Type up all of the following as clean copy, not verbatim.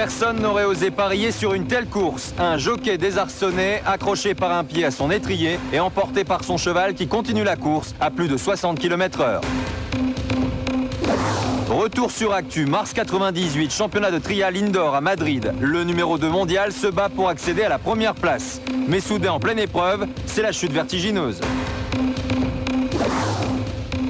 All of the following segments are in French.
Personne n'aurait osé parier sur une telle course. Un jockey désarçonné, accroché par un pied à son étrier et emporté par son cheval qui continue la course à plus de 60 km/h. Retour sur Actu, mars 98, championnat de trial indoor à Madrid. Le numéro 2 mondial se bat pour accéder à la première place. Mais soudain, en pleine épreuve, c'est la chute vertigineuse.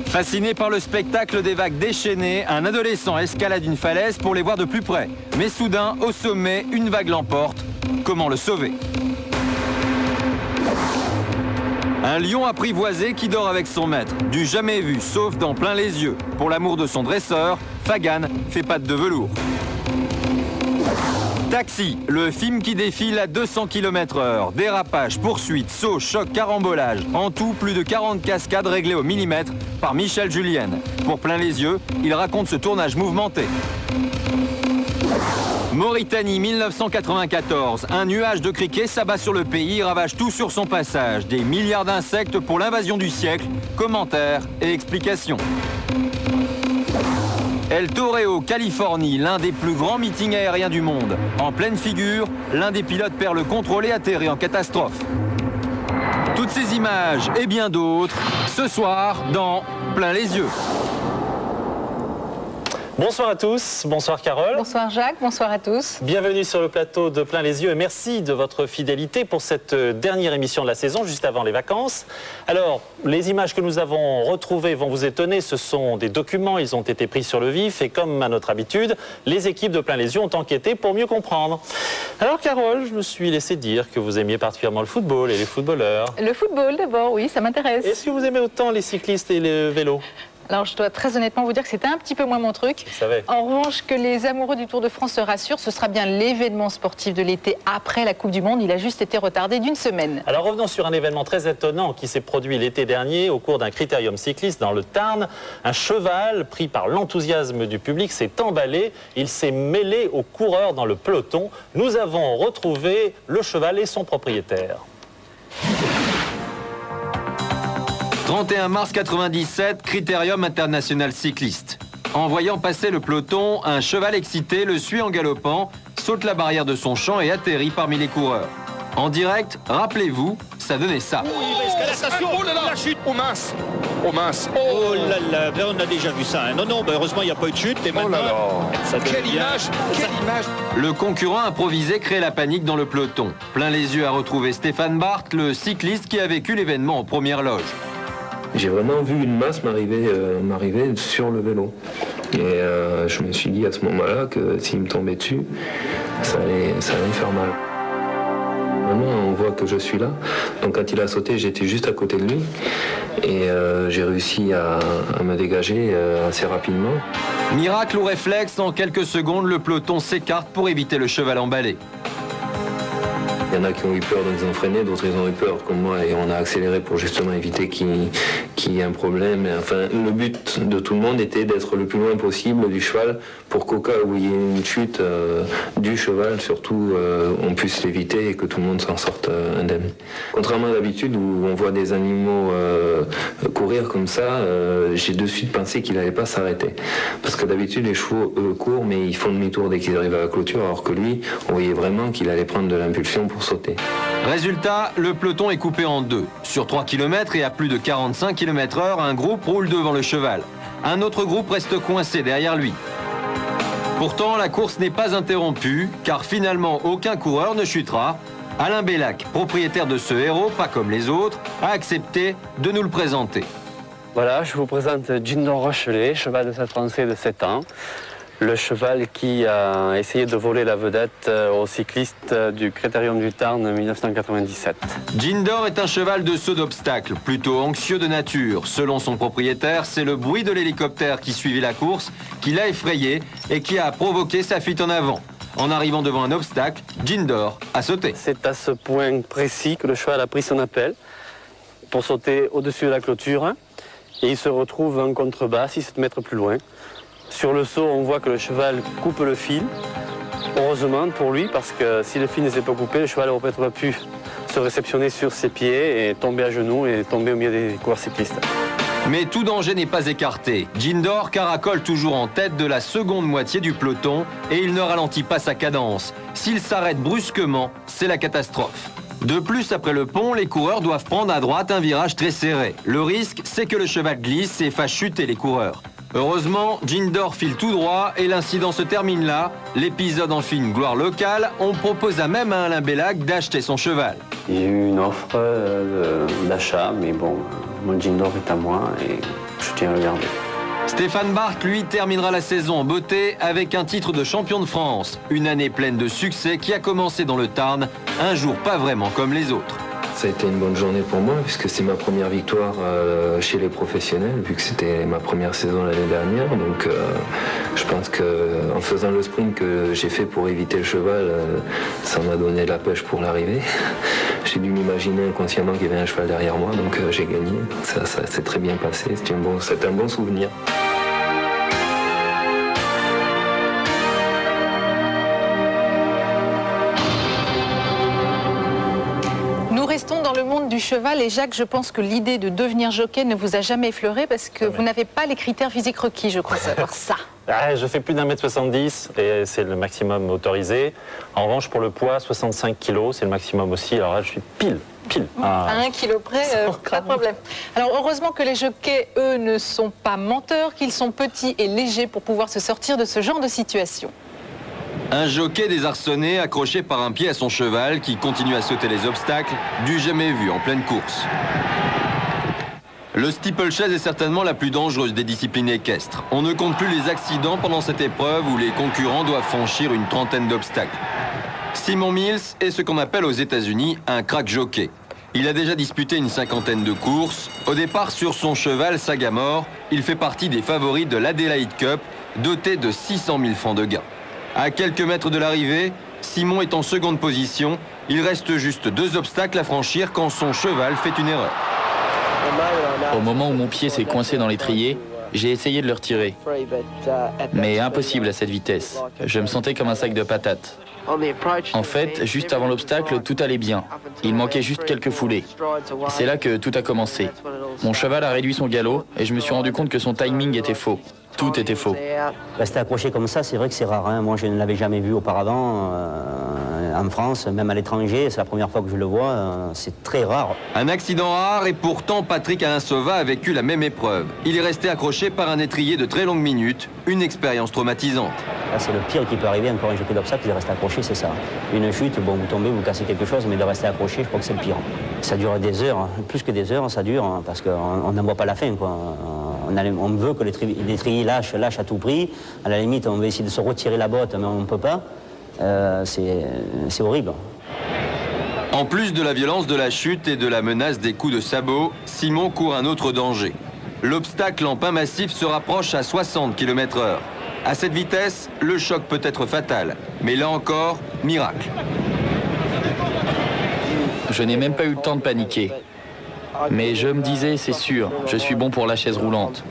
Fasciné par le spectacle des vagues déchaînées, un adolescent escalade une falaise pour les voir de plus près. Mais soudain, au sommet, une vague l'emporte. Comment le sauver? Un lion apprivoisé qui dort avec son maître. Du jamais vu, sauf dans plein les yeux. Pour l'amour de son dresseur, Fagan fait patte de velours. Taxi, le film qui défile à 200 km/h. Dérapage, poursuite, saut, choc, carambolage. En tout, plus de 40 cascades réglées au millimètre par Michel Julienne. Pour plein les yeux, il raconte ce tournage mouvementé. Mauritanie, 1994. Un nuage de criquets s'abat sur le pays, ravage tout sur son passage. Des milliards d'insectes pour l'invasion du siècle. Commentaires et explications. El Toreo, Californie, l'un des plus grands meetings aériens du monde. En pleine figure, l'un des pilotes perd le contrôle et atterrit en catastrophe. Toutes ces images et bien d'autres, ce soir, dans Plein les yeux. Bonsoir à tous, bonsoir Carole. Bonsoir Jacques, bonsoir à tous. Bienvenue sur le plateau de Plein les yeux et merci de votre fidélité pour cette dernière émission de la saison, juste avant les vacances. Alors, les images que nous avons retrouvées vont vous étonner, ce sont des documents, ils ont été pris sur le vif et comme à notre habitude, les équipes de Plein les yeux ont enquêté pour mieux comprendre. Alors Carole, je me suis laissé dire que vous aimiez particulièrement le football et les footballeurs. Le football d'abord, oui, ça m'intéresse. Est-ce que vous aimez autant les cyclistes et le vélo ? Alors je dois très honnêtement vous dire que c'était un petit peu moins mon truc. Vous savez. En revanche, que les amoureux du Tour de France se rassurent, ce sera bien l'événement sportif de l'été après la Coupe du Monde. Il a juste été retardé d'une semaine. Alors revenons sur un événement très étonnant qui s'est produit l'été dernier au cours d'un critérium cycliste dans le Tarn. Un cheval pris par l'enthousiasme du public s'est emballé. Il s'est mêlé aux coureurs dans le peloton. Nous avons retrouvé le cheval et son propriétaire. 31 mars 97, Critérium international cycliste. En voyant passer le peloton, un cheval excité le suit en galopant, saute la barrière de son champ et atterrit parmi les coureurs. En direct, rappelez-vous, ça donnait ça. Oh là là, la chute. Oh mince. Oh mince. Oh là là, ben on a déjà vu ça. Hein. Non, non, ben heureusement il n'y a pas eu de chute. Et maintenant, ça devient... Quelle image. Quelle image. Le concurrent improvisé crée la panique dans le peloton. Plein les yeux à retrouver Stéphane Barth, le cycliste qui a vécu l'événement en première loge. J'ai vraiment vu une masse m'arriver sur le vélo. Et je me suis dit à ce moment-là que s'il me tombait dessus, ça allait me faire mal. Maintenant, on voit que je suis là. Donc quand il a sauté, j'étais juste à côté de lui. Et j'ai réussi à me dégager assez rapidement. Miracle ou réflexe, en quelques secondes, le peloton s'écarte pour éviter le cheval emballé. Il y en a qui ont eu peur, donc ils ont freiné, d'autres ils ont eu peur comme moi et on a accéléré pour justement éviter qu'il y ait un problème. Enfin, le but de tout le monde était d'être le plus loin possible du cheval pour qu'au cas où il y ait une chute du cheval, surtout, on puisse l'éviter et que tout le monde s'en sorte indemne. Contrairement à d'habitude où on voit des animaux courir comme ça, j'ai de suite pensé qu'il n'allait pas s'arrêter. Parce que d'habitude les chevaux courent mais ils font demi-tour dès qu'ils arrivent à la clôture, alors que lui, on voyait vraiment qu'il allait prendre de l'impulsion pour sauter. Résultat, le peloton est coupé en deux. Sur 3 km et à plus de 45 km/h, un groupe roule devant le cheval. Un autre groupe reste coincé derrière lui. Pourtant, la course n'est pas interrompue, car finalement aucun coureur ne chutera. Alain Bellac, propriétaire de ce héros, pas comme les autres, a accepté de nous le présenter. Voilà, je vous présente Jindor Rochelet, cheval de 7 Français de 7 ans. Le cheval qui a essayé de voler la vedette aux cyclistes du Critérium du Tarn 1997. Jindor est un cheval de saut d'obstacle, plutôt anxieux de nature. Selon son propriétaire, c'est le bruit de l'hélicoptère qui suivait la course qui l'a effrayé et qui a provoqué sa fuite en avant. En arrivant devant un obstacle, Jindor a sauté. C'est à ce point précis que le cheval a pris son appel pour sauter au-dessus de la clôture et il se retrouve en contrebas, 6-7 mètres plus loin. Sur le saut, on voit que le cheval coupe le fil. Heureusement pour lui, parce que si le fil n'était pas coupé, le cheval n'aurait peut-être pas pu se réceptionner sur ses pieds et tomber à genoux et tomber au milieu des coureurs cyclistes. Mais tout danger n'est pas écarté. Jindor caracole toujours en tête de la seconde moitié du peloton et il ne ralentit pas sa cadence. S'il s'arrête brusquement, c'est la catastrophe. De plus, après le pont, les coureurs doivent prendre à droite un virage très serré. Le risque, c'est que le cheval glisse et fasse chuter les coureurs. Heureusement, Jindor file tout droit et l'incident se termine là. L'épisode en fit une gloire locale. On proposa même à Alain Bellac d'acheter son cheval. J'ai eu une offre d'achat, mais bon, mon Jindor est à moi et je tiens à le garder. Stéphane Barth, lui, terminera la saison en beauté avec un titre de champion de France. Une année pleine de succès qui a commencé dans le Tarn, un jour pas vraiment comme les autres. Ça a été une bonne journée pour moi puisque c'est ma première victoire chez les professionnels vu que c'était ma première saison l'année dernière. Donc je pense qu'en faisant le sprint que j'ai fait pour éviter le cheval, ça m'a donné la pêche pour l'arrivée. J'ai dû m'imaginer inconsciemment qu'il y avait un cheval derrière moi, donc j'ai gagné. Ça s'est très bien passé, c'était un bon souvenir. Restons dans le monde du cheval et Jacques, je pense que l'idée de devenir jockey ne vous a jamais effleuré parce que vous n'avez pas les critères physiques requis, je crois savoir ça. Je fais plus d'1m70 et c'est le maximum autorisé. En revanche, pour le poids, 65 kg, c'est le maximum aussi. Alors là, je suis pile. À 1 kilo près, pas de problème. Alors heureusement que les jockeys, eux, ne sont pas menteurs, qu'ils sont petits et légers pour pouvoir se sortir de ce genre de situation. Un jockey désarçonné, accroché par un pied à son cheval, qui continue à sauter les obstacles, du jamais vu en pleine course. Le steeplechase est certainement la plus dangereuse des disciplines équestres. On ne compte plus les accidents pendant cette épreuve où les concurrents doivent franchir une trentaine d'obstacles. Simon Mills est ce qu'on appelle aux États-Unis un crack jockey. Il a déjà disputé une cinquantaine de courses. Au départ, sur son cheval Sagamore, il fait partie des favoris de l'Adelaide Cup, doté de 600 000 francs de gain. À quelques mètres de l'arrivée, Simon est en seconde position. Il reste juste 2 obstacles à franchir quand son cheval fait une erreur. Au moment où mon pied s'est coincé dans l'étrier, j'ai essayé de le retirer. Mais impossible à cette vitesse. Je me sentais comme un sac de patates. En fait, juste avant l'obstacle, tout allait bien. Il manquait juste quelques foulées. C'est là que tout a commencé. Mon cheval a réduit son galop et je me suis rendu compte que son timing était faux. Tout était faux. Rester accroché comme ça, c'est vrai que c'est rare. Hein. Moi, je ne l'avais jamais vu auparavant en France, même à l'étranger. C'est la première fois que je le vois. C'est très rare. Un accident rare et pourtant Patrick Alain Sauva a vécu la même épreuve. Il est resté accroché par un étrier de très longues minutes. Une expérience traumatisante. C'est le pire qui peut arriver encore un jockey d'obstacle, c'est de rester accroché, c'est ça. Une chute, bon, vous tombez, vous cassez quelque chose, mais de rester accroché, je crois que c'est le pire. Ça dure des heures, plus que des heures, ça dure, parce qu'on n'en voit pas la fin, quoi. On veut que l'étrier lâche à tout prix. À la limite, on veut essayer de se retirer la botte, mais on ne peut pas. C'est horrible. En plus de la violence de la chute et de la menace des coups de sabot, Simon court un autre danger. L'obstacle en pain massif se rapproche à 60 km/h. À cette vitesse, le choc peut être fatal. Mais là encore, miracle. Je n'ai même pas eu le temps de paniquer. Mais je me disais, c'est sûr, je suis bon pour la chaise roulante.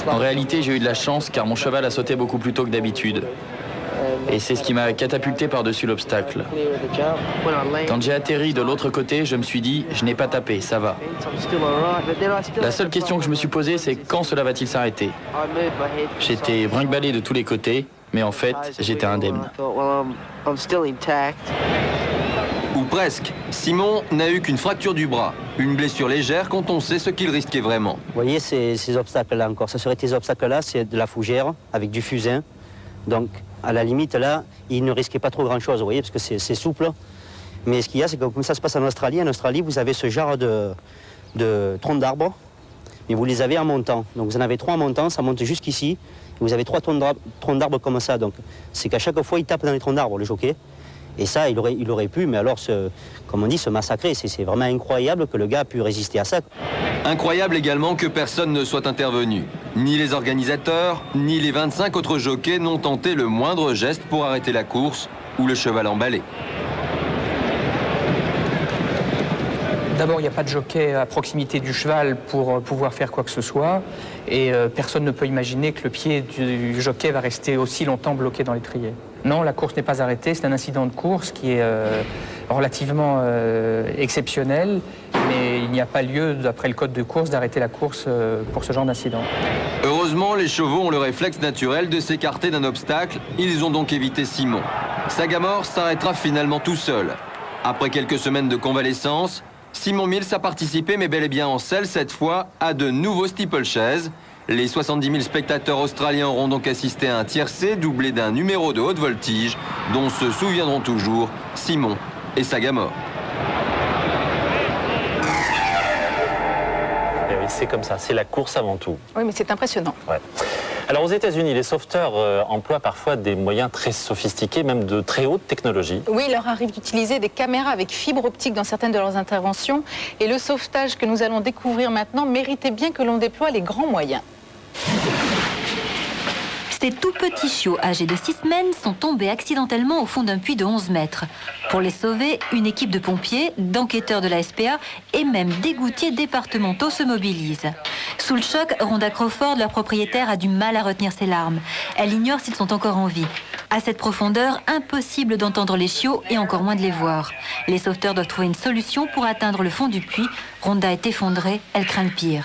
En réalité, j'ai eu de la chance car mon cheval a sauté beaucoup plus tôt que d'habitude. Et c'est ce qui m'a catapulté par-dessus l'obstacle. Quand j'ai atterri de l'autre côté, je me suis dit, je n'ai pas tapé, ça va. La seule question que je me suis posée, c'est quand cela va-t-il s'arrêter? J'étais brinque-ballé de tous les côtés, mais en fait, j'étais indemne. Ou presque. Simon n'a eu qu'une fracture du bras. Une blessure légère quand on sait ce qu'il risquait vraiment. Vous voyez ces obstacles-là encore, ce seraient ces obstacles-là, c'est de la fougère avec du fusain. Donc, à la limite, là, il ne risquait pas trop grand-chose, vous voyez, parce que c'est souple. Mais ce qu'il y a, c'est que comme ça se passe en Australie, vous avez ce genre de troncs d'arbres, mais vous les avez en montant. Donc, vous en avez 3 en montant, ça monte jusqu'ici. Vous avez 3 troncs d'arbres comme ça. Donc, c'est qu'à chaque fois, il tape dans les troncs d'arbres, le jockey. Et ça, il aurait pu, mais alors, comme on dit, se massacrer. C'est vraiment incroyable que le gars a pu résister à ça. Incroyable également que personne ne soit intervenu. Ni les organisateurs, ni les 25 autres jockeys n'ont tenté le moindre geste pour arrêter la course ou le cheval emballé. D'abord, il n'y a pas de jockey à proximité du cheval pour pouvoir faire quoi que ce soit. Et personne ne peut imaginer que le pied du jockey va rester aussi longtemps bloqué dans l'étrier. Non, la course n'est pas arrêtée, c'est un incident de course qui est relativement exceptionnel, mais il n'y a pas lieu, d'après le code de course, d'arrêter la course pour ce genre d'incident. Heureusement, les chevaux ont le réflexe naturel de s'écarter d'un obstacle. Ils ont donc évité Simon. Sagamore s'arrêtera finalement tout seul. Après quelques semaines de convalescence, Simon Mills a participé, mais bel et bien en selle cette fois, à de nouveaux steeplechase. Les 70 000 spectateurs australiens auront donc assisté à un tiercé doublé d'un numéro de haute voltige dont se souviendront toujours Simon et Sagamore. Et oui, c'est comme ça, c'est la course avant tout. Oui, mais c'est impressionnant. Ouais. Alors aux États-Unis, les sauveteurs emploient parfois des moyens très sophistiqués, même de très haute technologie. Oui, il leur arrive d'utiliser des caméras avec fibre optique dans certaines de leurs interventions. Et le sauvetage que nous allons découvrir maintenant méritait bien que l'on déploie les grands moyens. Ces tout petits chiots âgés de 6 semaines sont tombés accidentellement au fond d'un puits de 11 mètres. Pour les sauver, une équipe de pompiers, d'enquêteurs de la SPA et même d'égoutiers départementaux se mobilisent. Sous le choc, Rhonda Crawford, leur propriétaire, a du mal à retenir ses larmes. Elle ignore s'ils sont encore en vie. À cette profondeur, impossible d'entendre les chiots et encore moins de les voir. Les sauveteurs doivent trouver une solution pour atteindre le fond du puits. Rhonda est effondrée, elle craint le pire.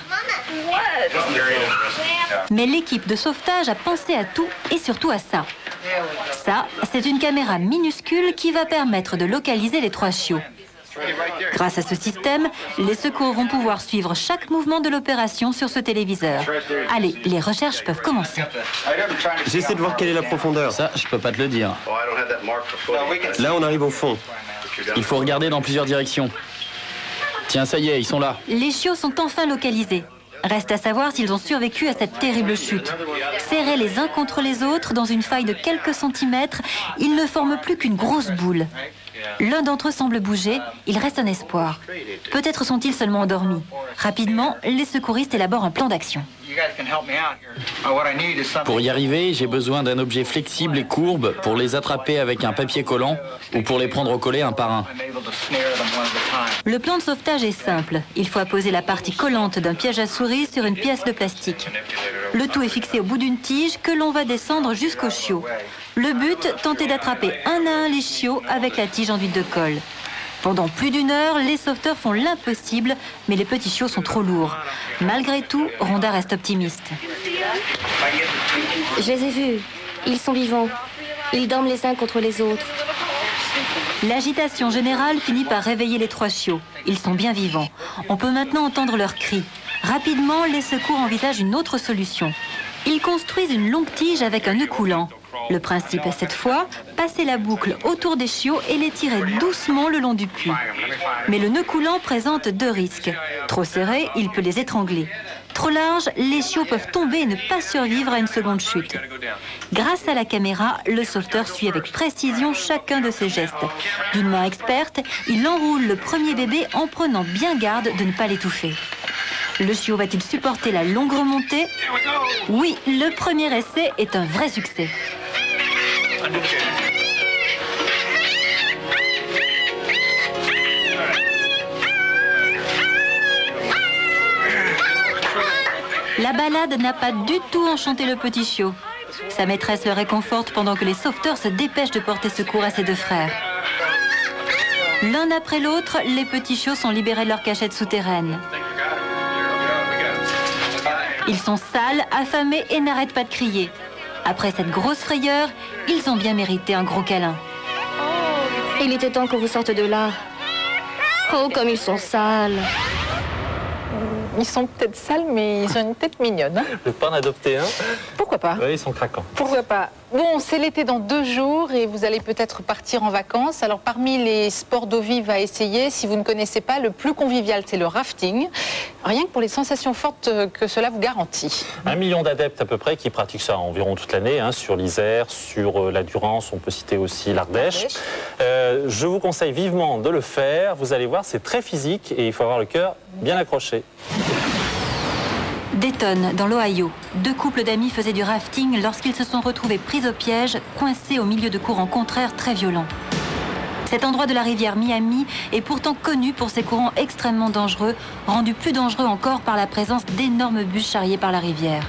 Mais l'équipe de sauvetage a pensé à tout et surtout à ça. Ça, c'est une caméra minuscule qui va permettre de localiser les 3 chiots. Grâce à ce système, les secours vont pouvoir suivre chaque mouvement de l'opération sur ce téléviseur. Allez, les recherches peuvent commencer. J'essaie de voir quelle est la profondeur. Ça, je peux pas te le dire. Là, on arrive au fond. Il faut regarder dans plusieurs directions. Tiens, ça y est, ils sont là. Les chiots sont enfin localisés. Reste à savoir s'ils ont survécu à cette terrible chute. Serrés les uns contre les autres dans une faille de quelques centimètres, ils ne forment plus qu'une grosse boule. L'un d'entre eux semble bouger, il reste un espoir. Peut-être sont-ils seulement endormis. Rapidement, les secouristes élaborent un plan d'action. Pour y arriver, j'ai besoin d'un objet flexible et courbe pour les attraper avec un papier collant ou pour les prendre au collet un par un. Le plan de sauvetage est simple. Il faut apposer la partie collante d'un piège à souris sur une pièce de plastique. Le tout est fixé au bout d'une tige que l'on va descendre jusqu'au chiot. Le but, tenter d'attraper un à un les chiots avec la tige enduite de colle. Pendant plus d'1 heure, les sauveteurs font l'impossible, mais les petits chiots sont trop lourds. Malgré tout, Rhonda reste optimiste. Je les ai vus. Ils sont vivants. Ils dorment les uns contre les autres. L'agitation générale finit par réveiller les 3 chiots. Ils sont bien vivants. On peut maintenant entendre leurs cris. Rapidement, les secours envisagent une autre solution. Ils construisent une longue tige avec un nœud coulant. Le principe est cette fois, passer la boucle autour des chiots et les tirer doucement le long du puits. Mais le nœud coulant présente 2 risques. Trop serré, il peut les étrangler. Trop large, les chiots peuvent tomber et ne pas survivre à une seconde chute. Grâce à la caméra, le sauveteur suit avec précision chacun de ses gestes. D'une main experte, il enroule le premier bébé en prenant bien garde de ne pas l'étouffer. Le chiot va-t-il supporter la longue remontée? Oui, le premier essai est un vrai succès. La balade n'a pas du tout enchanté le petit chiot. Sa maîtresse le réconforte pendant que les sauveteurs se dépêchent de porter secours à ses 2 frères. L'un après l'autre, les petits chiots sont libérés de leur cachette souterraine. Ils sont sales, affamés et n'arrêtent pas de crier. Après cette grosse frayeur, ils ont bien mérité un gros câlin. Il était temps que vous sortez de là. Oh, comme ils sont sales. Ils sont peut-être sales, mais ils ont une tête mignonne. Hein. Le pas en adopter un. Pourquoi pas? Oui, ils sont craquants. Pourquoi pas? Bon, c'est l'été dans 2 jours et vous allez peut-être partir en vacances. Alors, parmi les sports d'eau vive à essayer, si vous ne connaissez pas, le plus convivial, c'est le rafting. Rien que pour les sensations fortes que cela vous garantit. 1 million d'adeptes à peu près qui pratiquent ça environ toute l'année, hein, sur l'Isère, sur la Durance, on peut citer aussi l'Ardèche. Je vous conseille vivement de le faire. Vous allez voir, c'est très physique et il faut avoir le cœur bien accroché. Dayton, dans l'Ohio, 2 couples d'amis faisaient du rafting lorsqu'ils se sont retrouvés pris au piège, coincés au milieu de courants contraires très violents. Cet endroit de la rivière Miami est pourtant connu pour ses courants extrêmement dangereux, rendus plus dangereux encore par la présence d'énormes bûches charriées par la rivière.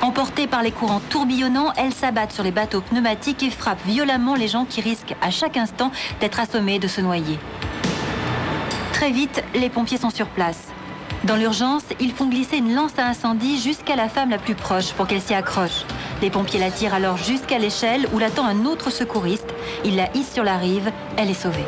Emportées par les courants tourbillonnants, elles s'abattent sur les bateaux pneumatiques et frappent violemment les gens qui risquent à chaque instant d'être assommés et de se noyer. Très vite, les pompiers sont sur place. Dans l'urgence, ils font glisser une lance à incendie jusqu'à la femme la plus proche pour qu'elle s'y accroche. Les pompiers la tirent alors jusqu'à l'échelle où l'attend un autre secouriste. Ils la hissent sur la rive, elle est sauvée.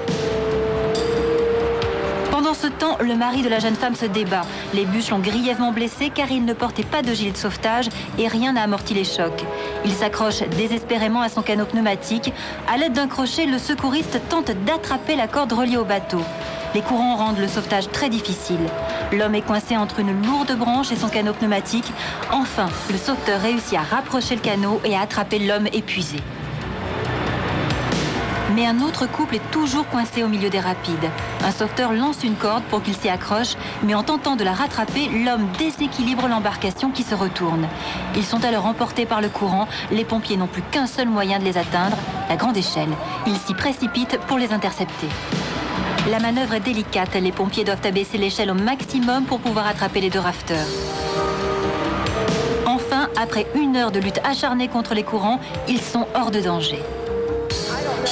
Pendant ce temps, le mari de la jeune femme se débat. Les bûches l'ont grièvement blessé car il ne portait pas de gilet de sauvetage et rien n'a amorti les chocs. Il s'accroche désespérément à son canot pneumatique. À l'aide d'un crochet, le secouriste tente d'attraper la corde reliée au bateau. Les courants rendent le sauvetage très difficile. L'homme est coincé entre une lourde branche et son canot pneumatique. Enfin, le sauveteur réussit à rapprocher le canot et à attraper l'homme épuisé. Mais un autre couple est toujours coincé au milieu des rapides. Un sauveteur lance une corde pour qu'il s'y accroche, mais en tentant de la rattraper, l'homme déséquilibre l'embarcation qui se retourne. Ils sont alors emportés par le courant. Les pompiers n'ont plus qu'un seul moyen de les atteindre, la grande échelle. Ils s'y précipitent pour les intercepter. La manœuvre est délicate. Les pompiers doivent abaisser l'échelle au maximum pour pouvoir attraper les deux rafteurs. Enfin, après 1 heure de lutte acharnée contre les courants, ils sont hors de danger.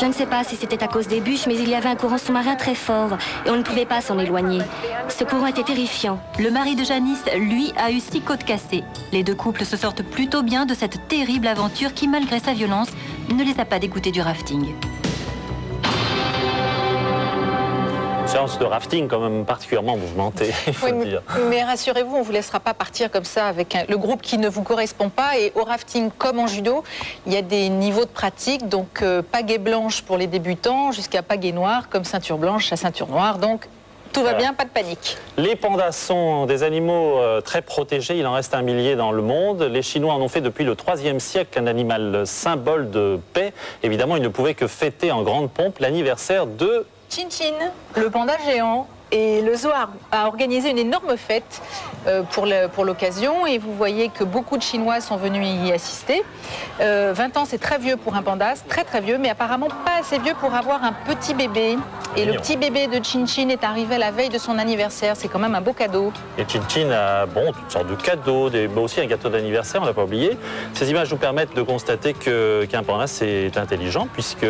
Je ne sais pas si c'était à cause des bûches, mais il y avait un courant sous-marin très fort et on ne pouvait pas s'en éloigner. Ce courant était terrifiant. Le mari de Janice, lui, a eu 6 côtes cassées. Les deux couples se sortent plutôt bien de cette terrible aventure qui, malgré sa violence, ne les a pas dégoûtés du rafting. Séance de rafting quand même particulièrement mouvementée, il faut le dire. Mais rassurez-vous, on ne vous laissera pas partir comme ça avec le groupe qui ne vous correspond pas. Et au rafting, comme en judo, il y a des niveaux de pratique. Donc pagaie blanche pour les débutants jusqu'à pagaie noire, comme ceinture blanche à ceinture noire. Donc tout va bien, pas de panique. Les pandas sont des animaux très protégés. Il en reste 1 millier dans le monde. Les Chinois en ont fait depuis le IIIe siècle un animal symbole de paix. Évidemment, ils ne pouvaient que fêter en grande pompe l'anniversaire de... Chin Chin, le panda géant. Et le zoo a organisé une énorme fête pour l'occasion et vous voyez que beaucoup de Chinois sont venus y assister. 20 ans, c'est très vieux pour un panda, très très vieux, mais apparemment pas assez vieux pour avoir un petit bébé. Et le petit bébé de Chin Chin est arrivé la veille de son anniversaire, c'est quand même un beau cadeau. Et Chin Chin a toutes sortes de cadeaux, mais aussi un gâteau d'anniversaire, on ne l'a pas oublié. Ces images nous permettent de constater qu'un panda c'est intelligent puisque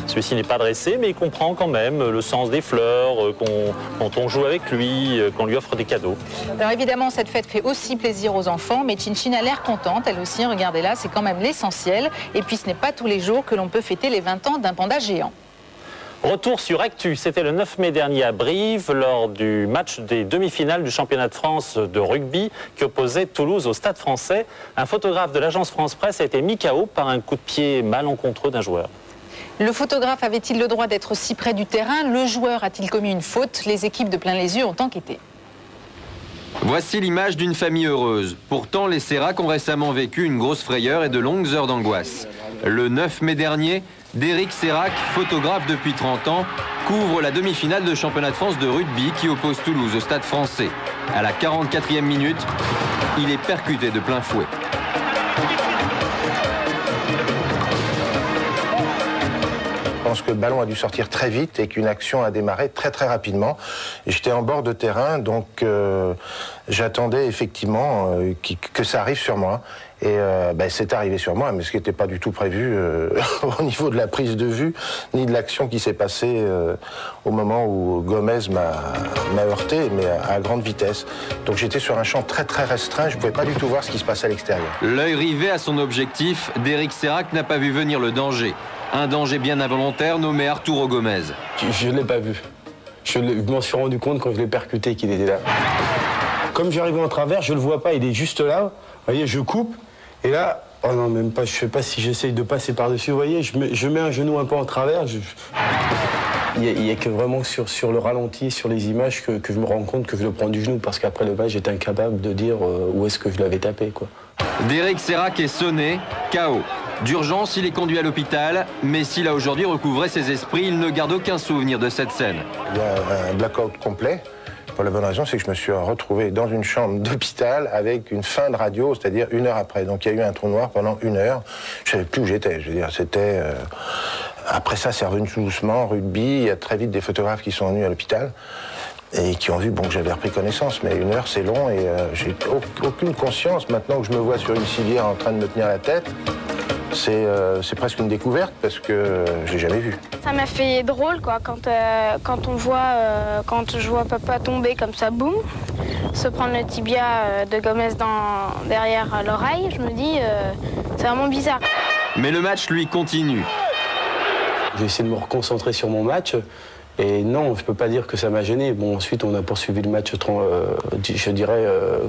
celui-ci n'est pas dressé, mais il comprend quand même le sens des fleurs, quand on joue avec lui, qu'on lui offre des cadeaux. Alors évidemment, cette fête fait aussi plaisir aux enfants, mais Chin Chin a l'air contente, elle aussi, regardez là, c'est quand même l'essentiel. Et puis ce n'est pas tous les jours que l'on peut fêter les 20 ans d'un panda géant. Retour sur Actu, c'était le 9 mai dernier à Brive, lors du match des demi-finales du championnat de France de rugby qui opposait Toulouse au Stade Français. Un photographe de l'agence France Presse a été mis KO par un coup de pied malencontreux d'un joueur. Le photographe avait-il le droit d'être si près du terrain? Le joueur a-t-il commis une faute? Les équipes de Plein les Yeux ont enquêté. Voici l'image d'une famille heureuse. Pourtant, les Sérac ont récemment vécu une grosse frayeur et de longues heures d'angoisse. Le 9 mai dernier, Derrick Sérac, photographe depuis 30 ans, couvre la demi-finale de championnat de France de rugby qui oppose Toulouse au Stade Français. À la 44e minute, il est percuté de plein fouet. Je pense que le ballon a dû sortir très vite et qu'une action a démarré très très rapidement. J'étais en bord de terrain, donc j'attendais effectivement que ça arrive sur moi. Et c'est arrivé sur moi, mais ce qui n'était pas du tout prévu au niveau de la prise de vue, ni de l'action qui s'est passée au moment où Gomez m'a heurté, mais à grande vitesse. Donc j'étais sur un champ très très restreint, je ne pouvais pas du tout voir ce qui se passait à l'extérieur. L'œil rivé à son objectif, Derrick Sérac n'a pas vu venir le danger. Un danger bien involontaire nommé Arturo Gomez. Je ne l'ai pas vu. Je m'en suis rendu compte quand je l'ai percuté qu'il était là. Comme j'arrivais en travers, je ne le vois pas, il est juste là. Vous voyez, je coupe. Et là, oh non, même pas, je ne sais pas si j'essaye de passer par-dessus. Vous voyez, je mets un genou un peu en travers. Il n'y a que vraiment sur le ralenti, sur les images, que je me rends compte que je le prends du genou. Parce qu'après le match, j'étais incapable de dire où est-ce que je l'avais tapé, quoi. Derrick Sérac est sonné, KO. D'urgence, il est conduit à l'hôpital, mais s'il a aujourd'hui recouvré ses esprits, il ne garde aucun souvenir de cette scène. Il y a un blackout complet. Pour la bonne raison, c'est que je me suis retrouvé dans une chambre d'hôpital avec une fin de radio, c'est-à-dire 1 heure après. Donc il y a eu un trou noir pendant 1 heure. Je ne savais plus où j'étais. Je veux dire, c'était... Après ça, c'est revenu tout doucement, rugby. Il y a très vite des photographes qui sont venus à l'hôpital. et qui ont vu que j'avais repris connaissance. Mais 1 heure, c'est long et j'ai aucune conscience. Maintenant que je me vois sur une civière en train de me tenir la tête, c'est presque une découverte parce que je l'ai jamais vu. Ça m'a fait drôle quoi, quand je vois papa tomber comme ça, boum, se prendre le tibia de Gomez derrière l'oreille. Je me dis, c'est vraiment bizarre. Mais le match, lui, continue. J'ai essayé de me reconcentrer sur mon match. Et non, je ne peux pas dire que ça m'a gêné. Bon, ensuite, on a poursuivi le match, je dirais,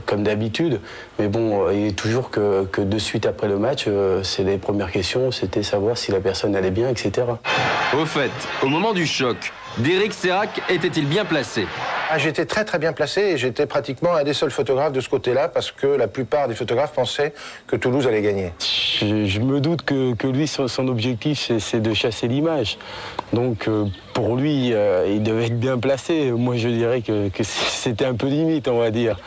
comme d'habitude. Mais bon, il est toujours que de suite après le match, c'est les premières questions, c'était savoir si la personne allait bien, etc. Au fait, au moment du choc, Derrick Serac était-il bien placé? J'étais très très bien placé et j'étais pratiquement un des seuls photographes de ce côté-là parce que la plupart des photographes pensaient que Toulouse allait gagner. Je me doute que lui, son objectif, c'est de chasser l'image. Donc pour lui, il devait être bien placé. Moi, je dirais que c'était un peu limite, on va dire.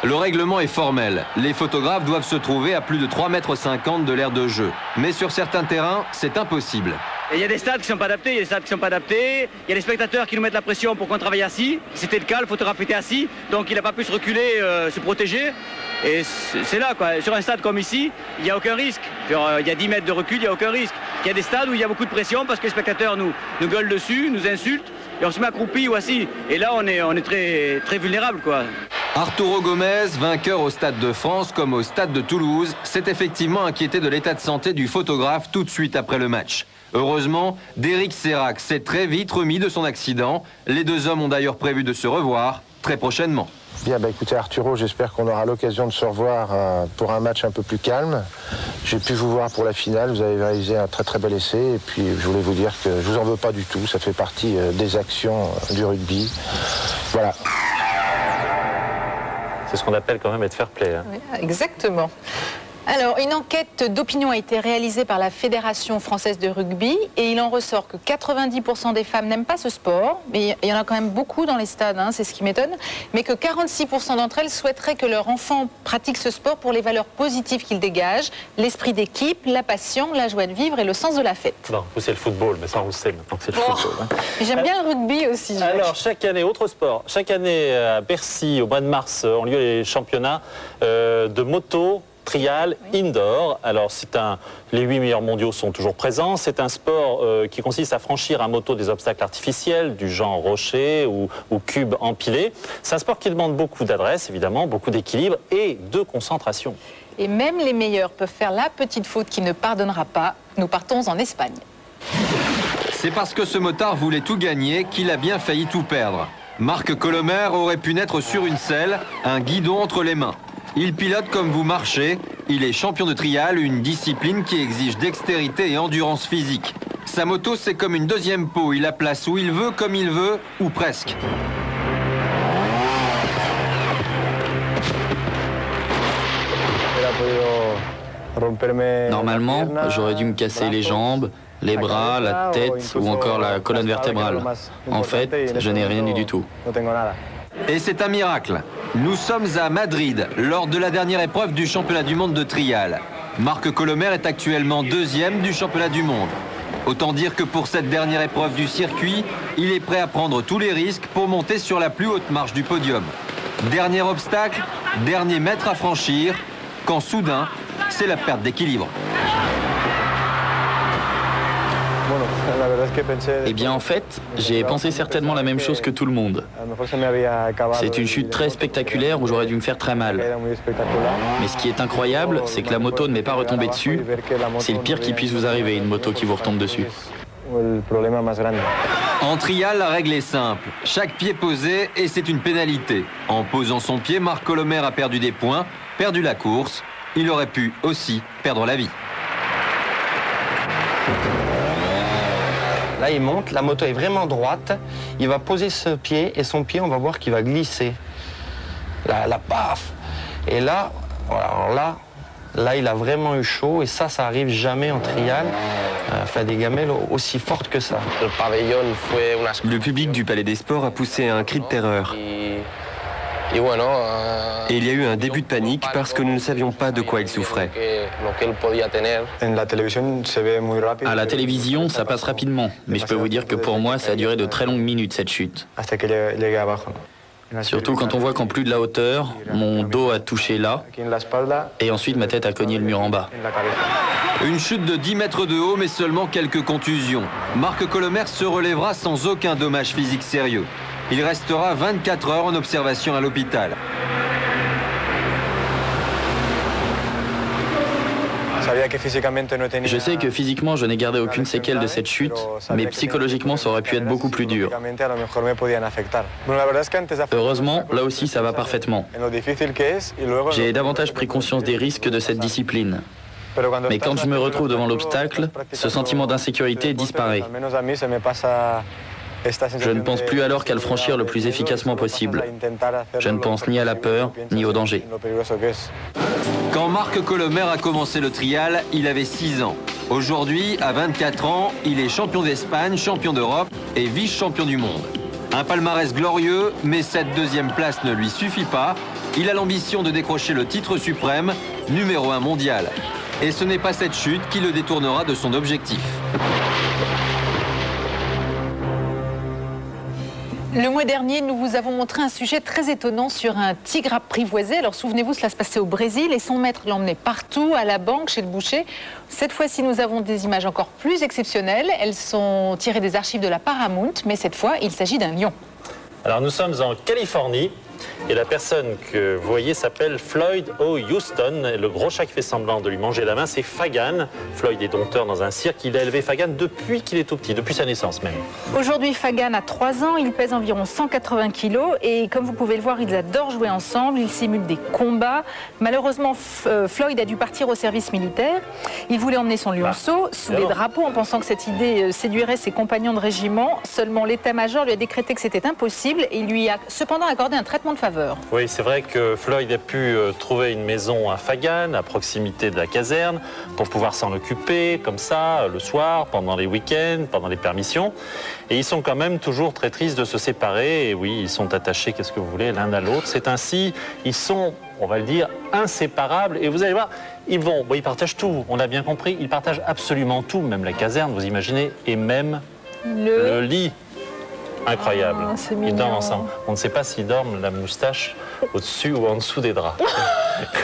Le règlement est formel. Les photographes doivent se trouver à plus de 3,50 m de l'aire de jeu. Mais sur certains terrains, c'est impossible. Il y a des stades qui ne sont pas adaptés, il y a des stades qui ne sont pas adaptés. Il y a des spectateurs qui nous mettent la pression pour qu'on travaille assis. C'était le cas, le photographe était assis, donc il n'a pas pu se reculer, se protéger. Et c'est là, quoi. Sur un stade comme ici, il n'y a aucun risque. Genre, il y a 10 mètres de recul, il n'y a aucun risque. Il y a des stades où il y a beaucoup de pression parce que les spectateurs nous gueulent dessus, nous insultent, et on se met accroupi ou assis. Et là, on est très, très vulnérable, quoi. Arturo Gomez, vainqueur au Stade de France comme au Stade de Toulouse, s'est effectivement inquiété de l'état de santé du photographe tout de suite après le match. Heureusement, Derrick Serac s'est très vite remis de son accident. Les deux hommes ont d'ailleurs prévu de se revoir très prochainement. Bien, écoutez Arturo, j'espère qu'on aura l'occasion de se revoir pour un match un peu plus calme. J'ai pu vous voir pour la finale, vous avez réalisé un très très bel essai et puis je voulais vous dire que je vous en veux pas du tout, ça fait partie des actions du rugby. Voilà. C'est ce qu'on appelle quand même être fair-play. Hein. Oui, exactement. Alors, une enquête d'opinion a été réalisée par la Fédération française de rugby et il en ressort que 90% des femmes n'aiment pas ce sport, mais il y en a quand même beaucoup dans les stades, hein, c'est ce qui m'étonne, mais que 46% d'entre elles souhaiteraient que leur enfant pratique ce sport pour les valeurs positives qu'il dégage, l'esprit d'équipe, la passion, la joie de vivre et le sens de la fête. Non, vous c'est le football, mais ça on le sait maintenant que c'est le football. Hein. J'aime bien le rugby aussi. Alors, chaque année, autre sport, chaque année à Bercy, au mois de mars, ont lieu les championnats de moto, trial, indoor. Alors, les 8 meilleurs mondiaux sont toujours présents. C'est un sport qui consiste à franchir à moto des obstacles artificiels, du genre rocher ou cubes empilés. C'est un sport qui demande beaucoup d'adresse, évidemment, beaucoup d'équilibre et de concentration. Et même les meilleurs peuvent faire la petite faute qui ne pardonnera pas. Nous partons en Espagne. C'est parce que ce motard voulait tout gagner qu'il a bien failli tout perdre. Marc Colomer aurait pu naître sur une selle, un guidon entre les mains. Il pilote comme vous marchez. Il est champion de trial, une discipline qui exige dextérité et endurance physique. Sa moto, c'est comme une deuxième peau. Il la place où il veut, comme il veut, ou presque. Normalement, j'aurais dû me casser les jambes, les bras, la tête ou encore la colonne vertébrale. En fait, je n'ai rien eu du tout. Et c'est un miracle. Nous sommes à Madrid, lors de la dernière épreuve du championnat du monde de trial. Marc Colomer est actuellement 2e du championnat du monde. Autant dire que pour cette dernière épreuve du circuit, il est prêt à prendre tous les risques pour monter sur la plus haute marche du podium. Dernier obstacle, dernier mètre à franchir, quand soudain, c'est la perte d'équilibre. Eh bien en fait, j'ai pensé certainement la même chose que tout le monde. C'est une chute très spectaculaire où j'aurais dû me faire très mal. Mais ce qui est incroyable, c'est que la moto ne m'est pas retombée dessus. C'est le pire qui puisse vous arriver, une moto qui vous retombe dessus. En trial, la règle est simple. Chaque pied posé et c'est une pénalité. En posant son pied, Marc Colomer a perdu des points, perdu la course. Il aurait pu aussi perdre la vie. Là, il monte, la moto est vraiment droite. Il va poser ce pied et son pied, on va voir qu'il va glisser. Là, paf. Et là, voilà, alors là, il a vraiment eu chaud et ça arrive jamais en trial. Faire des gamelles aussi fortes que ça. Le public du Palais des Sports a poussé un cri de terreur. Et il y a eu un début de panique parce que nous ne savions pas de quoi il souffrait. À la télévision, ça passe rapidement, mais je peux vous dire que pour moi, ça a duré de très longues minutes cette chute. Surtout quand on voit qu'en plus de la hauteur, mon dos a touché là, et ensuite ma tête a cogné le mur en bas. Une chute de 10 mètres de haut, mais seulement quelques contusions. Marc Colomer se relèvera sans aucun dommage physique sérieux. Il restera 24 heures en observation à l'hôpital. Je sais que physiquement, je n'ai gardé aucune séquelle de cette chute, mais psychologiquement, ça aurait pu être beaucoup plus dur. Heureusement, là aussi, ça va parfaitement. J'ai davantage pris conscience des risques de cette discipline. Mais quand je me retrouve devant l'obstacle, ce sentiment d'insécurité disparaît. Je ne pense plus alors qu'à le franchir le plus efficacement possible. Je ne pense ni à la peur, ni au danger. Quand Marc Colomer a commencé le trial, il avait 6 ans. Aujourd'hui, à 24 ans, il est champion d'Espagne, champion d'Europe et vice-champion du monde. Un palmarès glorieux, mais cette deuxième place ne lui suffit pas. Il a l'ambition de décrocher le titre suprême, numéro 1 mondial. Et ce n'est pas cette chute qui le détournera de son objectif. Le mois dernier, nous vous avons montré un sujet très étonnant sur un tigre apprivoisé. Alors souvenez-vous, cela se passait au Brésil et son maître l'emmenait partout, à la banque, chez le boucher. Cette fois-ci, nous avons des images encore plus exceptionnelles. Elles sont tirées des archives de la Paramount, mais cette fois, il s'agit d'un lion. Alors nous sommes en Californie. Et la personne que vous voyez s'appelle Floyd O. Houston. Et le gros chat qui fait semblant de lui manger la main, c'est Fagan. Floyd est dompteur dans un cirque. Il a élevé Fagan depuis qu'il est tout petit, depuis sa naissance même. Aujourd'hui, Fagan a 3 ans. Il pèse environ 180 kilos. Et comme vous pouvez le voir, ils adorent jouer ensemble. Ils simulent des combats. Malheureusement, Floyd a dû partir au service militaire. Il voulait emmener son lionceau sous les drapeaux en pensant que cette idée séduirait ses compagnons de régiment. Seulement, l'état-major lui a décrété que c'était impossible. Et il lui a cependant accordé un traitement de faveur. Oui, c'est vrai que Floyd a pu trouver une maison à Fagan, à proximité de la caserne, pour pouvoir s'en occuper, comme ça, le soir, pendant les week-ends, pendant les permissions. Et ils sont quand même toujours très tristes de se séparer. Et oui, ils sont attachés, qu'est-ce que vous voulez, l'un à l'autre. C'est ainsi, ils sont, on va le dire, inséparables. Et vous allez voir, ils partagent tout, on l'a bien compris. Ils partagent absolument tout, même la caserne, vous imaginez, et même le lit. Incroyable. Ils dorment ensemble. On ne sait pas s'ils dorment la moustache au-dessus ou en dessous des draps.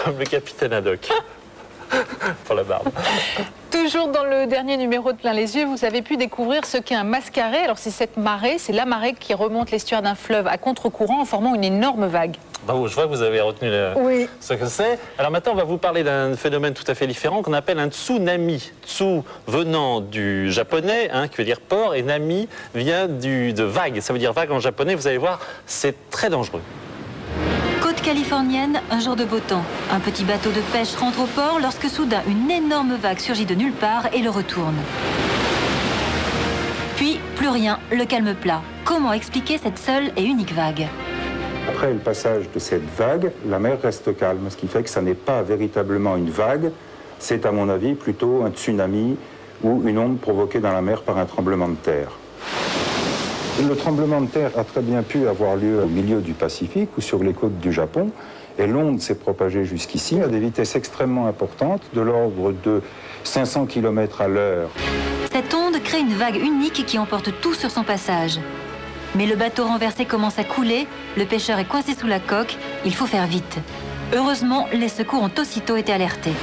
Comme le capitaine Haddock. Pour la barbe. Toujours dans le dernier numéro de Plein les yeux, vous avez pu découvrir ce qu'est un mascaret. Alors c'est cette marée, c'est la marée qui remonte l'estuaire d'un fleuve à contre-courant en formant une énorme vague. Bravo, je vois que vous avez retenu ce que c'est. Alors maintenant, on va vous parler d'un phénomène tout à fait différent qu'on appelle un tsunami. Tsu venant du japonais, qui veut dire port, et nami vient de vague. Ça veut dire vague en japonais. Vous allez voir, c'est très dangereux. Côte californienne, un jour de beau temps. Un petit bateau de pêche rentre au port lorsque soudain une énorme vague surgit de nulle part et le retourne. Puis, plus rien, le calme plat. Comment expliquer cette seule et unique vague ? Après le passage de cette vague, la mer reste calme, ce qui fait que ça n'est pas véritablement une vague, c'est à mon avis plutôt un tsunami ou une onde provoquée dans la mer par un tremblement de terre. Le tremblement de terre a très bien pu avoir lieu au milieu du Pacifique ou sur les côtes du Japon, et l'onde s'est propagée jusqu'ici à des vitesses extrêmement importantes, de l'ordre de 500 km à l'heure. Cette onde crée une vague unique qui emporte tout sur son passage. Mais le bateau renversé commence à couler, le pêcheur est coincé sous la coque, il faut faire vite. Heureusement, les secours ont aussitôt été alertés.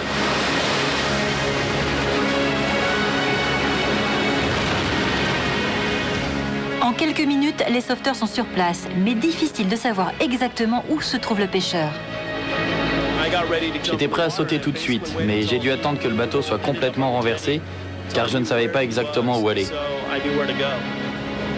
En quelques minutes, les sauveteurs sont sur place, mais difficile de savoir exactement où se trouve le pêcheur. J'étais prêt à sauter tout de suite, mais j'ai dû attendre que le bateau soit complètement renversé, car je ne savais pas exactement où aller.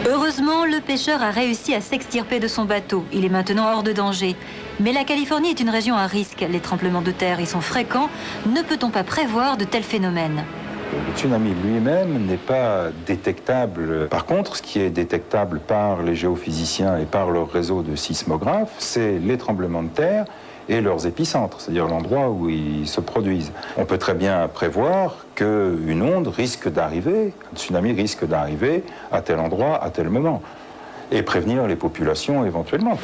Heureusement, le pêcheur a réussi à s'extirper de son bateau. Il est maintenant hors de danger. Mais la Californie est une région à risque. Les tremblements de terre y sont fréquents. Ne peut-on pas prévoir de tels phénomènes ? Le tsunami lui-même n'est pas détectable. Par contre, ce qui est détectable par les géophysiciens et par leur réseau de sismographes, c'est les tremblements de terre et leurs épicentres, c'est-à-dire l'endroit où ils se produisent. On peut très bien prévoir qu'une onde risque d'arriver, un tsunami risque d'arriver à tel endroit, à tel moment, et prévenir les populations éventuellement.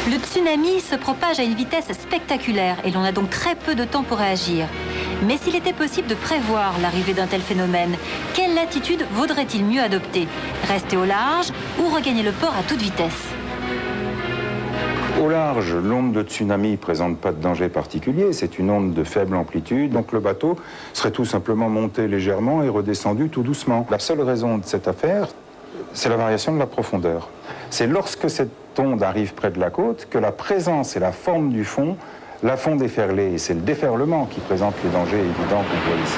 Le tsunami se propage à une vitesse spectaculaire et l'on a donc très peu de temps pour réagir. Mais s'il était possible de prévoir l'arrivée d'un tel phénomène, quelle latitude vaudrait-il mieux adopter? Rester au large ou regagner le port à toute vitesse? Au large, l'onde de tsunami ne présente pas de danger particulier, c'est une onde de faible amplitude, donc le bateau serait tout simplement monté légèrement et redescendu tout doucement. La seule raison de cette affaire, c'est la variation de la profondeur. C'est lorsque cette onde arrive près de la côte que la présence et la forme du fond la font déferler, et c'est le déferlement qui présente les dangers évidents qu'on voit ici.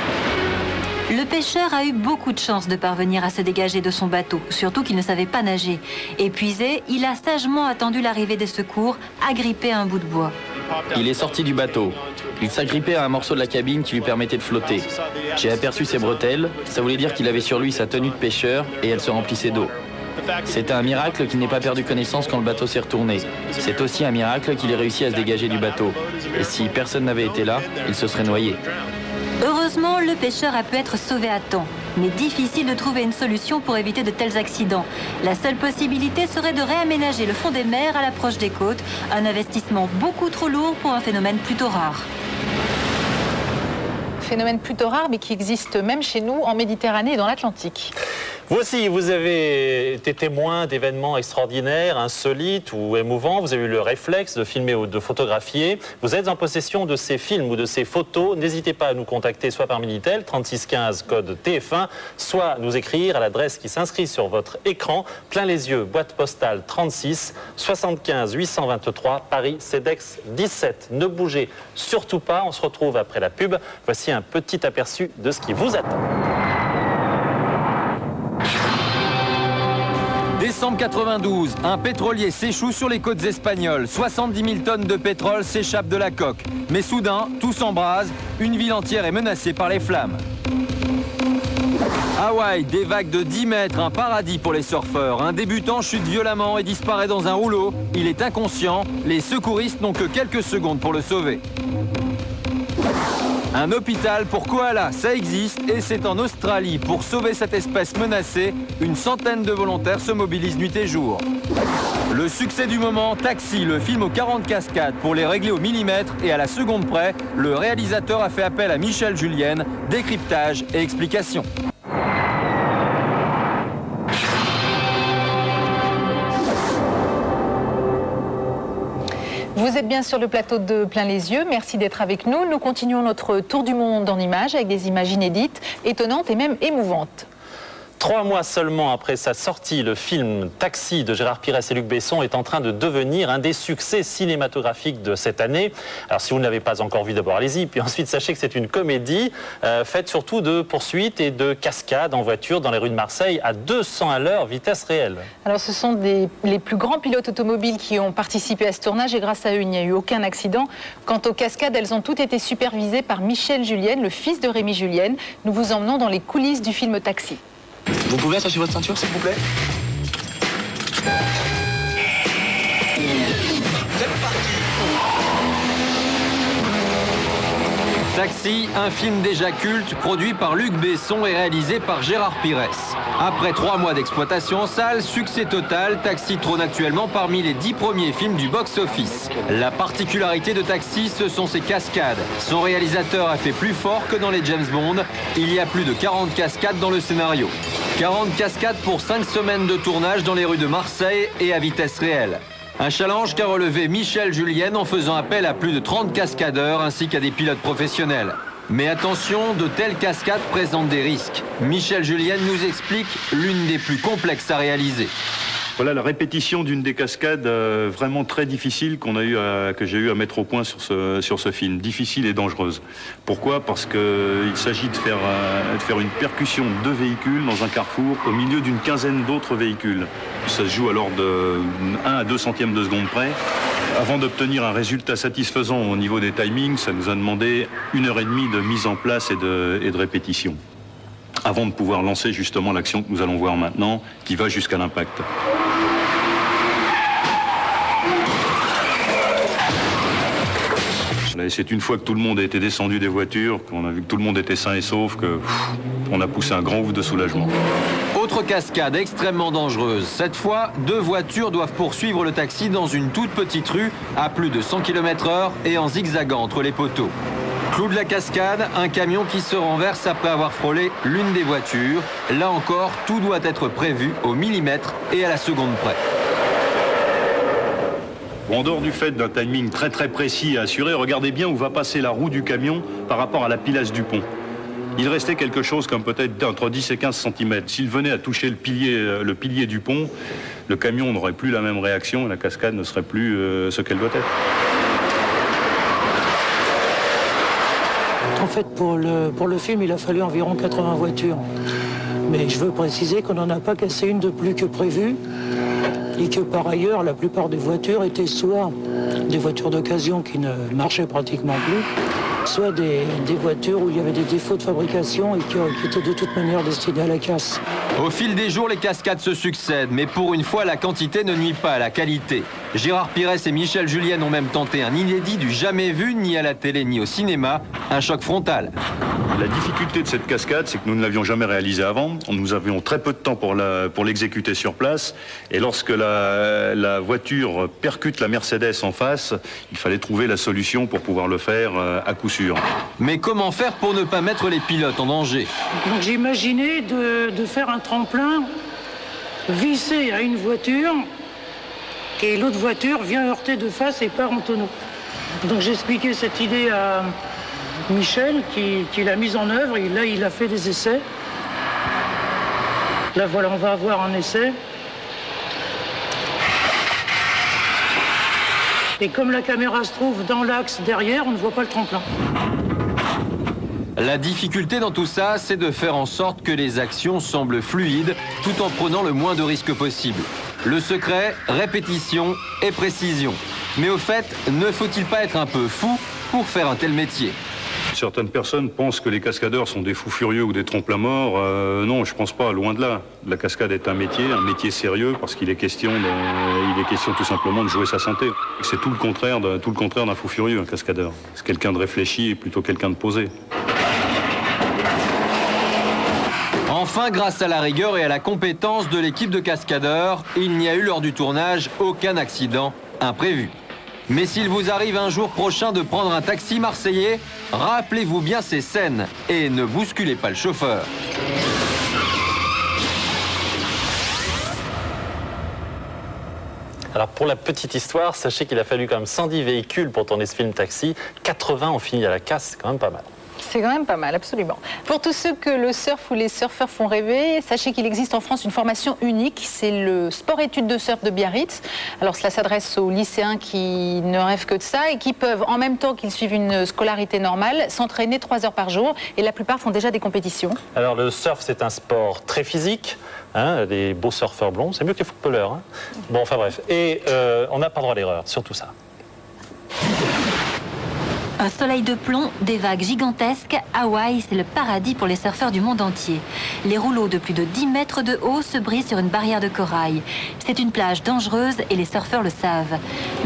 Le pêcheur a eu beaucoup de chance de parvenir à se dégager de son bateau, surtout qu'il ne savait pas nager. Épuisé, il a sagement attendu l'arrivée des secours, agrippé à un bout de bois. Il est sorti du bateau. Il s'agrippait à un morceau de la cabine qui lui permettait de flotter. J'ai aperçu ses bretelles, ça voulait dire qu'il avait sur lui sa tenue de pêcheur et elle se remplissait d'eau. C'était un miracle qu'il n'ait pas perdu connaissance quand le bateau s'est retourné. C'est aussi un miracle qu'il ait réussi à se dégager du bateau. Et si personne n'avait été là, il se serait noyé. Heureusement, le pêcheur a pu être sauvé à temps. Mais difficile de trouver une solution pour éviter de tels accidents. La seule possibilité serait de réaménager le fond des mers à l'approche des côtes. Un investissement beaucoup trop lourd pour un phénomène plutôt rare. Phénomène plutôt rare, mais qui existe même chez nous en Méditerranée et dans l'Atlantique. Vous aussi, vous avez été témoin d'événements extraordinaires, insolites ou émouvants. Vous avez eu le réflexe de filmer ou de photographier. Vous êtes en possession de ces films ou de ces photos. N'hésitez pas à nous contacter soit par Minitel, 3615 code TF1, soit nous écrire à l'adresse qui s'inscrit sur votre écran, plein les yeux, boîte postale 36 75 823, Paris, CEDEX 17. Ne bougez surtout pas, on se retrouve après la pub. Voici un petit aperçu de ce qui vous attend. Décembre 92, un pétrolier s'échoue sur les côtes espagnoles. 70 000 tonnes de pétrole s'échappent de la coque. Mais soudain, tout s'embrase, une ville entière est menacée par les flammes. Hawaï, des vagues de 10 mètres, un paradis pour les surfeurs. Un débutant chute violemment et disparaît dans un rouleau. Il est inconscient, les secouristes n'ont que quelques secondes pour le sauver. Un hôpital pour koalas, ça existe et c'est en Australie. Pour sauver cette espèce menacée, une centaine de volontaires se mobilisent nuit et jour. Le succès du moment, Taxi, le film aux 40 cascades pour les régler au millimètre et à la seconde près, le réalisateur a fait appel à Michel Julienne, décryptage et explication. Vous êtes bien sur le plateau de Plein les yeux, merci d'être avec nous. Nous continuons notre tour du monde en images avec des images inédites, étonnantes et même émouvantes. 3 mois seulement après sa sortie, le film Taxi de Gérard Pires et Luc Besson est en train de devenir un des succès cinématographiques de cette année. Alors si vous ne l'avez pas encore vu, d'abord allez-y, puis ensuite sachez que c'est une comédie faite surtout de poursuites et de cascades en voiture dans les rues de Marseille à 200 à l'heure, vitesse réelle. Alors ce sont les plus grands pilotes automobiles qui ont participé à ce tournage et grâce à eux, il n'y a eu aucun accident. Quant aux cascades, elles ont toutes été supervisées par Michel Julienne, le fils de Rémi Julienne. Nous vous emmenons dans les coulisses du film Taxi. Vous pouvez attacher votre ceinture, s'il vous plaît? Taxi, un film déjà culte, produit par Luc Besson et réalisé par Gérard Pires. Après 3 mois d'exploitation en salle, succès total, Taxi trône actuellement parmi les 10 premiers films du box-office. La particularité de Taxi, ce sont ses cascades. Son réalisateur a fait plus fort que dans les James Bond. Il y a plus de 40 cascades dans le scénario. 40 cascades pour 5 semaines de tournage dans les rues de Marseille et à vitesse réelle. Un challenge qu'a relevé Michel Julienne en faisant appel à plus de 30 cascadeurs ainsi qu'à des pilotes professionnels. Mais attention, de telles cascades présentent des risques. Michel Julienne nous explique l'une des plus complexes à réaliser. Voilà la répétition d'une des cascades vraiment très difficiles que j'ai eu à mettre au point sur ce film. Difficile et dangereuse. Pourquoi? Parce qu'il s'agit de faire une percussion de 2 véhicules dans un carrefour au milieu d'une quinzaine d'autres véhicules. Ça se joue alors de 1 à 2 centièmes de seconde près. Avant d'obtenir un résultat satisfaisant au niveau des timings, ça nous a demandé 1h30 de mise en place et de répétition. Avant de pouvoir lancer justement l'action que nous allons voir maintenant, qui va jusqu'à l'impact. Et c'est une fois que tout le monde a été descendu des voitures, qu'on a vu que tout le monde était sain et sauf, qu'on a poussé un grand ouf de soulagement. Autre cascade extrêmement dangereuse. Cette fois, 2 voitures doivent poursuivre le taxi dans une toute petite rue à plus de 100 km/h et en zigzagant entre les poteaux. Clou de la cascade, un camion qui se renverse après avoir frôlé l'une des voitures. Là encore, tout doit être prévu au millimètre et à la seconde près. Bon, en dehors du fait d'un timing très précis à assurer, regardez bien où va passer la roue du camion par rapport à la pilasse du pont. Il restait quelque chose comme peut-être entre 10 et 15 cm. S'il venait à toucher le pilier du pont, le camion n'aurait plus la même réaction et la cascade ne serait plus ce qu'elle doit être. En fait, pour le film, il a fallu environ 80 voitures. Mais je veux préciser qu'on n'en a pas cassé une de plus que prévu. Et que par ailleurs, la plupart des voitures étaient soit des voitures d'occasion qui ne marchaient pratiquement plus, soit des voitures où il y avait des défauts de fabrication et qui étaient de toute manière destinées à la casse. Au fil des jours, les cascades se succèdent, mais pour une fois, la quantité ne nuit pas à la qualité. Gérard Pires et Michel Julien ont même tenté un inédit du jamais vu, ni à la télé ni au cinéma, un choc frontal. La difficulté de cette cascade, c'est que nous ne l'avions jamais réalisée avant. Nous avions très peu de temps pour l'exécuter sur place. Et lorsque la voiture percute la Mercedes en face, il fallait trouver la solution pour pouvoir le faire à coup sûr. Mais comment faire pour ne pas mettre les pilotes en danger? Donc j'ai imaginé de faire un tremplin vissé à une voiture et l'autre voiture vient heurter de face et part en tonneau. Donc j'ai expliqué cette idée à Michel qui l'a mise en œuvre et là il a fait des essais. Là voilà, on va avoir un essai. Et comme la caméra se trouve dans l'axe derrière, on ne voit pas le tremplin. La difficulté dans tout ça, c'est de faire en sorte que les actions semblent fluides tout en prenant le moins de risques possible. Le secret, répétition et précision. Mais au fait, ne faut-il pas être un peu fou pour faire un tel métier? Certaines personnes pensent que les cascadeurs sont des fous furieux ou des trompe-la-mort. Non, je pense pas, loin de là. La cascade est un métier sérieux, parce qu'il est question tout simplement de jouer sa santé. C'est tout le contraire d'un fou furieux, un cascadeur. C'est quelqu'un de réfléchi et plutôt quelqu'un de posé. Enfin, grâce à la rigueur et à la compétence de l'équipe de cascadeurs, il n'y a eu lors du tournage aucun accident imprévu. Mais s'il vous arrive un jour prochain de prendre un taxi marseillais, rappelez-vous bien ces scènes et ne bousculez pas le chauffeur. Alors pour la petite histoire, sachez qu'il a fallu quand même 110 véhicules pour tourner ce film Taxi. 80 ont fini à la casse, c'est quand même pas mal. C'est quand même pas mal, absolument. Pour tous ceux que le surf ou les surfeurs font rêver, sachez qu'il existe en France une formation unique, c'est le sport-études de surf de Biarritz. Alors cela s'adresse aux lycéens qui ne rêvent que de ça et qui peuvent, en même temps qu'ils suivent une scolarité normale, s'entraîner 3 heures par jour et la plupart font déjà des compétitions. Alors le surf, c'est un sport très physique, hein, des beaux surfeurs blonds, c'est mieux que les footballeurs. Hein. Bon, enfin bref, et on n'a pas le droit à l'erreur, surtout ça. Un soleil de plomb, des vagues gigantesques, Hawaï, c'est le paradis pour les surfeurs du monde entier. Les rouleaux de plus de 10 mètres de haut se brisent sur une barrière de corail. C'est une plage dangereuse et les surfeurs le savent.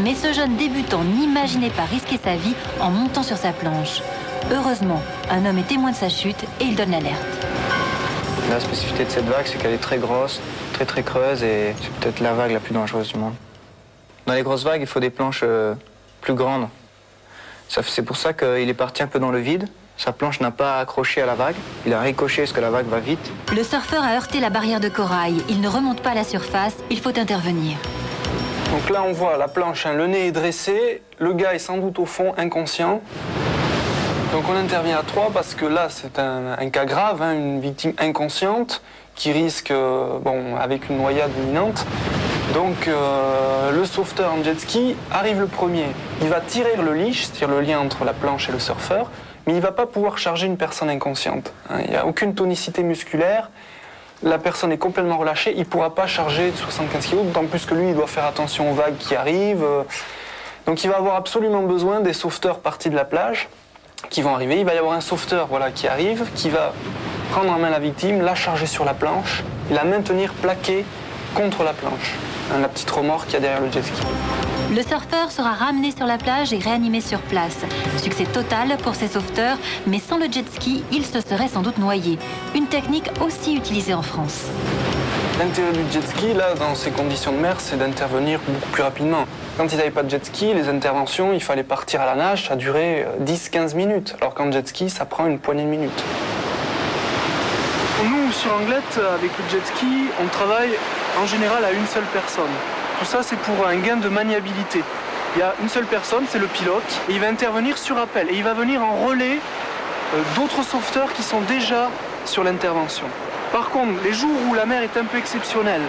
Mais ce jeune débutant n'imaginait pas risquer sa vie en montant sur sa planche. Heureusement, un homme est témoin de sa chute et il donne l'alerte. La spécificité de cette vague, c'est qu'elle est très grosse, très creuse et c'est peut-être la vague la plus dangereuse du monde. Dans les grosses vagues, il faut des planches plus grandes. C'est pour ça qu'il est parti un peu dans le vide. Sa planche n'a pas accroché à la vague. Il a ricoché parce que la vague va vite. Le surfeur a heurté la barrière de corail. Il ne remonte pas à la surface. Il faut intervenir. Donc là, on voit la planche, hein, le nez est dressé. Le gars est sans doute au fond, inconscient. Donc on intervient à 3 parce que là, c'est un cas grave, hein, une victime inconsciente qui risque, avec une noyade imminente. Donc le sauveteur en jet ski arrive le premier. Il va tirer le leash, c'est-à-dire le lien entre la planche et le surfeur, mais il ne va pas pouvoir charger une personne inconsciente. Il n'y a aucune tonicité musculaire, la personne est complètement relâchée, il ne pourra pas charger de 75 kg, d'autant plus que lui, il doit faire attention aux vagues qui arrivent. Donc il va avoir absolument besoin des sauveteurs partis de la plage qui vont arriver. Il va y avoir un sauveteur qui arrive, qui va prendre en main la victime, la charger sur la planche et la maintenir plaquée contre la planche. La petite remorque qu'il y a derrière le jet ski. Le surfeur sera ramené sur la plage et réanimé sur place. Succès total pour ces sauveteurs, mais sans le jet ski, il se serait sans doute noyé. Une technique aussi utilisée en France. L'intérêt du jet ski, là, dans ces conditions de mer, c'est d'intervenir beaucoup plus rapidement. Quand ils n'avaient pas de jet ski, les interventions, il fallait partir à la nage, ça durait 10-15 minutes, alors qu'en jet ski, ça prend une poignée de minutes. Nous, sur Anglette, avec le jet ski, on travaille en général à une seule personne. Tout ça, c'est pour un gain de maniabilité. Il y a une seule personne, c'est le pilote, et il va intervenir sur appel. Et il va venir en relais d'autres sauveteurs qui sont déjà sur l'intervention. Par contre, les jours où la mer est un peu exceptionnelle,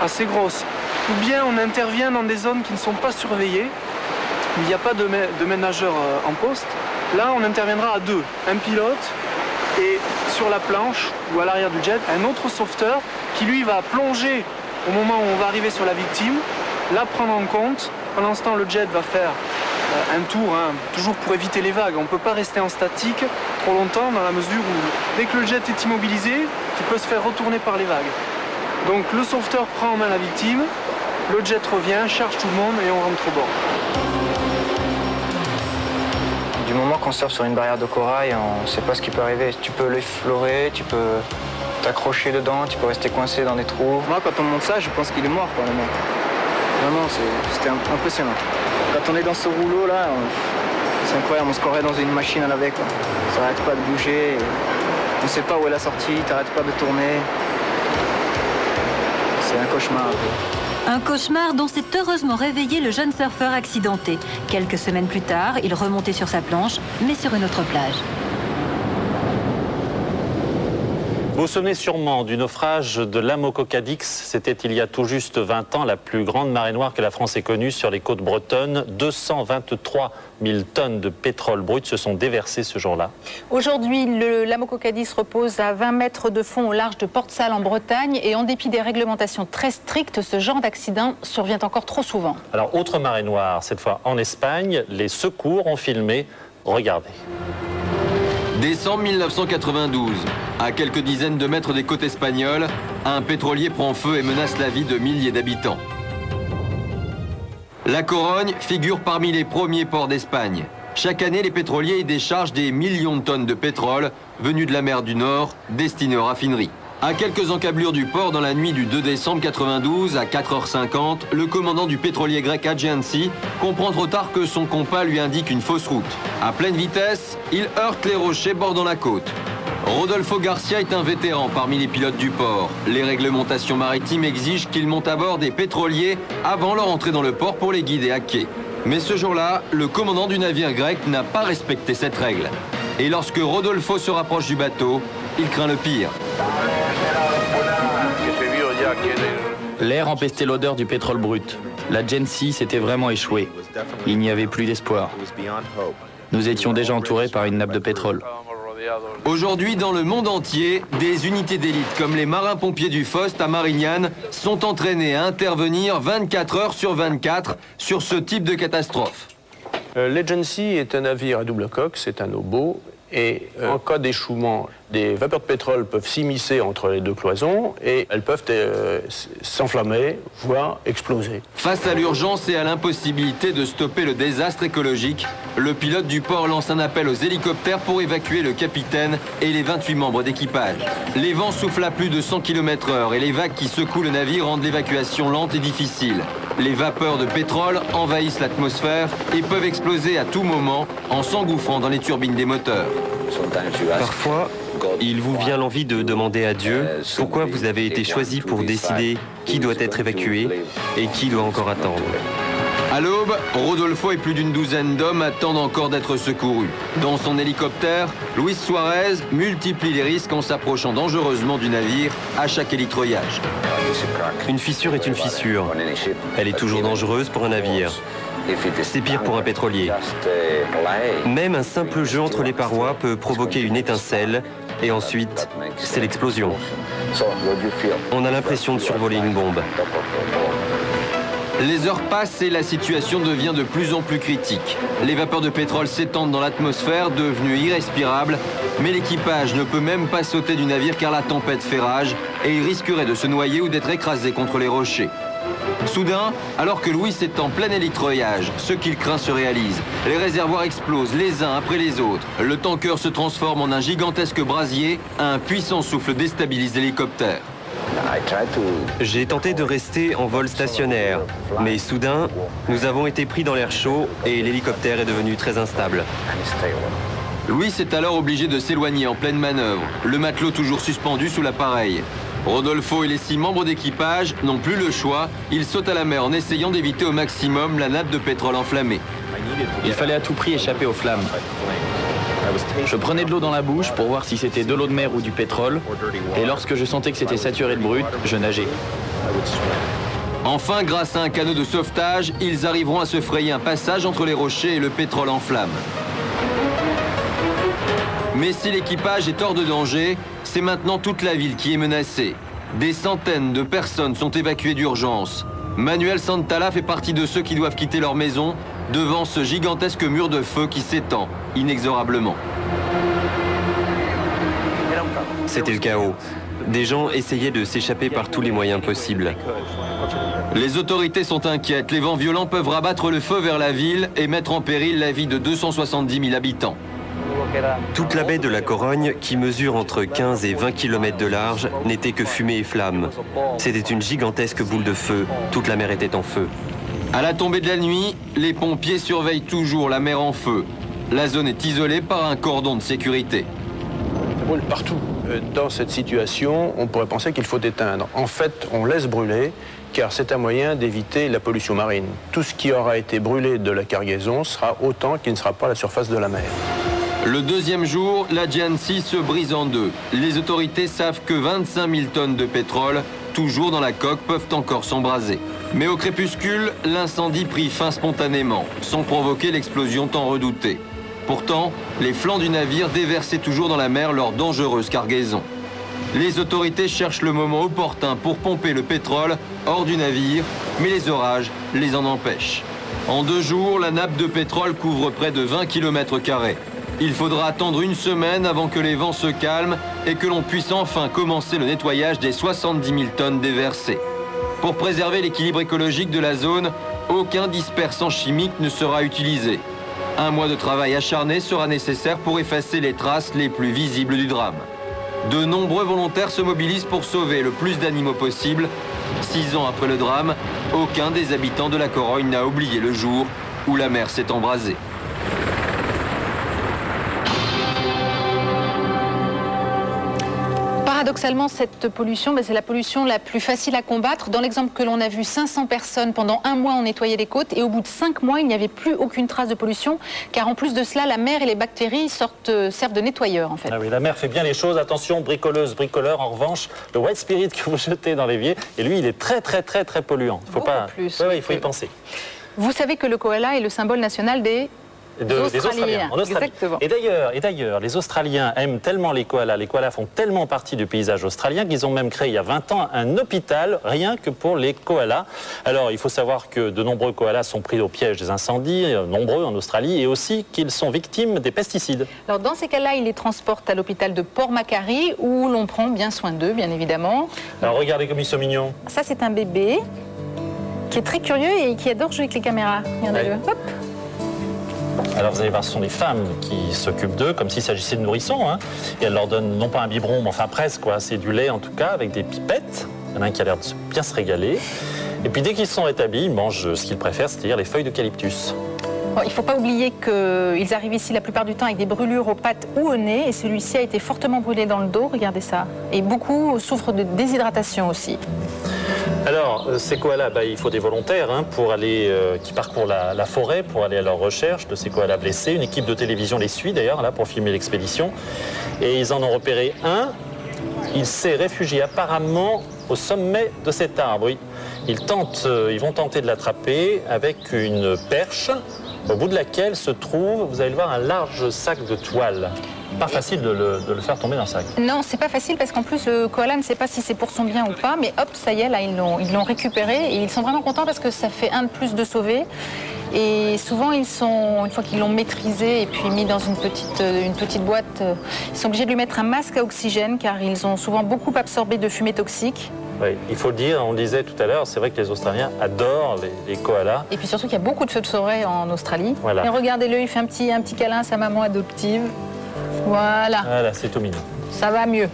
assez grosse, ou bien on intervient dans des zones qui ne sont pas surveillées, il n'y a pas de ménageur en poste, là on interviendra à deux, un pilote et sur la planche ou à l'arrière du jet, un autre sauveteur qui lui va plonger au moment où on va arriver sur la victime, la prendre en compte. Pendant ce temps, le jet va faire un tour, toujours pour éviter les vagues. On ne peut pas rester en statique trop longtemps dans la mesure où, dès que le jet est immobilisé, il peut se faire retourner par les vagues. Donc le sauveteur prend en main la victime, le jet revient, charge tout le monde et on rentre au bord. Du moment qu'on surfe sur une barrière de corail, on ne sait pas ce qui peut arriver. Tu peux l'effleurer, tu peux t'accrocher dedans, tu peux rester coincé dans des trous. Moi, quand on monte ça, je pense qu'il est mort, quoi, le mec. Vraiment, c'était impressionnant. Quand on est dans ce rouleau-là, c'est incroyable, on se croirait dans une machine à laver, quoi. Ça n'arrête pas de bouger, on ne sait pas où est la sortie, t'arrêtes pas de tourner. C'est un cauchemar. Un cauchemar dont s'est heureusement réveillé le jeune surfeur accidenté. Quelques semaines plus tard, il remontait sur sa planche, mais sur une autre plage. Vous vous souvenez sûrement du naufrage de l'Amokokadix. C'était il y a tout juste 20 ans, la plus grande marée noire que la France ait connue sur les côtes bretonnes. 223 000 tonnes de pétrole brut se sont déversées ce jour-là. Aujourd'hui, l'Amokokadix repose à 20 mètres de fond au large de Port-Salle en Bretagne. Et en dépit des réglementations très strictes, ce genre d'accident survient encore trop souvent. Alors, autre marée noire, cette fois en Espagne. Les secours ont filmé. Regardez. Décembre 1992, à quelques dizaines de mètres des côtes espagnoles, un pétrolier prend feu et menace la vie de milliers d'habitants. La Corogne figure parmi les premiers ports d'Espagne. Chaque année, les pétroliers y déchargent des millions de tonnes de pétrole venus de la mer du Nord, destinés aux raffineries. À quelques encablures du port, dans la nuit du 2 décembre 92, à 4h50, le commandant du pétrolier grec Agency comprend trop tard que son compas lui indique une fausse route. À pleine vitesse, il heurte les rochers bordant la côte. Rodolfo Garcia est un vétéran parmi les pilotes du port. Les réglementations maritimes exigent qu'il monte à bord des pétroliers avant leur entrée dans le port pour les guider à quai. Mais ce jour-là, le commandant du navire grec n'a pas respecté cette règle. Et lorsque Rodolfo se rapproche du bateau, il craint le pire. L'air empestait l'odeur du pétrole brut. La Gency s'était vraiment échouée. Il n'y avait plus d'espoir. Nous étions déjà entourés par une nappe de pétrole. Aujourd'hui, dans le monde entier, des unités d'élite comme les marins-pompiers du Fost à Marignane sont entraînés à intervenir 24 heures sur 24 sur ce type de catastrophe. L'Agency est un navire à double coque, c'est un obot. Et en cas d'échouement, des vapeurs de pétrole peuvent s'immiscer entre les deux cloisons et elles peuvent s'enflammer, voire exploser. Face à l'urgence et à l'impossibilité de stopper le désastre écologique, le pilote du port lance un appel aux hélicoptères pour évacuer le capitaine et les 28 membres d'équipage. Les vents soufflent à plus de 100 km/h et les vagues qui secouent le navire rendent l'évacuation lente et difficile. Les vapeurs de pétrole envahissent l'atmosphère et peuvent exploser à tout moment en s'engouffrant dans les turbines des moteurs. Parfois, il vous vient l'envie de demander à Dieu pourquoi vous avez été choisi pour décider qui doit être évacué et qui doit encore attendre. À l'aube, Rodolfo et plus d'une douzaine d'hommes attendent encore d'être secourus. Dans son hélicoptère, Luis Suarez multiplie les risques en s'approchant dangereusement du navire à chaque élitroyage. Une fissure est une fissure. Elle est toujours dangereuse pour un navire. C'est pire pour un pétrolier. Même un simple jeu entre les parois peut provoquer une étincelle et ensuite, c'est l'explosion. On a l'impression de survoler une bombe. Les heures passent et la situation devient de plus en plus critique. Les vapeurs de pétrole s'étendent dans l'atmosphère, devenues irrespirables, mais l'équipage ne peut même pas sauter du navire car la tempête fait rage et il risquerait de se noyer ou d'être écrasé contre les rochers. Soudain, alors que Louis est en plein élitroyage, ce qu'il craint se réalise. Les réservoirs explosent les uns après les autres. Le tanker se transforme en un gigantesque brasier. Un puissant souffle déstabilise l'hélicoptère. J'ai tenté de rester en vol stationnaire, mais soudain, nous avons été pris dans l'air chaud et l'hélicoptère est devenu très instable. Louis est alors obligé de s'éloigner en pleine manœuvre, le matelot toujours suspendu sous l'appareil. Rodolfo et les 6 membres d'équipage n'ont plus le choix, ils sautent à la mer en essayant d'éviter au maximum la nappe de pétrole enflammée. Il fallait à tout prix échapper aux flammes. Je prenais de l'eau dans la bouche pour voir si c'était de l'eau de mer ou du pétrole, et lorsque je sentais que c'était saturé de brut, je nageais. Enfin, grâce à un canot de sauvetage, ils arriveront à se frayer un passage entre les rochers et le pétrole en flammes. Mais si l'équipage est hors de danger, c'est maintenant toute la ville qui est menacée. Des centaines de personnes sont évacuées d'urgence. Manuel Santalla fait partie de ceux qui doivent quitter leur maison devant ce gigantesque mur de feu qui s'étend inexorablement. C'était le chaos. Des gens essayaient de s'échapper par tous les moyens possibles. Les autorités sont inquiètes. Les vents violents peuvent rabattre le feu vers la ville et mettre en péril la vie de 270 000 habitants. Toute la baie de la Corogne, qui mesure entre 15 et 20 km de large, n'était que fumée et flammes. C'était une gigantesque boule de feu. Toute la mer était en feu. À la tombée de la nuit, les pompiers surveillent toujours la mer en feu. La zone est isolée par un cordon de sécurité. Ça brûle partout. Dans cette situation, on pourrait penser qu'il faut éteindre. En fait, on laisse brûler, car c'est un moyen d'éviter la pollution marine. Tout ce qui aura été brûlé de la cargaison sera autant qu'il ne sera pas à la surface de la mer. Le deuxième jour, la Giansi se brise en deux. Les autorités savent que 25 000 tonnes de pétrole, toujours dans la coque, peuvent encore s'embraser. Mais au crépuscule, l'incendie prit fin spontanément, sans provoquer l'explosion tant redoutée. Pourtant, les flancs du navire déversaient toujours dans la mer leur dangereuse cargaison. Les autorités cherchent le moment opportun pour pomper le pétrole hors du navire, mais les orages les en empêchent. En 2 jours, la nappe de pétrole couvre près de 20 km². Il faudra attendre 1 semaine avant que les vents se calment et que l'on puisse enfin commencer le nettoyage des 70 000 tonnes déversées. Pour préserver l'équilibre écologique de la zone, aucun dispersant chimique ne sera utilisé. 1 mois de travail acharné sera nécessaire pour effacer les traces les plus visibles du drame. De nombreux volontaires se mobilisent pour sauver le plus d'animaux possible. 6 ans après le drame, aucun des habitants de la Corogne n'a oublié le jour où la mer s'est embrasée. Paradoxalement, cette pollution, c'est la pollution la plus facile à combattre. Dans l'exemple que l'on a vu, 500 personnes pendant 1 mois ont nettoyé les côtes et au bout de 5 mois, il n'y avait plus aucune trace de pollution, car en plus de cela, la mer et les bactéries servent de nettoyeurs en fait. Ah oui, la mer fait bien les choses. Attention, bricoleuse, bricoleur, en revanche, le white spirit que vous jetez dans l'évier, et lui, il est très polluant. Il faut pas. Plus. Ouais, il faut y penser. Vous savez que le koala est le symbole national des Australiens. En Australie. Exactement. Et d'ailleurs, les Australiens aiment tellement les koalas. Les koalas font tellement partie du paysage australien qu'ils ont même créé il y a 20 ans un hôpital rien que pour les koalas. Alors, il faut savoir que de nombreux koalas sont pris au piège des incendies, nombreux en Australie, et aussi qu'ils sont victimes des pesticides. Alors, dans ces cas-là, ils les transportent à l'hôpital de Port Macquarie où l'on prend bien soin d'eux, bien évidemment. Alors, regardez comme ils sont mignons. Ça, c'est un bébé qui est très curieux et qui adore jouer avec les caméras. Regardez-le. Hop. Alors vous allez voir, ce sont les femmes qui s'occupent d'eux, comme s'il s'agissait de nourrissons. Hein. Et elles leur donnent non pas un biberon, mais enfin presque, quoi. C'est du lait en tout cas, avec des pipettes. Il y en a un qui a l'air de bien se régaler. Et puis dès qu'ils sont rétablis, ils mangent ce qu'ils préfèrent, c'est-à-dire les feuilles d'eucalyptus. Bon, il ne faut pas oublier qu'ils arrivent ici la plupart du temps avec des brûlures aux pattes ou au nez. Et celui-ci a été fortement brûlé dans le dos, regardez ça. Et beaucoup souffrent de déshydratation aussi. Alors, ces koalas, il faut des volontaires pour aller, qui parcourent la forêt pour aller à leur recherche de ces koalas blessés. Une équipe de télévision les suit d'ailleurs là pour filmer l'expédition. Et ils en ont repéré un. Il s'est réfugié apparemment au sommet de cet arbre. Oui. Ils vont tenter de l'attraper avec une perche au bout de laquelle se trouve, vous allez le voir, un large sac de toile. Pas facile de le faire tomber dans le sac. Non, c'est pas facile parce qu'en plus le koala ne sait pas si c'est pour son bien ou pas, mais hop, ça y est, là ils l'ont récupéré et ils sont vraiment contents parce que ça fait un de plus de sauver. Et souvent une fois qu'ils l'ont maîtrisé et puis mis dans une petite boîte, ils sont obligés de lui mettre un masque à oxygène car ils ont souvent beaucoup absorbé de fumée toxique. Oui, il faut le dire, on le disait tout à l'heure, c'est vrai que les Australiens adorent les koalas. Et puis surtout qu'il y a beaucoup de feux de forêt en Australie. Voilà. Et regardez-le, il fait un petit câlin à sa maman adoptive. Voilà. Voilà, c'est tout mignon. Ça va mieux.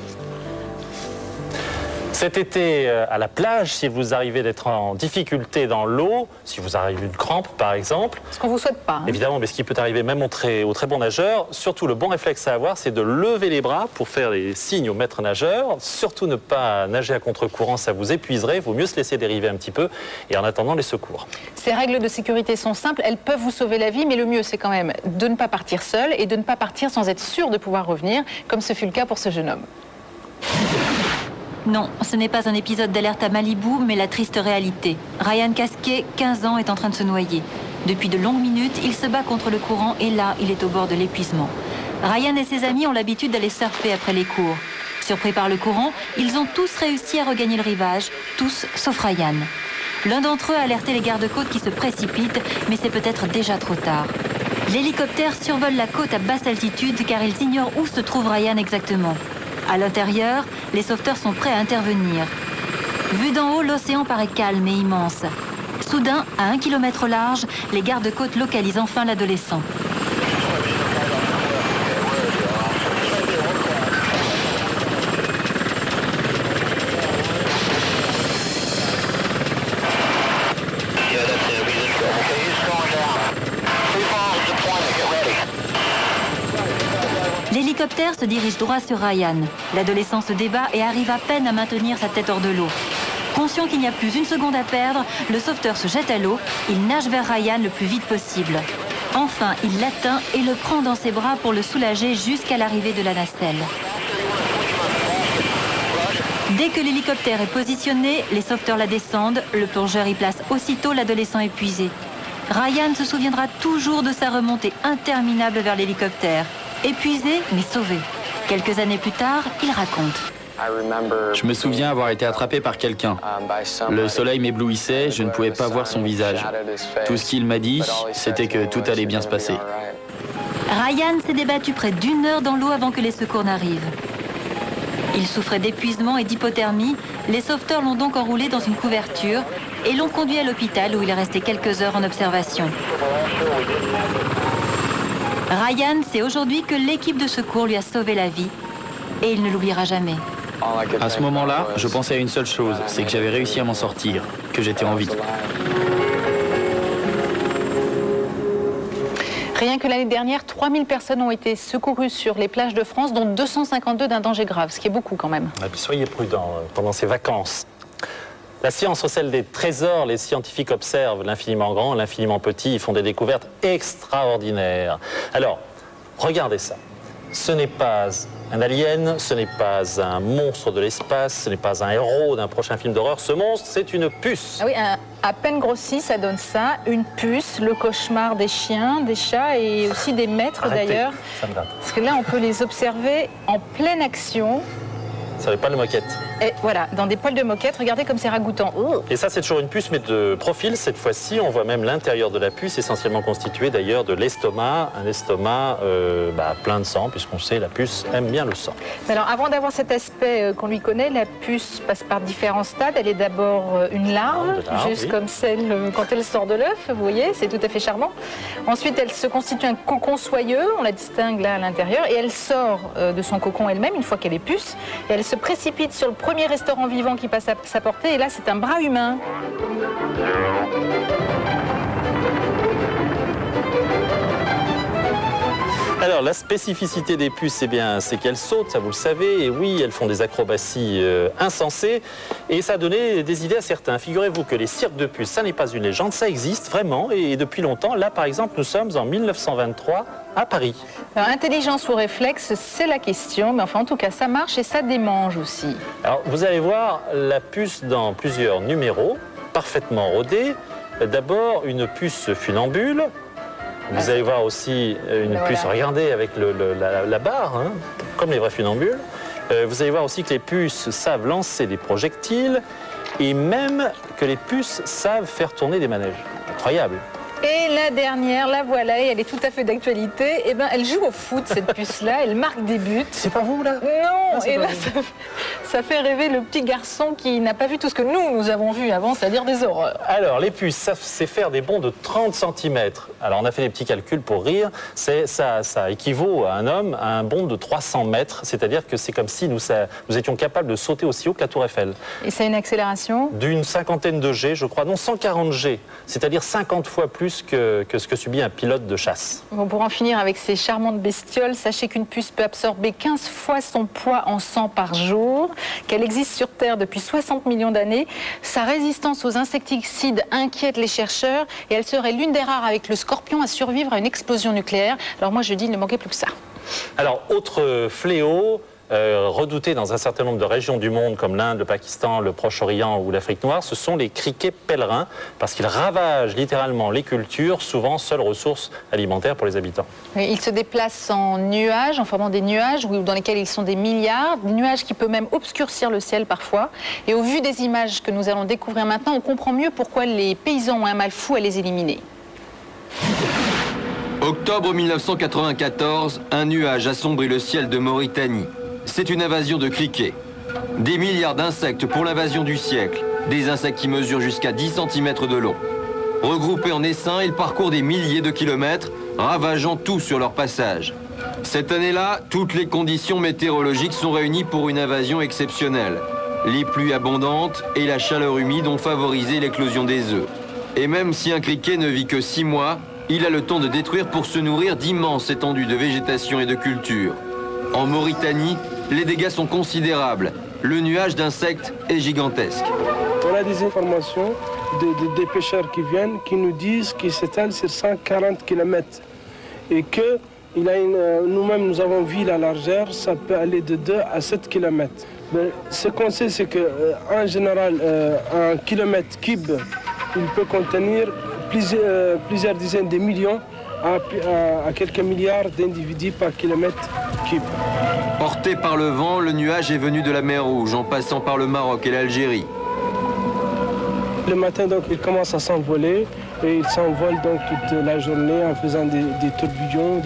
Cet été, à la plage, si vous arrivez d'être en difficulté dans l'eau, si vous arrivez une crampe par exemple. Ce qu'on ne vous souhaite pas. Hein. Évidemment, mais ce qui peut arriver même aux très bons nageurs, surtout le bon réflexe à avoir, c'est de lever les bras pour faire les signes au maître nageur. Surtout ne pas nager à contre-courant, ça vous épuiserait. Il vaut mieux se laisser dériver un petit peu et en attendant les secours. Ces règles de sécurité sont simples, elles peuvent vous sauver la vie, mais le mieux c'est quand même de ne pas partir seul et de ne pas partir sans être sûr de pouvoir revenir, comme ce fut le cas pour ce jeune homme. Non, ce n'est pas un épisode d'Alerte à Malibu, mais la triste réalité. Ryan Casquet, 15 ans, est en train de se noyer. Depuis de longues minutes, il se bat contre le courant et là, il est au bord de l'épuisement. Ryan et ses amis ont l'habitude d'aller surfer après les cours. Surpris par le courant, ils ont tous réussi à regagner le rivage, tous sauf Ryan. L'un d'entre eux a alerté les gardes-côtes qui se précipitent, mais c'est peut-être déjà trop tard. L'hélicoptère survole la côte à basse altitude car ils ignorent où se trouve Ryan exactement. À l'intérieur, les sauveteurs sont prêts à intervenir. Vu d'en haut, l'océan paraît calme et immense. Soudain, à 1 km au large, les gardes-côtes localisent enfin l'adolescent. L'hélicoptère se dirige droit sur Ryan. L'adolescent se débat et arrive à peine à maintenir sa tête hors de l'eau. Conscient qu'il n'y a plus une seconde à perdre, le sauveteur se jette à l'eau. Il nage vers Ryan le plus vite possible. Enfin, il l'atteint et le prend dans ses bras pour le soulager jusqu'à l'arrivée de la nacelle. Dès que l'hélicoptère est positionné, les sauveteurs la descendent. Le plongeur y place aussitôt l'adolescent épuisé. Ryan se souviendra toujours de sa remontée interminable vers l'hélicoptère. Épuisé, mais sauvé. Quelques années plus tard, il raconte. Je me souviens avoir été attrapé par quelqu'un. Le soleil m'éblouissait, je ne pouvais pas voir son visage. Tout ce qu'il m'a dit, c'était que tout allait bien se passer. Ryan s'est débattu près d'1 heure dans l'eau avant que les secours n'arrivent. Il souffrait d'épuisement et d'hypothermie. Les sauveteurs l'ont donc enroulé dans une couverture et l'ont conduit à l'hôpital où il est resté quelques heures en observation. Ryan sait aujourd'hui que l'équipe de secours lui a sauvé la vie et il ne l'oubliera jamais. À ce moment-là, je pensais à une seule chose, c'est que j'avais réussi à m'en sortir, que j'étais en vie. Rien que l'année dernière, 3000 personnes ont été secourues sur les plages de France, dont 252 d'un danger grave, ce qui est beaucoup quand même. Et puis soyez prudents pendant ces vacances. La science recèle des trésors, les scientifiques observent l'infiniment grand, l'infiniment petit, ils font des découvertes extraordinaires. Alors, regardez ça. Ce n'est pas un alien, ce n'est pas un monstre de l'espace, ce n'est pas un héros d'un prochain film d'horreur. Ce monstre, c'est une puce. Ah oui, à peine grossi, ça donne ça. Une puce, le cauchemar des chiens, des chats et aussi des maîtres d'ailleurs. Parce que là, on peut les observer en pleine action. Ça n'est pas de moquette. Et voilà, dans des poils de moquette, regardez comme c'est ragoûtant. Et ça, c'est toujours une puce, mais de profil. Cette fois-ci, on voit même l'intérieur de la puce, essentiellement constitué d'ailleurs de l'estomac. Un estomac plein de sang, puisqu'on sait la puce aime bien le sang. Alors, avant d'avoir cet aspect qu'on lui connaît, la puce passe par différents stades. Elle est d'abord une larve, juste comme celle quand elle sort de l'œuf. Vous voyez, c'est tout à fait charmant. Ensuite, elle se constitue un cocon soyeux. On la distingue là à l'intérieur. Et elle sort de son cocon elle-même, une fois qu'elle est puce. Et elle se précipite sur le premier restaurant vivant qui passe à sa portée, et là c'est un bras humain. Alors la spécificité des puces, c'est qu'elles sautent, ça vous le savez, et oui, elles font des acrobaties insensées, et ça a donné des idées à certains. Figurez-vous que les cirques de puces, ça n'est pas une légende, ça existe vraiment, et depuis longtemps. Là par exemple, nous sommes en 1923 à Paris. Alors, intelligence ou réflexe, c'est la question, mais enfin en tout cas ça marche et ça démange aussi. Alors vous allez voir la puce dans plusieurs numéros, parfaitement rodée. D'abord une puce funambule. Vous allez voir aussi une puce, regardez, avec la barre, hein, comme les vrais funambules. Vous allez voir aussi que les puces savent lancer des projectiles et même que les puces savent faire tourner des manèges. Incroyable. Et la dernière, la voilà, et elle est tout à fait d'actualité. Eh ben, elle joue au foot, cette puce-là, elle marque des buts. C'est pas vous, là? Non, et là, ça fait rêver le petit garçon qui n'a pas vu tout ce que nous avons vu avant, c'est-à-dire des horreurs. Alors, les puces, ça c'est faire des bonds de 30 cm. Alors, on a fait des petits calculs pour rire. Ça équivaut à un homme à un bond de 300 mètres, c'est-à-dire que c'est comme si nous étions capables de sauter aussi haut que la Tour Eiffel. Et c'est une accélération? D'une cinquantaine de G, je crois, non, 140 G, c'est-à-dire 50 fois plus que ce que subit un pilote de chasse. Bon, pour en finir avec ces charmantes bestioles, sachez qu'une puce peut absorber 15 fois son poids en sang par jour, qu'elle existe sur Terre depuis 60 millions d'années. Sa résistance aux insecticides inquiète les chercheurs et elle serait l'une des rares avec le scorpion à survivre à une explosion nucléaire. Alors moi je dis, il ne manquait plus que ça. Alors, autre fléau, redoutés dans un certain nombre de régions du monde comme l'Inde, le Pakistan, le Proche-Orient ou l'Afrique noire, ce sont les criquets pèlerins parce qu'ils ravagent littéralement les cultures, souvent seule ressource alimentaire pour les habitants. Ils se déplacent en nuages, en formant des nuages dans lesquels ils sont des milliards, des nuages qui peuvent même obscurcir le ciel parfois. Et au vu des images que nous allons découvrir maintenant, on comprend mieux pourquoi les paysans ont un mal fou à les éliminer. Octobre 1994, un nuage assombrit le ciel de Mauritanie. C'est une invasion de criquets. Des milliards d'insectes pour l'invasion du siècle. Des insectes qui mesurent jusqu'à 10 cm de long. Regroupés en essaims, ils parcourent des milliers de kilomètres, ravageant tout sur leur passage. Cette année-là, toutes les conditions météorologiques sont réunies pour une invasion exceptionnelle. Les pluies abondantes et la chaleur humide ont favorisé l'éclosion des œufs. Et même si un criquet ne vit que 6 mois, il a le temps de détruire pour se nourrir d'immenses étendues de végétation et de culture. En Mauritanie, les dégâts sont considérables. Le nuage d'insectes est gigantesque. On a des informations des pêcheurs qui viennent, qui nous disent qu'ils s'étalent sur 140 km. Et que nous-mêmes, nous avons vu la largeur, ça peut aller de 2 à 7 km. Mais ce qu'on sait, c'est qu'en général, un kilomètre cube, il peut contenir plusieurs dizaines de millions à quelques milliards d'individus par kilomètre cube. Porté par le vent, le nuage est venu de la mer Rouge, en passant par le Maroc et l'Algérie. Le matin, donc, il commence à s'envoler et il s'envole donc toute la journée en faisant des tourbillons,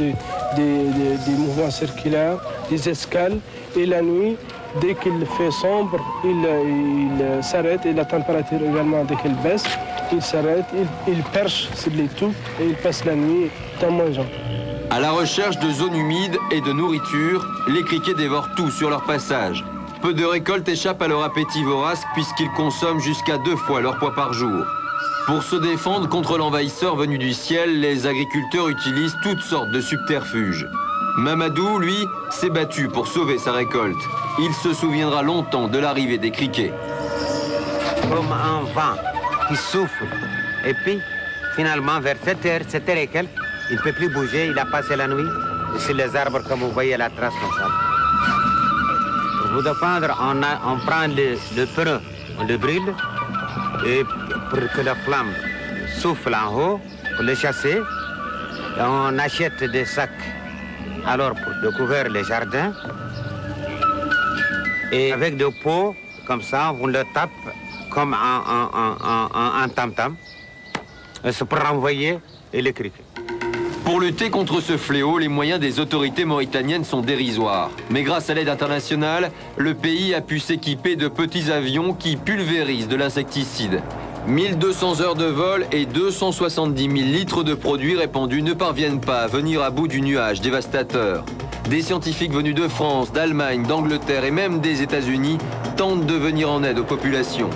des mouvements circulaires, des escales. Et la nuit, dès qu'il fait sombre, il s'arrête et la température également, dès qu'elle baisse, il s'arrête, il perche sur les touffes et il passe la nuit en mangeant. À la recherche de zones humides et de nourriture, les criquets dévorent tout sur leur passage. Peu de récoltes échappent à leur appétit vorace puisqu'ils consomment jusqu'à 2 fois leur poids par jour. Pour se défendre contre l'envahisseur venu du ciel, les agriculteurs utilisent toutes sortes de subterfuges. Mamadou, lui, s'est battu pour sauver sa récolte. Il se souviendra longtemps de l'arrivée des criquets. Comme un vent qui souffle. Et puis, finalement, vers 7h et quelques, il ne peut plus bouger, il a passé la nuit sur les arbres, comme vous voyez la trace comme ça. Pour vous défendre, on prend le pneu, on le brûle, et pour que la flamme souffle en haut, pour le chasser, on achète des sacs, alors pour découvrir les jardins, et avec des pots, comme ça, on le tape comme un tam-tam, c'est pour renvoyer les criquets. Pour lutter contre ce fléau, les moyens des autorités mauritaniennes sont dérisoires. Mais grâce à l'aide internationale, le pays a pu s'équiper de petits avions qui pulvérisent de l'insecticide. 1200 heures de vol et 270 000 litres de produits répandus ne parviennent pas à venir à bout du nuage dévastateur. Des scientifiques venus de France, d'Allemagne, d'Angleterre et même des États-Unis tentent de venir en aide aux populations.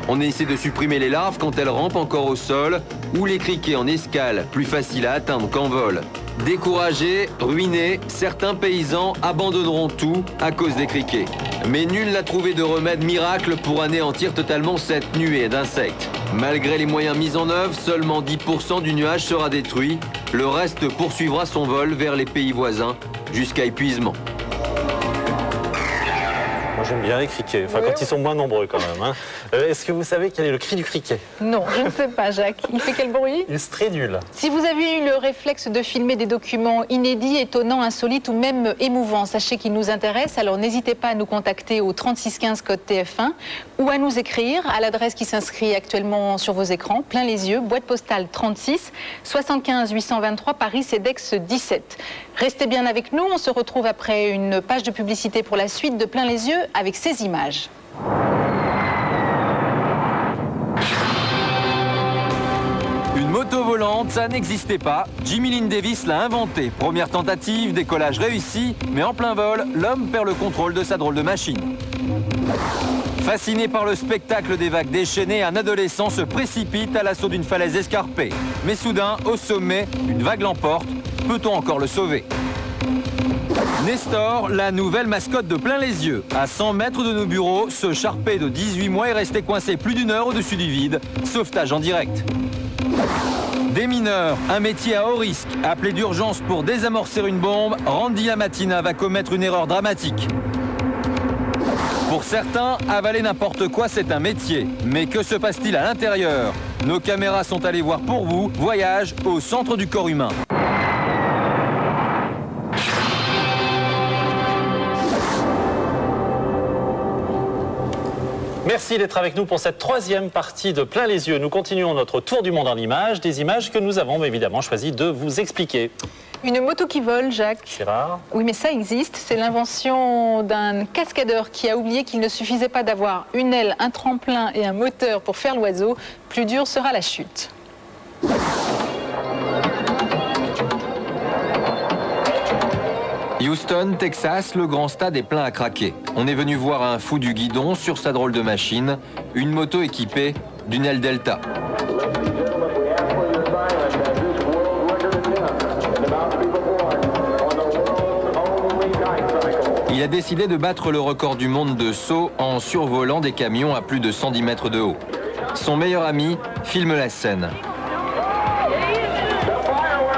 On essaie de supprimer les larves quand elles rampent encore au sol ou les criquets en escale, plus faciles à atteindre qu'en vol. Découragés, ruinés, certains paysans abandonneront tout à cause des criquets. Mais nul n'a trouvé de remède miracle pour anéantir totalement cette nuée d'insectes. Malgré les moyens mis en œuvre, seulement 10% du nuage sera détruit. Le reste poursuivra son vol vers les pays voisins jusqu'à épuisement. Moi j'aime bien les criquets, enfin quand ils sont moins nombreux quand même. Hein. Est-ce que vous savez quel est le cri du criquet? Non, je ne sais pas, Jacques. Il fait quel bruit? Il stridule. Si vous avez eu le réflexe de filmer des documents inédits, étonnants, insolites ou même émouvants, sachez qu'ils nous intéressent, alors n'hésitez pas à nous contacter au 3615 code TF1 ou à nous écrire à l'adresse qui s'inscrit actuellement sur vos écrans, plein les yeux, boîte postale 36 75 823 Paris CEDEX 17. Restez bien avec nous, on se retrouve après une page de publicité pour la suite de Plein les yeux avec ces images. Une moto volante, ça n'existait pas. Jimmy Lynn Davis l'a inventé. Première tentative, décollage réussi, mais en plein vol, l'homme perd le contrôle de sa drôle de machine. Fasciné par le spectacle des vagues déchaînées, un adolescent se précipite à l'assaut d'une falaise escarpée. Mais soudain, au sommet, une vague l'emporte. Peut-on encore le sauver? Nestor, la nouvelle mascotte de Plein les yeux. À 100 mètres de nos bureaux, ce charpé de 18 mois est resté coincé plus d'une heure au-dessus du vide. Sauvetage en direct. Des mineurs, un métier à haut risque. Appelé d'urgence pour désamorcer une bombe, Randy Lamatina va commettre une erreur dramatique. Pour certains, avaler n'importe quoi, c'est un métier. Mais que se passe-t-il à l'intérieur? Nos caméras sont allées voir pour vous. Voyage au centre du corps humain. Merci d'être avec nous pour cette troisième partie de Plein les yeux. Nous continuons notre tour du monde en images, des images que nous avons évidemment choisi de vous expliquer. Une moto qui vole, Jacques. C'est rare. Oui, mais ça existe. C'est l'invention d'un cascadeur qui a oublié qu'il ne suffisait pas d'avoir une aile, un tremplin et un moteur pour faire l'oiseau. Plus dur sera la chute. Houston, Texas, le grand stade est plein à craquer. On est venu voir un fou du guidon sur sa drôle de machine, une moto équipée d'une aile Delta. Il a décidé de battre le record du monde de saut en survolant des camions à plus de 110 mètres de haut. Son meilleur ami filme la scène.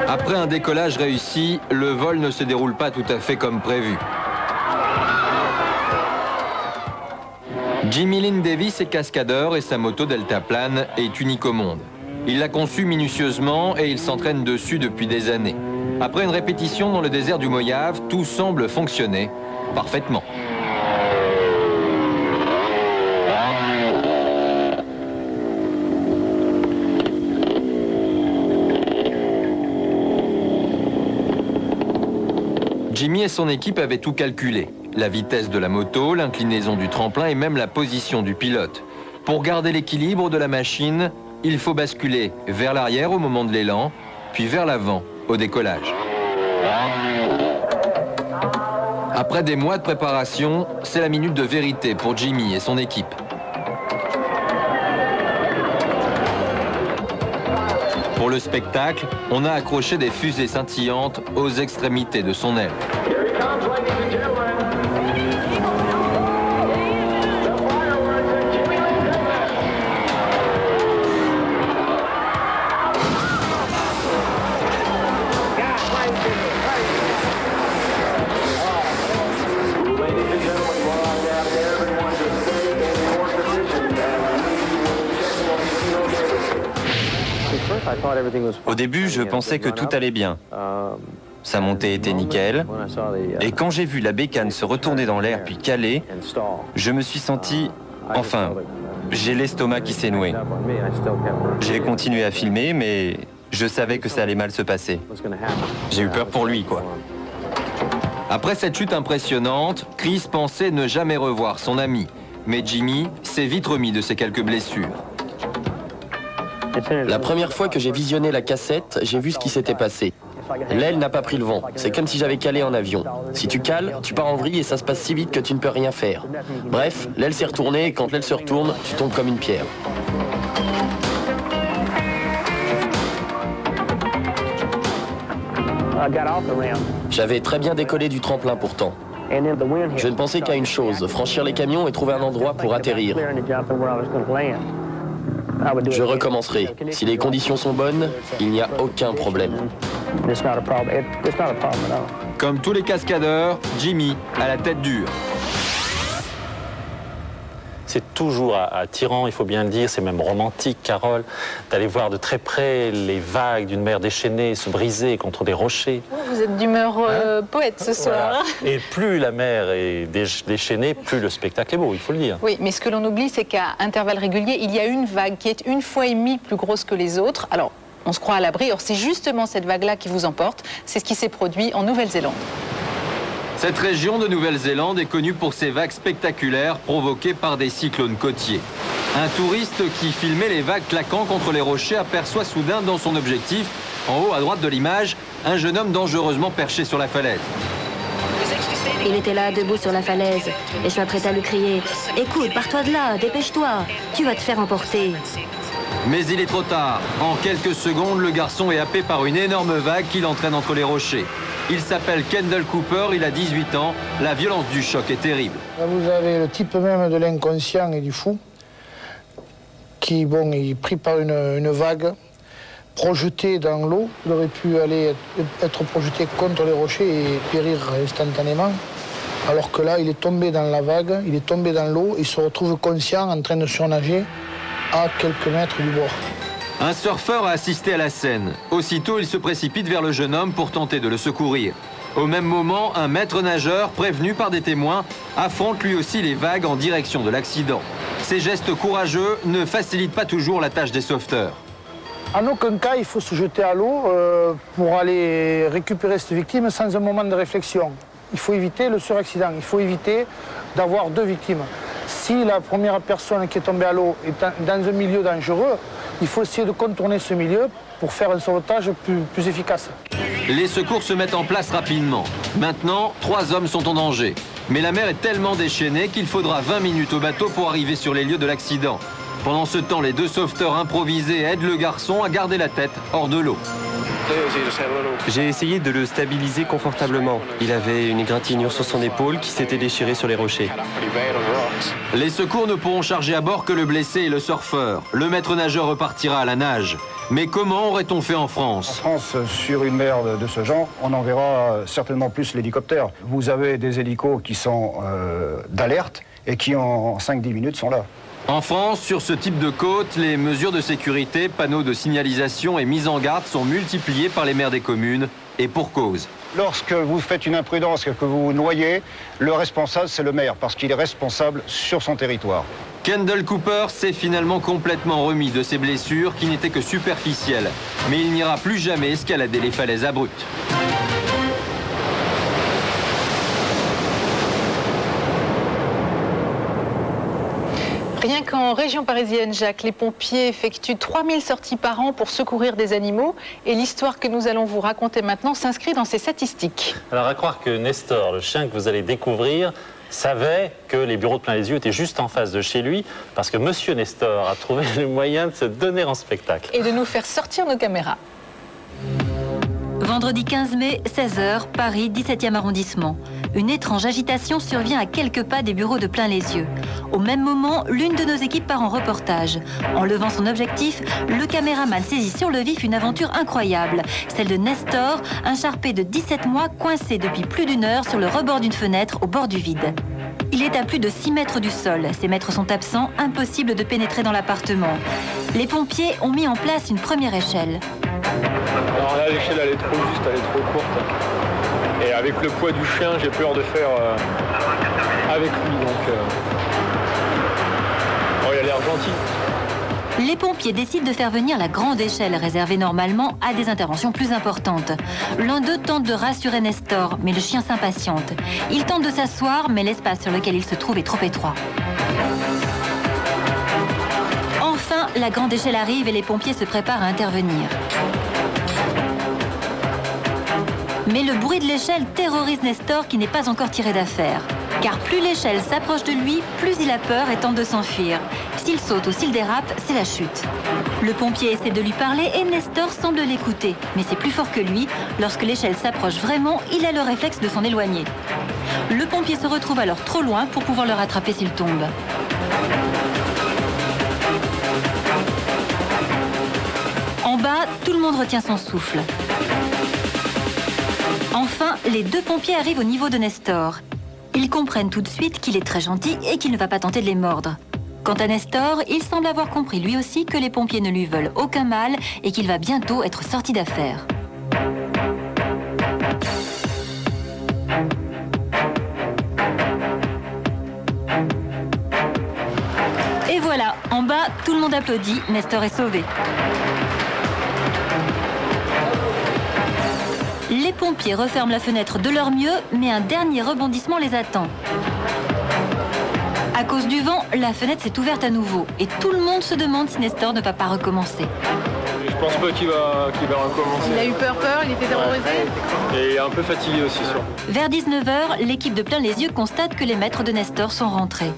Après un décollage réussi, le vol ne se déroule pas tout à fait comme prévu. Jimmy Lynn Davis est cascadeur et sa moto deltaplane est unique au monde. Il l'a conçue minutieusement et il s'entraîne dessus depuis des années. Après une répétition dans le désert du Mojave, tout semble fonctionner parfaitement. Jimmy et son équipe avaient tout calculé. La vitesse de la moto, l'inclinaison du tremplin et même la position du pilote. Pour garder l'équilibre de la machine, il faut basculer vers l'arrière au moment de l'élan, puis vers l'avant au décollage. Après des mois de préparation, c'est la minute de vérité pour Jimmy et son équipe. Pour le spectacle, on a accroché des fusées scintillantes aux extrémités de son aile. Au début, je pensais que tout allait bien. Sa montée était nickel. Et quand j'ai vu la bécane se retourner dans l'air puis caler, je me suis senti... Enfin, j'ai l'estomac qui s'est noué. J'ai continué à filmer, mais je savais que ça allait mal se passer. J'ai eu peur pour lui, quoi. Après cette chute impressionnante, Chris pensait ne jamais revoir son ami. Mais Jimmy s'est vite remis de ses quelques blessures. La première fois que j'ai visionné la cassette, j'ai vu ce qui s'était passé. L'aile n'a pas pris le vent. C'est comme si j'avais calé en avion. Si tu cales, tu pars en vrille et ça se passe si vite que tu ne peux rien faire. Bref, l'aile s'est retournée et quand l'aile se retourne, tu tombes comme une pierre. J'avais très bien décollé du tremplin pourtant. Je ne pensais qu'à une chose, franchir les camions et trouver un endroit pour atterrir. Je recommencerai. Si les conditions sont bonnes, il n'y a aucun problème. Comme tous les cascadeurs, Jimmy a la tête dure. c'est toujours attirant, il faut bien le dire, c'est même romantique, Carole, d'aller voir de très près les vagues d'une mer déchaînée se briser contre des rochers. Vous êtes d'humeur poète ce soir. Voilà. Et plus la mer est déchaînée, plus le spectacle est beau, il faut le dire. Oui, mais ce que l'on oublie, c'est qu'à intervalles réguliers, il y a une vague qui est 1,5 fois plus grosse que les autres. Alors, on se croit à l'abri. Or, c'est justement cette vague-là qui vous emporte. C'est ce qui s'est produit en Nouvelle-Zélande. Cette région de Nouvelle-Zélande est connue pour ses vagues spectaculaires provoquées par des cyclones côtiers. Un touriste qui filmait les vagues claquant contre les rochers aperçoit soudain dans son objectif, en haut à droite de l'image, un jeune homme dangereusement perché sur la falaise. Il était là, debout sur la falaise, et je m'apprêtais à lui crier « Écoute, pars-toi de là, dépêche-toi, tu vas te faire emporter !» Mais il est trop tard. En quelques secondes, le garçon est happé par une énorme vague qui l'entraîne entre les rochers. Il s'appelle Kendall Cooper, il a 18 ans. La violence du choc est terrible. Là, vous avez le type même de l'inconscient et du fou qui, bon, est pris par une vague, projeté dans l'eau. Il aurait pu être projeté contre les rochers et périr instantanément. Alors que là, il est tombé dans la vague, il est tombé dans l'eau, il se retrouve conscient en train de surnager à quelques mètres du bord. Un surfeur a assisté à la scène. Aussitôt, il se précipite vers le jeune homme pour tenter de le secourir. Au même moment, un maître nageur, prévenu par des témoins, affronte lui aussi les vagues en direction de l'accident. Ces gestes courageux ne facilitent pas toujours la tâche des sauveteurs. En aucun cas, il faut se jeter à l'eau pour aller récupérer cette victime sans un moment de réflexion. Il faut éviter le suraccident, il faut éviter d'avoir 2 victimes. Si la première personne qui est tombée à l'eau est dans un milieu dangereux, il faut essayer de contourner ce milieu pour faire un sauvetage plus efficace. Les secours se mettent en place rapidement. Maintenant, 3 hommes sont en danger. Mais la mer est tellement déchaînée qu'il faudra 20 minutes au bateau pour arriver sur les lieux de l'accident. Pendant ce temps, les 2 sauveteurs improvisés aident le garçon à garder la tête hors de l'eau. J'ai essayé de le stabiliser confortablement. Il avait une égratignure sur son épaule qui s'était déchirée sur les rochers. Les secours ne pourront charger à bord que le blessé et le surfeur. Le maître nageur repartira à la nage. Mais comment aurait-on fait en France? En France, sur une mer de ce genre, on enverra certainement plus l'hélicoptère. Vous avez des hélicos qui sont d'alerte et qui en 5-10 minutes sont là. En France, sur ce type de côte, les mesures de sécurité, panneaux de signalisation et mise en garde sont multipliées par les maires des communes, et pour cause. Lorsque vous faites une imprudence et que vous vous noyez, le responsable, c'est le maire, parce qu'il est responsable sur son territoire. Kendall Cooper s'est finalement complètement remis de ses blessures qui n'étaient que superficielles. Mais il n'ira plus jamais escalader les falaises abruptes. Rien qu'en région parisienne, Jacques, les pompiers effectuent 3000 sorties par an pour secourir des animaux. Et l'histoire que nous allons vous raconter maintenant s'inscrit dans ces statistiques. Alors, à croire que Nestor, le chien que vous allez découvrir, savait que les bureaux de Plain-les-Yeux étaient juste en face de chez lui, parce que Monsieur Nestor a trouvé le moyen de se donner en spectacle. Et de nous faire sortir nos caméras. Vendredi 15 mai, 16h, Paris, 17e arrondissement. Une étrange agitation survient à quelques pas des bureaux de Plain-les-Yeux. Au même moment, l'une de nos équipes part en reportage. En levant son objectif, le caméraman saisit sur le vif une aventure incroyable, celle de Nestor, un charpé de 17 mois coincé depuis plus d'1 heure sur le rebord d'une fenêtre au bord du vide. Il est à plus de 6 mètres du sol. Ses maîtres sont absents, impossible de pénétrer dans l'appartement. Les pompiers ont mis en place une première échelle. Alors là, l'échelle, elle est trop juste, elle est trop courte. Et avec le poids du chien, j'ai peur de faire avec lui. Donc, oh, il a l'air gentil. Les pompiers décident de faire venir la grande échelle, réservée normalement à des interventions plus importantes. L'un d'eux tente de rassurer Nestor, mais le chien s'impatiente. Il tente de s'asseoir, mais l'espace sur lequel il se trouve est trop étroit. Enfin, la grande échelle arrive et les pompiers se préparent à intervenir. Mais le bruit de l'échelle terrorise Nestor qui n'est pas encore tiré d'affaire. Car plus l'échelle s'approche de lui, plus il a peur et tente de s'enfuir. S'il saute ou s'il dérape, c'est la chute. Le pompier essaie de lui parler et Nestor semble l'écouter. Mais c'est plus fort que lui. Lorsque l'échelle s'approche vraiment, il a le réflexe de s'en éloigner. Le pompier se retrouve alors trop loin pour pouvoir le rattraper s'il tombe. En bas, tout le monde retient son souffle. Enfin, les 2 pompiers arrivent au niveau de Nestor. Ils comprennent tout de suite qu'il est très gentil et qu'il ne va pas tenter de les mordre. Quant à Nestor, il semble avoir compris lui aussi que les pompiers ne lui veulent aucun mal et qu'il va bientôt être sorti d'affaire. Et voilà, en bas, tout le monde applaudit, Nestor est sauvé. Les pompiers referment la fenêtre de leur mieux, mais un dernier rebondissement les attend. À cause du vent, la fenêtre s'est ouverte à nouveau et tout le monde se demande si Nestor ne va pas recommencer. Je pense pas qu'il va recommencer. Il a eu peur, il était terrorisé. Et il est un peu fatigué aussi, sûr. Vers 19h, l'équipe de Plein les Yeux constate que les maîtres de Nestor sont rentrés.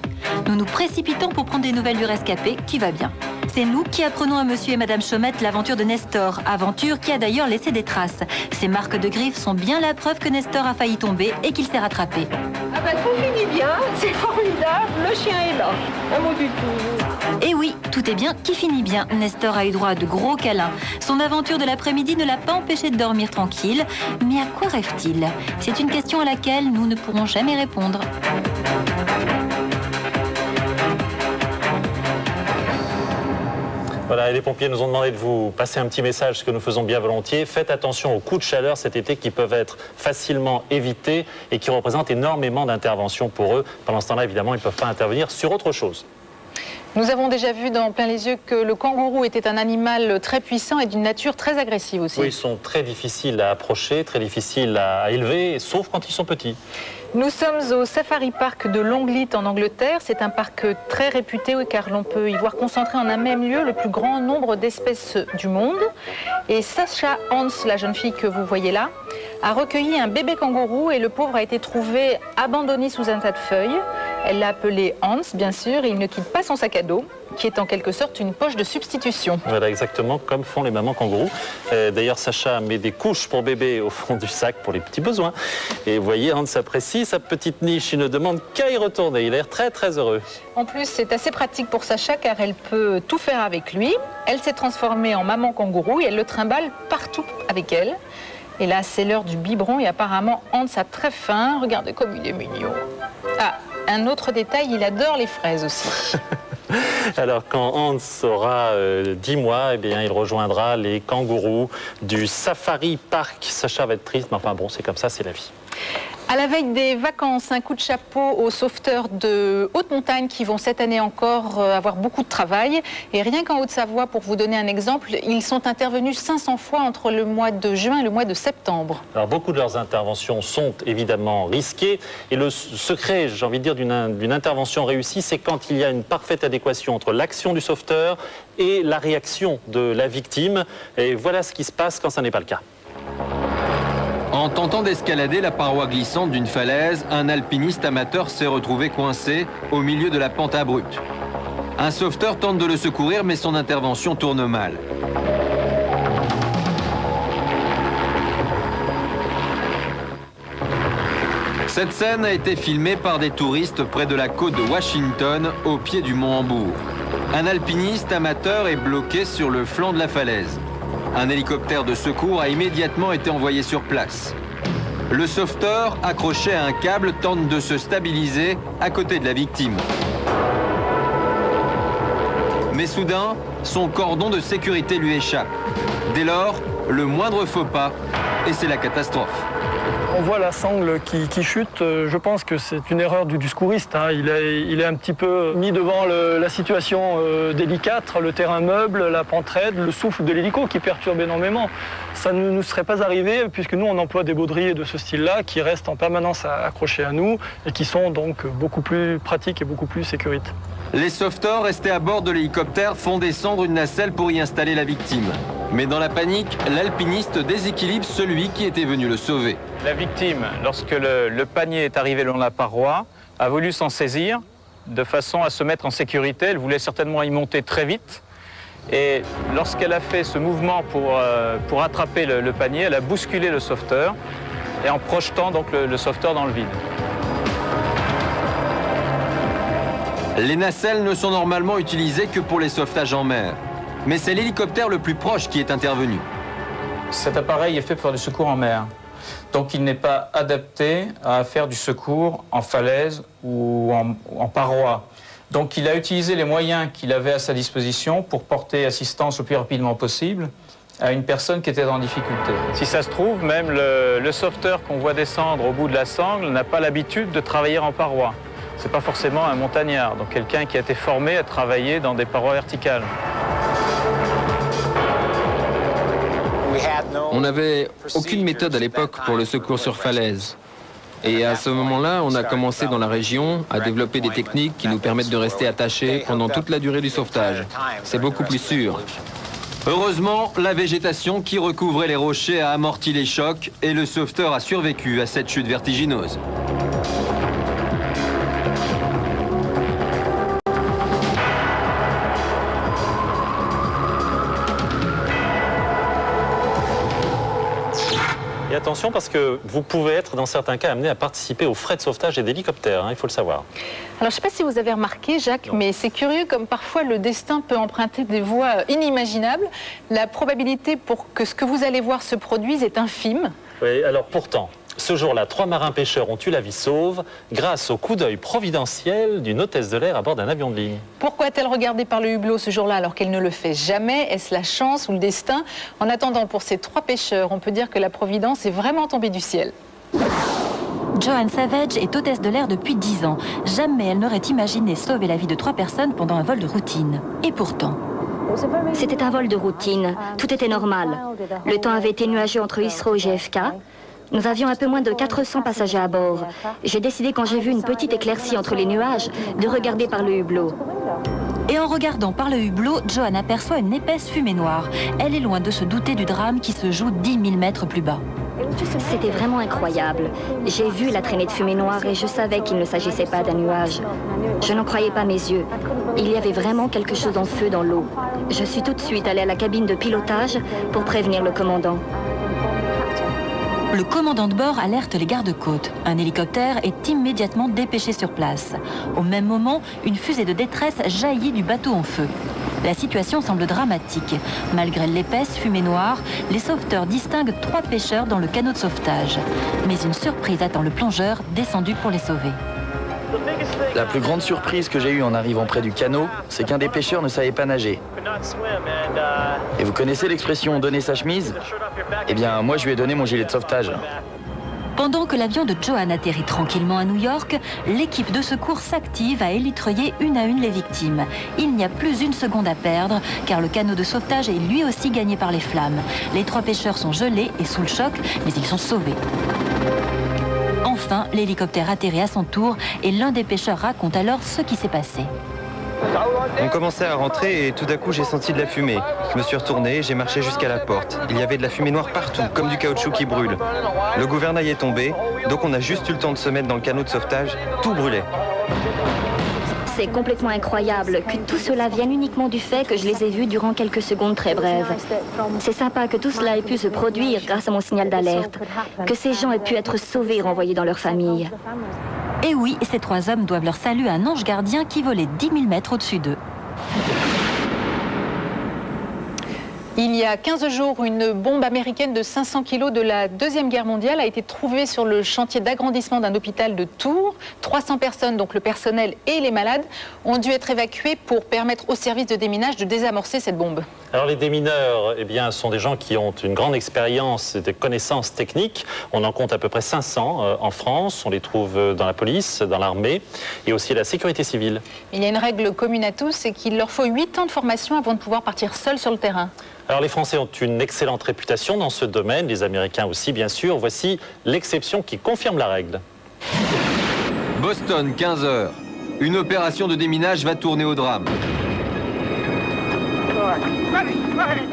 Nous nous précipitons pour prendre des nouvelles du rescapé, qui va bien. C'est nous qui apprenons à monsieur et madame Chaumette l'aventure de Nestor, aventure qui a d'ailleurs laissé des traces. Ces marques de griffes sont bien la preuve que Nestor a failli tomber et qu'il s'est rattrapé. Ah ben tout finit bien, c'est formidable, le chien est là, un mot du tout. Et oui, tout est bien qui finit bien. Nestor a eu droit à de gros câlins. Son aventure de l'après-midi ne l'a pas empêché de dormir tranquille. Mais à quoi rêve-t-il? C'est une question à laquelle nous ne pourrons jamais répondre. Voilà, et les pompiers nous ont demandé de vous passer un petit message, ce que nous faisons bien volontiers. Faites attention aux coups de chaleur cet été qui peuvent être facilement évités et qui représentent énormément d'interventions pour eux. Pendant ce temps-là, évidemment, ils ne peuvent pas intervenir sur autre chose. Nous avons déjà vu dans Plein les Yeux que le kangourou était un animal très puissant et d'une nature très agressive aussi. Oui, ils sont très difficiles à approcher, très difficiles à élever, sauf quand ils sont petits. Nous sommes au Safari Park de Longleat en Angleterre. C'est un parc très réputé car l'on peut y voir concentré en un même lieu le plus grand nombre d'espèces du monde. Et Sasha Hans, la jeune fille que vous voyez là, a recueilli un bébé kangourou et le pauvre a été trouvé abandonné sous un tas de feuilles. Elle l'a appelé Hans, bien sûr, et il ne quitte pas son sac à dos, qui est en quelque sorte une poche de substitution. Voilà, exactement comme font les mamans kangourous. D'ailleurs, Sacha met des couches pour bébé au fond du sac pour les petits besoins. Et vous voyez, Hans apprécie sa petite niche. Il ne demande qu'à y retourner. Il a l'air très, très heureux. En plus, c'est assez pratique pour Sacha car elle peut tout faire avec lui. Elle s'est transformée en maman kangourou et elle le trimballe partout avec elle. Et là, c'est l'heure du biberon et apparemment, Hans a très faim. Regardez comme il est mignon. Ah, un autre détail, il adore les fraises aussi. Alors, quand Hans aura 10 mois, eh bien, il rejoindra les kangourous du Safari Park. Sacha va être triste, mais enfin bon, c'est comme ça, c'est la vie. À la veille des vacances, un coup de chapeau aux sauveteurs de haute montagne qui vont cette année encore avoir beaucoup de travail. Et rien qu'en Haute-Savoie, pour vous donner un exemple, ils sont intervenus 500 fois entre le mois de juin et le mois de septembre. Alors beaucoup de leurs interventions sont évidemment risquées. Et le secret, j'ai envie de dire, d'une intervention réussie, c'est quand il y a une parfaite adéquation entre l'action du sauveteur et la réaction de la victime. Et voilà ce qui se passe quand ça n'est pas le cas. En tentant d'escalader la paroi glissante d'une falaise, un alpiniste amateur s'est retrouvé coincé au milieu de la pente abrupte. Un sauveteur tente de le secourir, mais son intervention tourne mal. Cette scène a été filmée par des touristes près de la côte de Washington, au pied du mont Hambourg. Un alpiniste amateur est bloqué sur le flanc de la falaise. Un hélicoptère de secours a immédiatement été envoyé sur place. Le sauveteur, accroché à un câble, tente de se stabiliser à côté de la victime. Mais soudain, son cordon de sécurité lui échappe. Dès lors, le moindre faux pas, et c'est la catastrophe. On voit la sangle qui chute. Je pense que c'est une erreur du secouriste. Hein. Il est un petit peu mis devant la situation délicate, le terrain meuble, la pente raide, le souffle de l'hélico qui perturbe énormément. Ça ne nous serait pas arrivé puisque nous on emploie des baudriers de ce style-là qui restent en permanence accrochés à nous et qui sont donc beaucoup plus pratiques et beaucoup plus sécuritaires. Les sauveteurs restés à bord de l'hélicoptère font descendre une nacelle pour y installer la victime. Mais dans la panique, l'alpiniste déséquilibre celui qui était venu le sauver. La victime, lorsque le panier est arrivé le long de la paroi, a voulu s'en saisir de façon à se mettre en sécurité. Elle voulait certainement y monter très vite. Et lorsqu'elle a fait ce mouvement pour attraper le panier, elle a bousculé le sauveteur et en projetant donc le sauveteur dans le vide. Les nacelles ne sont normalement utilisées que pour les sauvetages en mer. Mais c'est l'hélicoptère le plus proche qui est intervenu. Cet appareil est fait pour faire du secours en mer. Donc il n'est pas adapté à faire du secours en falaise ou en paroi. Donc il a utilisé les moyens qu'il avait à sa disposition pour porter assistance le plus rapidement possible à une personne qui était en difficulté. Si ça se trouve, même le sauveteur qu'on voit descendre au bout de la sangle n'a pas l'habitude de travailler en paroi. C'est pas forcément un montagnard, donc quelqu'un qui a été formé à travailler dans des parois verticales. On n'avait aucune méthode à l'époque pour le secours sur falaise. Et à ce moment-là, on a commencé dans la région à développer des techniques qui nous permettent de rester attachés pendant toute la durée du sauvetage. C'est beaucoup plus sûr. Heureusement, la végétation qui recouvrait les rochers a amorti les chocs et le sauveteur a survécu à cette chute vertigineuse. Et attention parce que vous pouvez être dans certains cas amené à participer aux frais de sauvetage et d'hélicoptères, il faut le savoir. Alors je ne sais pas si vous avez remarqué, Jacques, mais c'est curieux comme parfois le destin peut emprunter des voies inimaginables. La probabilité pour que ce que vous allez voir se produise est infime. Oui, alors pourtant, ce jour-là, 3 marins pêcheurs ont eu la vie sauve grâce au coup d'œil providentiel d'une hôtesse de l'air à bord d'un avion de ligne. Pourquoi a-t-elle regardé par le hublot ce jour-là alors qu'elle ne le fait jamais? Est-ce la chance ou le destin? En attendant, pour ces 3 pêcheurs, on peut dire que la providence est vraiment tombée du ciel. Joanne Savage est hôtesse de l'air depuis 10 ans. Jamais elle n'aurait imaginé sauver la vie de 3 personnes pendant un vol de routine. Et pourtant... C'était un vol de routine. Tout était normal. Le temps avait été nuageux entre Heathrow et JFK. Nous avions un peu moins de 400 passagers à bord. J'ai décidé, quand j'ai vu une petite éclaircie entre les nuages, de regarder par le hublot. Et en regardant par le hublot, Joanne aperçoit une épaisse fumée noire. Elle est loin de se douter du drame qui se joue 10 000 mètres plus bas. C'était vraiment incroyable. J'ai vu la traînée de fumée noire et je savais qu'il ne s'agissait pas d'un nuage. Je n'en croyais pas mes yeux. Il y avait vraiment quelque chose en feu dans l'eau. Je suis tout de suite allée à la cabine de pilotage pour prévenir le commandant. Le commandant de bord alerte les gardes-côtes. Un hélicoptère est immédiatement dépêché sur place. Au même moment, une fusée de détresse jaillit du bateau en feu. La situation semble dramatique. Malgré l'épaisse fumée noire, les sauveteurs distinguent 3 pêcheurs dans le canot de sauvetage. Mais une surprise attend le plongeur descendu pour les sauver. La plus grande surprise que j'ai eue en arrivant près du canot, c'est qu'un des pêcheurs ne savait pas nager. Et vous connaissez l'expression « donner sa chemise » ? Eh bien, moi je lui ai donné mon gilet de sauvetage. Pendant que l'avion de Joanne atterrit tranquillement à New York, l'équipe de secours s'active à élitreiller une à une les victimes. Il n'y a plus une seconde à perdre, car le canot de sauvetage est lui aussi gagné par les flammes. Les 3 pêcheurs sont gelés et sous le choc, mais ils sont sauvés. Enfin, l'hélicoptère atterrit à son tour et l'un des pêcheurs raconte alors ce qui s'est passé. On commençait à rentrer et tout d'un coup j'ai senti de la fumée. Je me suis retourné et j'ai marché jusqu'à la porte. Il y avait de la fumée noire partout, comme du caoutchouc qui brûle. Le gouvernail est tombé, donc on a juste eu le temps de se mettre dans le canot de sauvetage. Tout brûlait. C'est complètement incroyable que tout cela vienne uniquement du fait que je les ai vus durant quelques secondes très brèves. C'est sympa que tout cela ait pu se produire grâce à mon signal d'alerte, que ces gens aient pu être sauvés et renvoyés dans leur famille. Et oui, ces 3 hommes doivent leur salut à un ange gardien qui volait 10 000 mètres au-dessus d'eux. Il y a 15 jours, une bombe américaine de 500 kg de la Deuxième Guerre mondiale a été trouvée sur le chantier d'agrandissement d'un hôpital de Tours. 300 personnes, donc le personnel et les malades, ont dû être évacuées pour permettre au service de déminage de désamorcer cette bombe. Alors les démineurs, eh bien, sont des gens qui ont une grande expérience et des connaissances techniques. On en compte à peu près 500 en France. On les trouve dans la police, dans l'armée et aussi la sécurité civile. Il y a une règle commune à tous, c'est qu'il leur faut 8 ans de formation avant de pouvoir partir seuls sur le terrain. Alors les Français ont une excellente réputation dans ce domaine, les Américains aussi bien sûr. Voici l'exception qui confirme la règle. Boston, 15 h. Une opération de déminage va tourner au drame.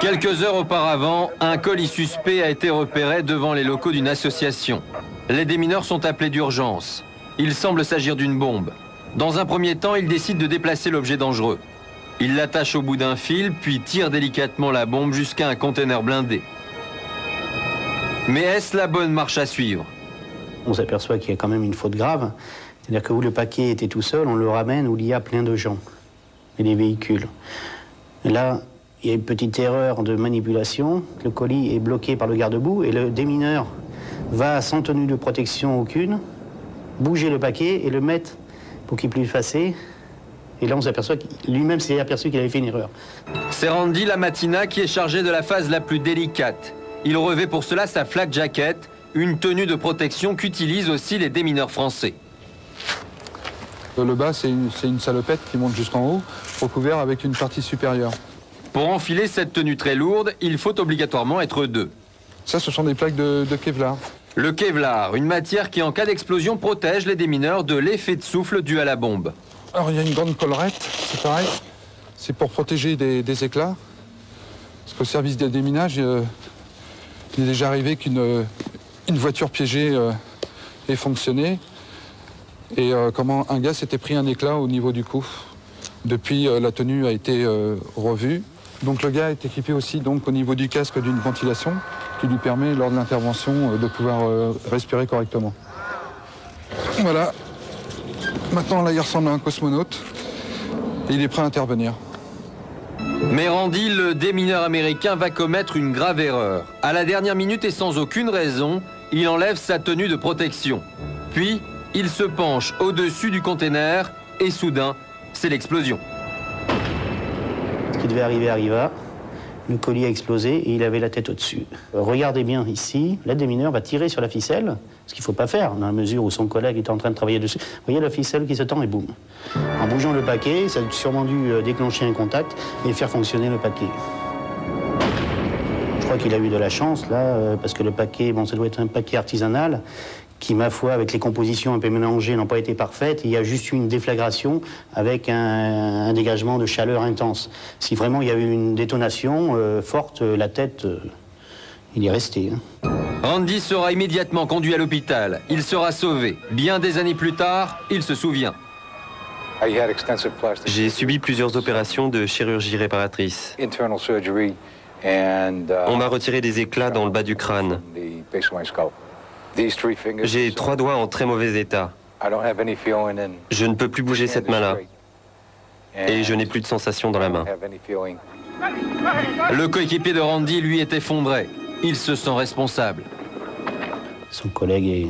Quelques heures auparavant, un colis suspect a été repéré devant les locaux d'une association. Les démineurs sont appelés d'urgence. Il semble s'agir d'une bombe. Dans un premier temps, ils décident de déplacer l'objet dangereux. Ils l'attachent au bout d'un fil, puis tirent délicatement la bombe jusqu'à un conteneur blindé. Mais est-ce la bonne marche à suivre? On s'aperçoit qu'il y a quand même une faute grave. C'est-à-dire que où le paquet était tout seul, on le ramène où il y a plein de gens et des véhicules. Et là, il y a une petite erreur de manipulation. Le colis est bloqué par le garde-boue et le démineur va, sans tenue de protection aucune, bouger le paquet et le mettre pour qu'il puisse passer Et là, on s'aperçoit qu'il lui-même s'est aperçu qu'il avait fait une erreur. C'est Randy Lamatina qui est chargé de la phase la plus délicate. Il revêt pour cela sa flak jacket, une tenue de protection qu'utilisent aussi les démineurs français. Le bas, c'est une salopette qui monte jusqu'en haut, recouvert avec une partie supérieure. Pour enfiler cette tenue très lourde, il faut obligatoirement être deux. Ça, ce sont des plaques de Kevlar. Le Kevlar, une matière qui, en cas d'explosion, protège les démineurs de l'effet de souffle dû à la bombe. Alors, il y a une grande collerette, c'est pareil. C'est pour protéger des éclats. Parce qu'au service des déminages, il est déjà arrivé qu'une voiture piégée ait fonctionné. Et comment un gars s'était pris un éclat au niveau du cou. Depuis, la tenue a été revue. Donc le gars est équipé aussi donc, au niveau du casque d'une ventilation qui lui permet, lors de l'intervention, de pouvoir respirer correctement. Voilà. Maintenant, là, il ressemble à un cosmonaute. Et il est prêt à intervenir. Mais Randy, le démineur américain, va commettre une grave erreur. À la dernière minute et sans aucune raison, il enlève sa tenue de protection. Puis, il se penche au-dessus du container et soudain, c'est l'explosion. Ce qui devait arriver arriva. Le colis a explosé et il avait la tête au-dessus. Regardez bien ici, la démineur va tirer sur la ficelle, ce qu'il ne faut pas faire, dans la mesure où son collègue est en train de travailler dessus. Vous voyez la ficelle qui se tend et boum. En bougeant le paquet, ça a sûrement dû déclencher un contact et faire fonctionner le paquet. Je crois qu'il a eu de la chance, là, parce que le paquet, bon, ça doit être un paquet artisanal, qui, ma foi, avec les compositions un peu mélangées, n'ont pas été parfaites. Il y a juste eu une déflagration avec un dégagement de chaleur intense. Si vraiment il y a eu une détonation forte, la tête, il est resté. Randy sera immédiatement conduit à l'hôpital. Il sera sauvé. Bien des années plus tard, il se souvient. J'ai subi plusieurs opérations de chirurgie réparatrice. On m'a retiré des éclats dans le bas du crâne. J'ai 3 doigts en très mauvais état. Je ne peux plus bouger cette main-là. Et je n'ai plus de sensation dans la main. Le coéquipier de Randy, lui, est effondré. Il se sent responsable. Son collègue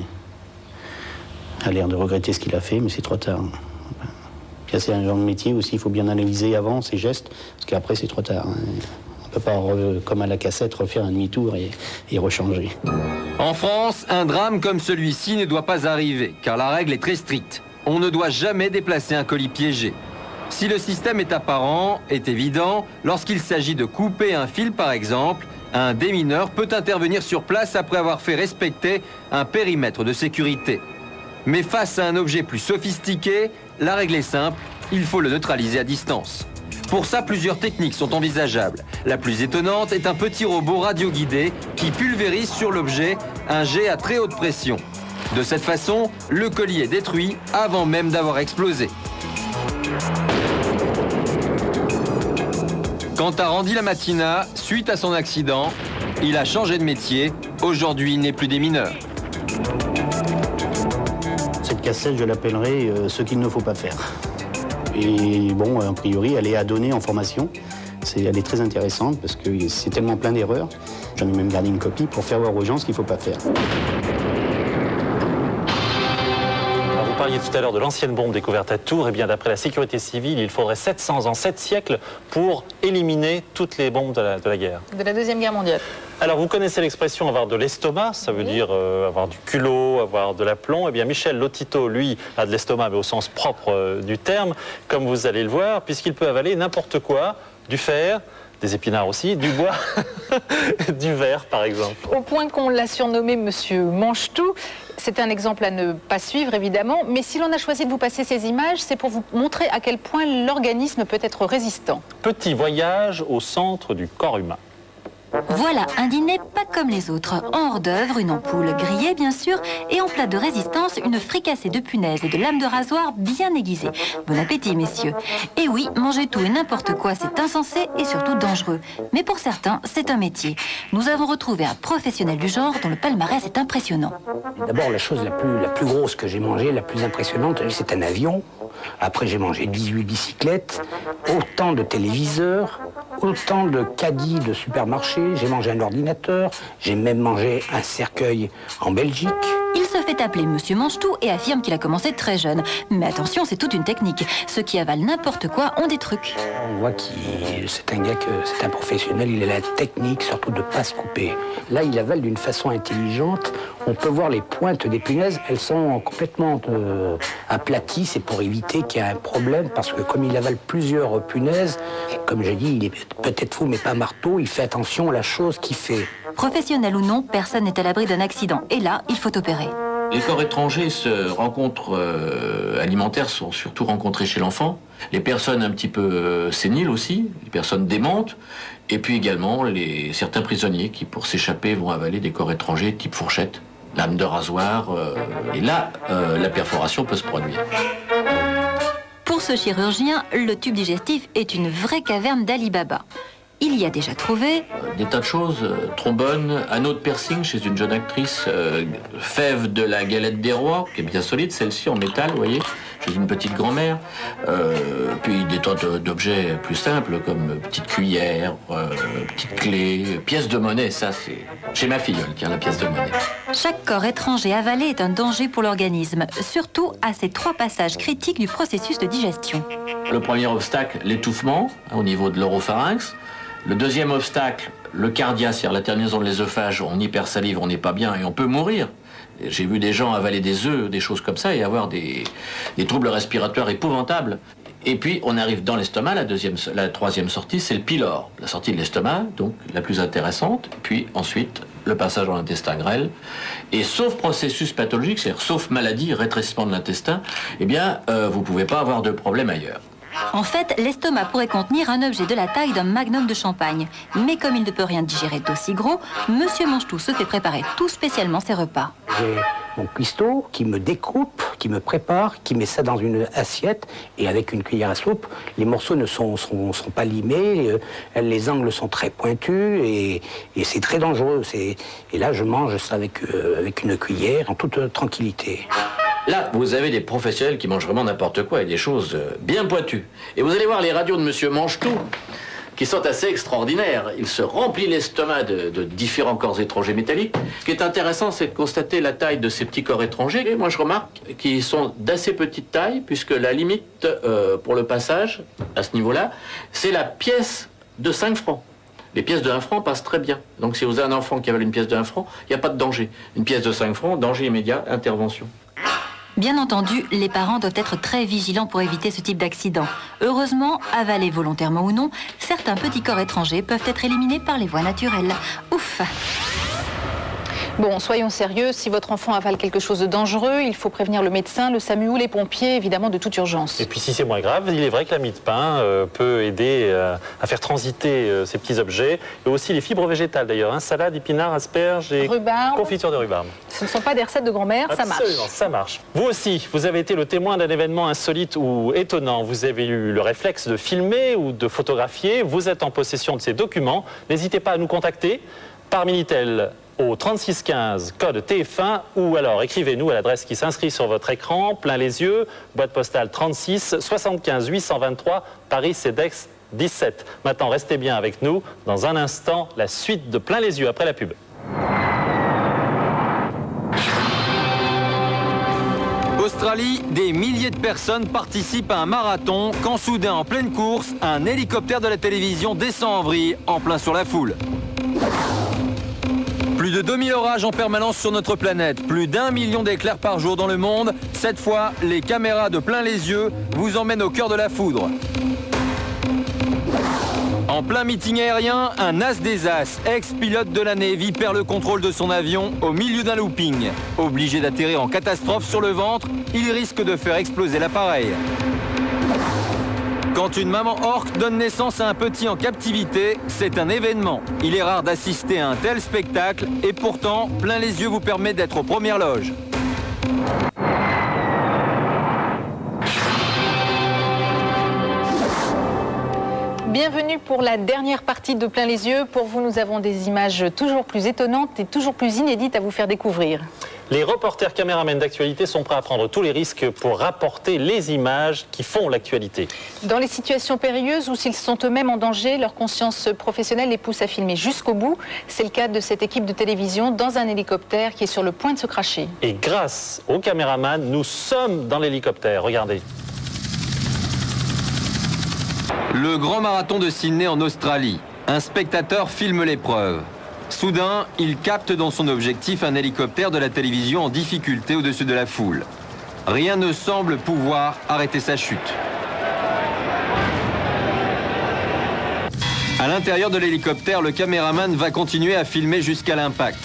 a l'air de regretter ce qu'il a fait, mais c'est trop tard. Puis c'est un genre de métier aussi, il faut bien analyser avant ses gestes, parce qu'après c'est trop tard. On ne peut pas, comme à la cassette, refaire un demi-tour et rechanger. En France, un drame comme celui-ci ne doit pas arriver, car la règle est très stricte. On ne doit jamais déplacer un colis piégé. Si le système est apparent, est évident, lorsqu'il s'agit de couper un fil par exemple, un démineur peut intervenir sur place après avoir fait respecter un périmètre de sécurité. Mais face à un objet plus sophistiqué, la règle est simple, il faut le neutraliser à distance. Pour ça, plusieurs techniques sont envisageables. La plus étonnante est un petit robot radioguidé qui pulvérise sur l'objet un jet à très haute pression. De cette façon, le colis est détruit avant même d'avoir explosé. Quant à Randy Lamatina, suite à son accident, il a changé de métier. Aujourd'hui, il n'est plus démineur. Cette cassette, je l'appellerai ce qu'il ne faut pas faire. Et bon, a priori, elle est à donner en formation. Elle est très intéressante parce que c'est tellement plein d'erreurs. J'en ai même gardé une copie pour faire voir aux gens ce qu'il ne faut pas faire. Alors, vous parliez tout à l'heure de l'ancienne bombe découverte à Tours. Et bien, d'après la sécurité civile, il faudrait 700 ans, 7 siècles pour éliminer toutes les bombes de la guerre. De la Deuxième Guerre mondiale. Alors, vous connaissez l'expression avoir de l'estomac, ça veut dire avoir du culot, avoir de l'aplomb. Eh bien, Michel Lotito, lui, a de l'estomac, mais au sens propre du terme, comme vous allez le voir, puisqu'il peut avaler n'importe quoi, du fer, des épinards aussi, du bois, du verre, par exemple. Au point qu'on l'a surnommé Monsieur Mange-Tout. C'est un exemple à ne pas suivre, évidemment, mais si l'on a choisi de vous passer ces images, c'est pour vous montrer à quel point l'organisme peut être résistant. Petit voyage au centre du corps humain. Voilà un dîner pas comme les autres. En hors d'œuvre, une ampoule grillée bien sûr, et en plat de résistance, une fricassée de punaises et de lames de rasoir bien aiguisées. Bon appétit, messieurs. Et oui, manger tout et n'importe quoi, c'est insensé et surtout dangereux. Mais pour certains, c'est un métier. Nous avons retrouvé un professionnel du genre dont le palmarès est impressionnant. D'abord, la chose la plus grosse que j'ai mangée, la plus impressionnante, c'est un avion. Après, j'ai mangé 18 bicyclettes, autant de téléviseurs, autant de caddies de supermarché. J'ai mangé un ordinateur, j'ai même mangé un cercueil en Belgique. Il se fait appeler Monsieur Manchetout et affirme qu'il a commencé très jeune. Mais attention, c'est toute une technique. Ceux qui avalent n'importe quoi ont des trucs. On voit que c'est un gars, c'est un professionnel, il a la technique surtout de ne pas se couper. Là, il avale d'une façon intelligente. On peut voir les pointes des punaises, elles sont complètement aplaties. C'est pour éviter qu'il y ait un problème, parce que comme il avale plusieurs punaises, comme j'ai dit, il est peut-être fou, mais pas marteau, il fait attention à la chose qu'il fait. Professionnel ou non, personne n'est à l'abri d'un accident. Et là, il faut opérer. Les corps étrangers rencontres alimentaires sont surtout rencontrées chez l'enfant. Les personnes un petit peu séniles aussi, les personnes démentes. Et puis également certains prisonniers qui, pour s'échapper, vont avaler des corps étrangers type fourchette, lame de rasoir. Et là, la perforation peut se produire. Pour ce chirurgien, le tube digestif est une vraie caverne d'Ali Baba. Il y a déjà trouvé des tas de choses, trombone, anneau de piercing chez une jeune actrice, fève de la galette des rois, qui est bien solide, celle-ci en métal, vous voyez, chez une petite grand-mère, puis des tas d'objets plus simples, comme petite cuillère, petite clé, pièce de monnaie, ça c'est chez ma filleule qui a la pièce de monnaie. Chaque corps étranger avalé est un danger pour l'organisme, surtout à ces 3 passages critiques du processus de digestion. Le premier obstacle, l'étouffement, au niveau de l'oropharynx. Le deuxième obstacle, le cardia, c'est-à-dire la terminaison de l'œsophage, on hypersalive, on n'est pas bien et on peut mourir. J'ai vu des gens avaler des œufs, des choses comme ça, et avoir des troubles respiratoires épouvantables. Et puis, on arrive dans l'estomac, la troisième sortie, c'est le pylore, la sortie de l'estomac, donc la plus intéressante. Puis ensuite, le passage dans l'intestin grêle. Et sauf processus pathologique, c'est-à-dire sauf maladie, rétrécissement de l'intestin, eh bien, vous ne pouvez pas avoir de problème ailleurs. En fait, l'estomac pourrait contenir un objet de la taille d'un magnum de champagne. Mais comme il ne peut rien digérer d'aussi gros, Monsieur Manchetout se fait préparer tout spécialement ses repas. J'ai mon cuistot qui me découpe, qui me prépare, qui met ça dans une assiette, et avec une cuillère à soupe, les morceaux ne sont pas limés, les angles sont très pointus, et c'est très dangereux. Et là, je mange ça avec une cuillère, en toute tranquillité. Là, vous avez des professionnels qui mangent vraiment n'importe quoi et des choses bien pointues. Et vous allez voir les radios de Monsieur Manchetout, qui sont assez extraordinaires. Il se remplit l'estomac de différents corps étrangers métalliques. Ce qui est intéressant, c'est de constater la taille de ces petits corps étrangers. Et moi, je remarque qu'ils sont d'assez petite taille, puisque la limite pour le passage, à ce niveau-là, c'est la pièce de 5 francs. Les pièces de 1 franc passent très bien. Donc si vous avez un enfant qui avale une pièce de 1 franc, il n'y a pas de danger. Une pièce de 5 francs, danger immédiat, intervention. Bien entendu, les parents doivent être très vigilants pour éviter ce type d'accident. Heureusement, avalés volontairement ou non, certains petits corps étrangers peuvent être éliminés par les voies naturelles. Ouf! Bon, soyons sérieux, si votre enfant avale quelque chose de dangereux, il faut prévenir le médecin, le SAMU ou les pompiers, évidemment, de toute urgence. Et puis si c'est moins grave, il est vrai que la mie de pain peut aider à faire transiter ces petits objets. Et aussi les fibres végétales d'ailleurs, hein, salade, épinards, asperges et rhubarbe. Confiture de rhubarbe. Ce ne sont pas des recettes de grand-mère, ça marche. Absolument, ça marche. Vous aussi, vous avez été le témoin d'un événement insolite ou étonnant. Vous avez eu le réflexe de filmer ou de photographier. Vous êtes en possession de ces documents. N'hésitez pas à nous contacter par Minitel au 3615, code TF1, ou alors écrivez-nous à l'adresse qui s'inscrit sur votre écran, plein les yeux, boîte postale 36 75 823, Paris CEDEX 17. Maintenant, restez bien avec nous. Dans un instant, la suite de Plein les yeux après la pub. Australie, des milliers de personnes participent à un marathon quand soudain, en pleine course, un hélicoptère de la télévision descend en vrille, en plein sur la foule. Plus de 2000 orages en permanence sur notre planète, plus d'1 million d'éclairs par jour dans le monde. Cette fois, les caméras de Plein les yeux vous emmènent au cœur de la foudre. En plein meeting aérien, un as des as, ex-pilote de la Navy, perd le contrôle de son avion au milieu d'un looping. Obligé d'atterrir en catastrophe sur le ventre, il risque de faire exploser l'appareil. Quand une maman orque donne naissance à un petit en captivité, c'est un événement. Il est rare d'assister à un tel spectacle et pourtant, Plein les yeux vous permet d'être aux premières loges. Bienvenue pour la dernière partie de Plein les yeux. Pour vous, nous avons des images toujours plus étonnantes et toujours plus inédites à vous faire découvrir. Les reporters caméramens d'actualité sont prêts à prendre tous les risques pour rapporter les images qui font l'actualité. Dans les situations périlleuses ou s'ils sont eux-mêmes en danger, leur conscience professionnelle les pousse à filmer jusqu'au bout. C'est le cas de cette équipe de télévision dans un hélicoptère qui est sur le point de se cracher. Et grâce aux caméramans, nous sommes dans l'hélicoptère. Regardez. Le grand marathon de Sydney en Australie. Un spectateur filme l'épreuve. Soudain, il capte dans son objectif un hélicoptère de la télévision en difficulté au-dessus de la foule. Rien ne semble pouvoir arrêter sa chute. À l'intérieur de l'hélicoptère, le caméraman va continuer à filmer jusqu'à l'impact.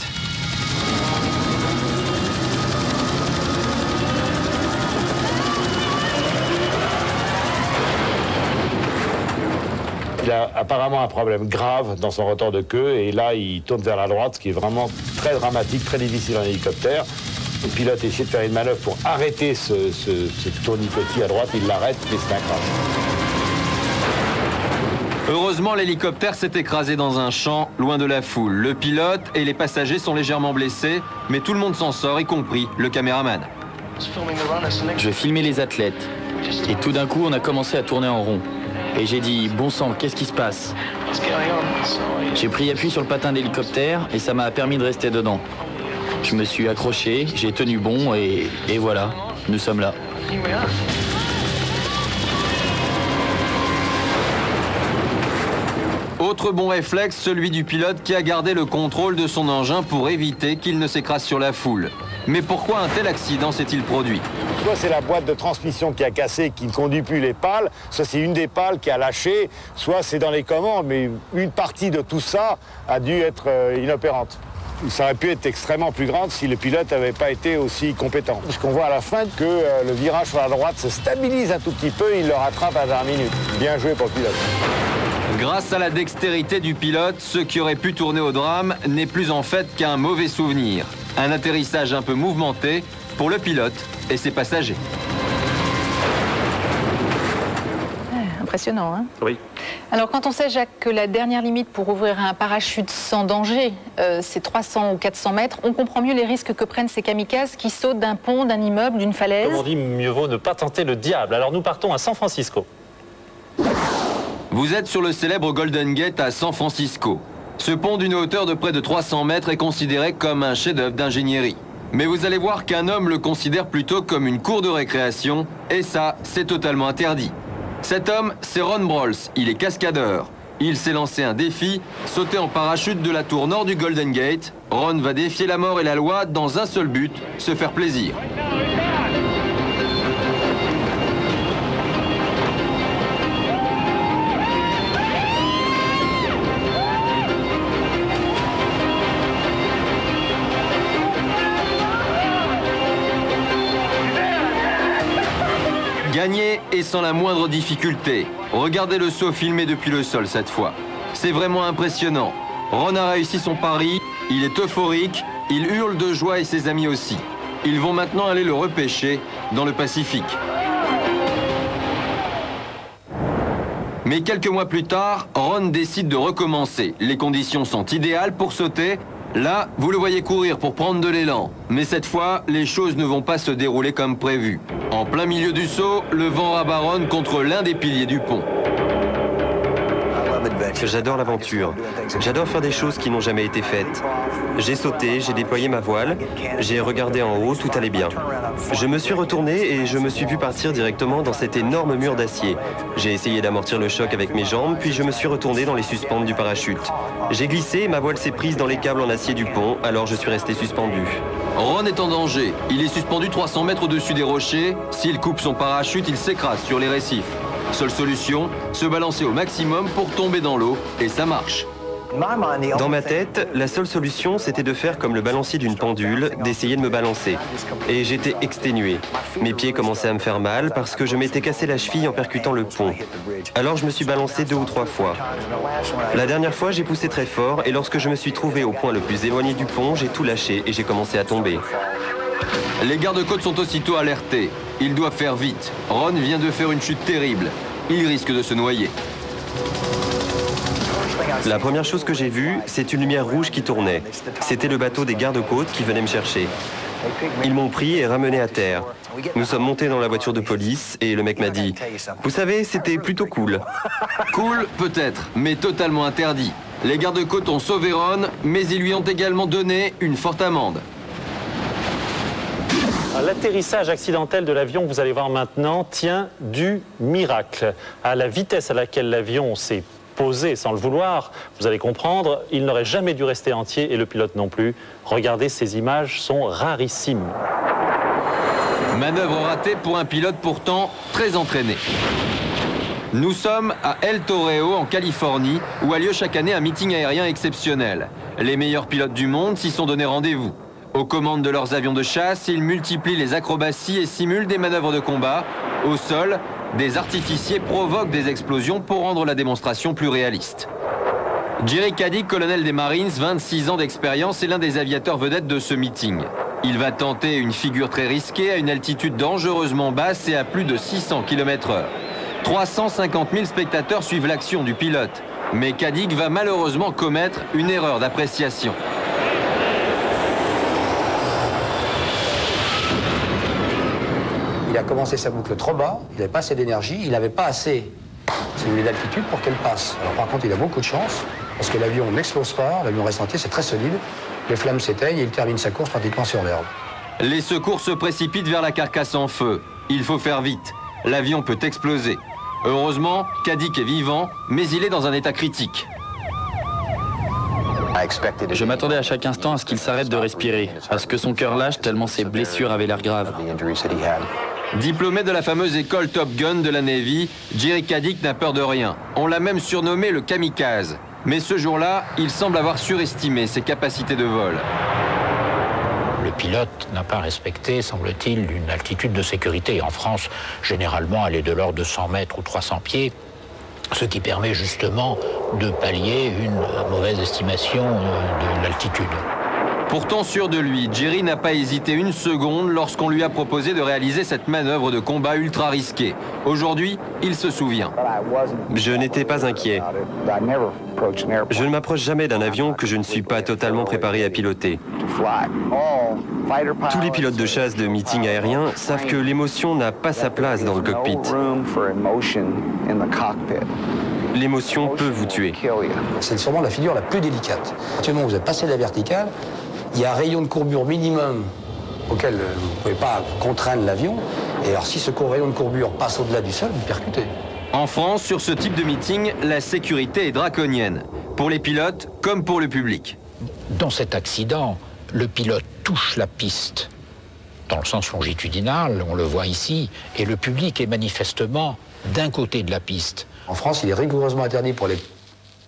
Il a apparemment un problème grave dans son rotor de queue et là il tourne vers la droite, ce qui est vraiment très dramatique, très difficile en hélicoptère. Le pilote essaie de faire une manœuvre pour arrêter ce tournicotis à droite, il l'arrête et c'est un crash. Heureusement, l'hélicoptère s'est écrasé dans un champ, loin de la foule. Le pilote et les passagers sont légèrement blessés, mais tout le monde s'en sort, y compris le caméraman. Je filmais les athlètes et tout d'un coup on a commencé à tourner en rond. Et j'ai dit, bon sang, qu'est-ce qui se passe? J'ai pris appui sur le patin d'hélicoptère et ça m'a permis de rester dedans. Je me suis accroché, j'ai tenu bon et voilà, nous sommes là. Autre bon réflexe, celui du pilote qui a gardé le contrôle de son engin pour éviter qu'il ne s'écrase sur la foule. Mais pourquoi un tel accident s'est-il produit? Soit c'est la boîte de transmission qui a cassé, qui ne conduit plus les pales, soit c'est une des pales qui a lâché, soit c'est dans les commandes, mais une partie de tout ça a dû être inopérante. Ça aurait pu être extrêmement plus grande si le pilote n'avait pas été aussi compétent. Puisqu'on voit à la fin que le virage sur la droite se stabilise un tout petit peu, il le rattrape à la dernière minute. Bien joué pour le pilote. Grâce à la dextérité du pilote, ce qui aurait pu tourner au drame n'est plus en fait qu'un mauvais souvenir. Un atterrissage un peu mouvementé pour le pilote et ses passagers. Impressionnant, hein? Oui. Alors, quand on sait, Jacques, que la dernière limite pour ouvrir un parachute sans danger, c'est 300 ou 400 mètres, on comprend mieux les risques que prennent ces kamikazes qui sautent d'un pont, d'un immeuble, d'une falaise. Comme on dit, mieux vaut ne pas tenter le diable. Alors, nous partons à San Francisco. Vous êtes sur le célèbre Golden Gate à San Francisco. Ce pont d'une hauteur de près de 300 mètres est considéré comme un chef-d'œuvre d'ingénierie. Mais vous allez voir qu'un homme le considère plutôt comme une cour de récréation, et ça, c'est totalement interdit. Cet homme, c'est Ron Broyles, il est cascadeur. Il s'est lancé un défi, sauter en parachute de la tour nord du Golden Gate. Ron va défier la mort et la loi dans un seul but, se faire plaisir. Gagné et sans la moindre difficulté. Regardez le saut filmé depuis le sol cette fois. C'est vraiment impressionnant. Ron a réussi son pari, il est euphorique, il hurle de joie et ses amis aussi. Ils vont maintenant aller le repêcher dans le Pacifique. Mais quelques mois plus tard, Ron décide de recommencer. Les conditions sont idéales pour sauter. Là, vous le voyez courir pour prendre de l'élan. Mais cette fois, les choses ne vont pas se dérouler comme prévu. En plein milieu du saut, le vent rabat Ron contre l'un des piliers du pont. J'adore l'aventure. J'adore faire des choses qui n'ont jamais été faites. J'ai sauté, j'ai déployé ma voile, j'ai regardé en haut, tout allait bien. Je me suis retourné et je me suis vu partir directement dans cet énorme mur d'acier. J'ai essayé d'amortir le choc avec mes jambes, puis je me suis retourné dans les suspentes du parachute. J'ai glissé et ma voile s'est prise dans les câbles en acier du pont, alors je suis resté suspendu. Ron est en danger. Il est suspendu 300 mètres au-dessus des rochers. S'il coupe son parachute, il s'écrase sur les récifs. Seule solution, se balancer au maximum pour tomber dans l'eau, et ça marche. Dans ma tête, la seule solution, c'était de faire comme le balancier d'une pendule, d'essayer de me balancer. Et j'étais exténué. Mes pieds commençaient à me faire mal parce que je m'étais cassé la cheville en percutant le pont. Alors je me suis balancé 2 ou 3 fois. La dernière fois, j'ai poussé très fort et lorsque je me suis trouvé au point le plus éloigné du pont, j'ai tout lâché et j'ai commencé à tomber. Les gardes-côtes sont aussitôt alertés. Ils doivent faire vite. Ron vient de faire une chute terrible. Il risque de se noyer. La première chose que j'ai vue, c'est une lumière rouge qui tournait. C'était le bateau des gardes-côtes qui venait me chercher. Ils m'ont pris et ramené à terre. Nous sommes montés dans la voiture de police et le mec m'a dit « Vous savez, c'était plutôt cool. » Cool, peut-être, mais totalement interdit. Les gardes-côtes ont sauvé Ron, mais ils lui ont également donné une forte amende. L'atterrissage accidentel de l'avion que vous allez voir maintenant tient du miracle. À la vitesse à laquelle l'avion s'est posé sans le vouloir, vous allez comprendre, il n'aurait jamais dû rester entier et le pilote non plus. Regardez, ces images sont rarissimes. Manœuvre ratée pour un pilote pourtant très entraîné. Nous sommes à El Toreo en Californie où a lieu chaque année un meeting aérien exceptionnel. Les meilleurs pilotes du monde s'y sont donné rendez-vous. Aux commandes de leurs avions de chasse, ils multiplient les acrobaties et simulent des manœuvres de combat. Au sol, des artificiers provoquent des explosions pour rendre la démonstration plus réaliste. Jerry Caddick, colonel des Marines, 26 ans d'expérience, est l'un des aviateurs vedettes de ce meeting. Il va tenter une figure très risquée à une altitude dangereusement basse et à plus de 600 km/h. 350 000 spectateurs suivent l'action du pilote. Mais Caddick va malheureusement commettre une erreur d'appréciation. Il a commencé sa boucle trop bas, il n'avait pas assez d'énergie, il n'avait pas assez d'altitude pour qu'elle passe. Alors par contre, il a beaucoup de chance, parce que l'avion n'explose pas, l'avion reste entier, c'est très solide. Les flammes s'éteignent et il termine sa course pratiquement sur l'herbe. Les secours se précipitent vers la carcasse en feu. Il faut faire vite. L'avion peut exploser. Heureusement, Caddick est vivant, mais il est dans un état critique. Je m'attendais à chaque instant à ce qu'il s'arrête de respirer, à ce que son cœur lâche tellement ses blessures avaient l'air graves. Diplômé de la fameuse école Top Gun de la Navy, Jerry Caddick n'a peur de rien. On l'a même surnommé le kamikaze. Mais ce jour-là, il semble avoir surestimé ses capacités de vol. Le pilote n'a pas respecté, semble-t-il, une altitude de sécurité. En France, généralement, elle est de l'ordre de 100 mètres ou 300 pieds, ce qui permet justement de pallier une mauvaise estimation de l'altitude. Pourtant sûr de lui, Jerry n'a pas hésité une seconde lorsqu'on lui a proposé de réaliser cette manœuvre de combat ultra risquée. Aujourd'hui, il se souvient. Je n'étais pas inquiet. Je ne m'approche jamais d'un avion que je ne suis pas totalement préparé à piloter. Tous les pilotes de chasse de meeting aérien savent que l'émotion n'a pas sa place dans le cockpit. L'émotion peut vous tuer. C'est sûrement la figure la plus délicate. Actuellement, vous êtes passé de la verticale, il y a un rayon de courbure minimum auquel vous ne pouvez pas contraindre l'avion. Et alors, si ce rayon de courbure passe au-delà du sol, vous percutez. En France, sur ce type de meeting, la sécurité est draconienne. Pour les pilotes comme pour le public. Dans cet accident, le pilote touche la piste dans le sens longitudinal, on le voit ici, et le public est manifestement d'un côté de la piste. En France, il est rigoureusement interdit pour les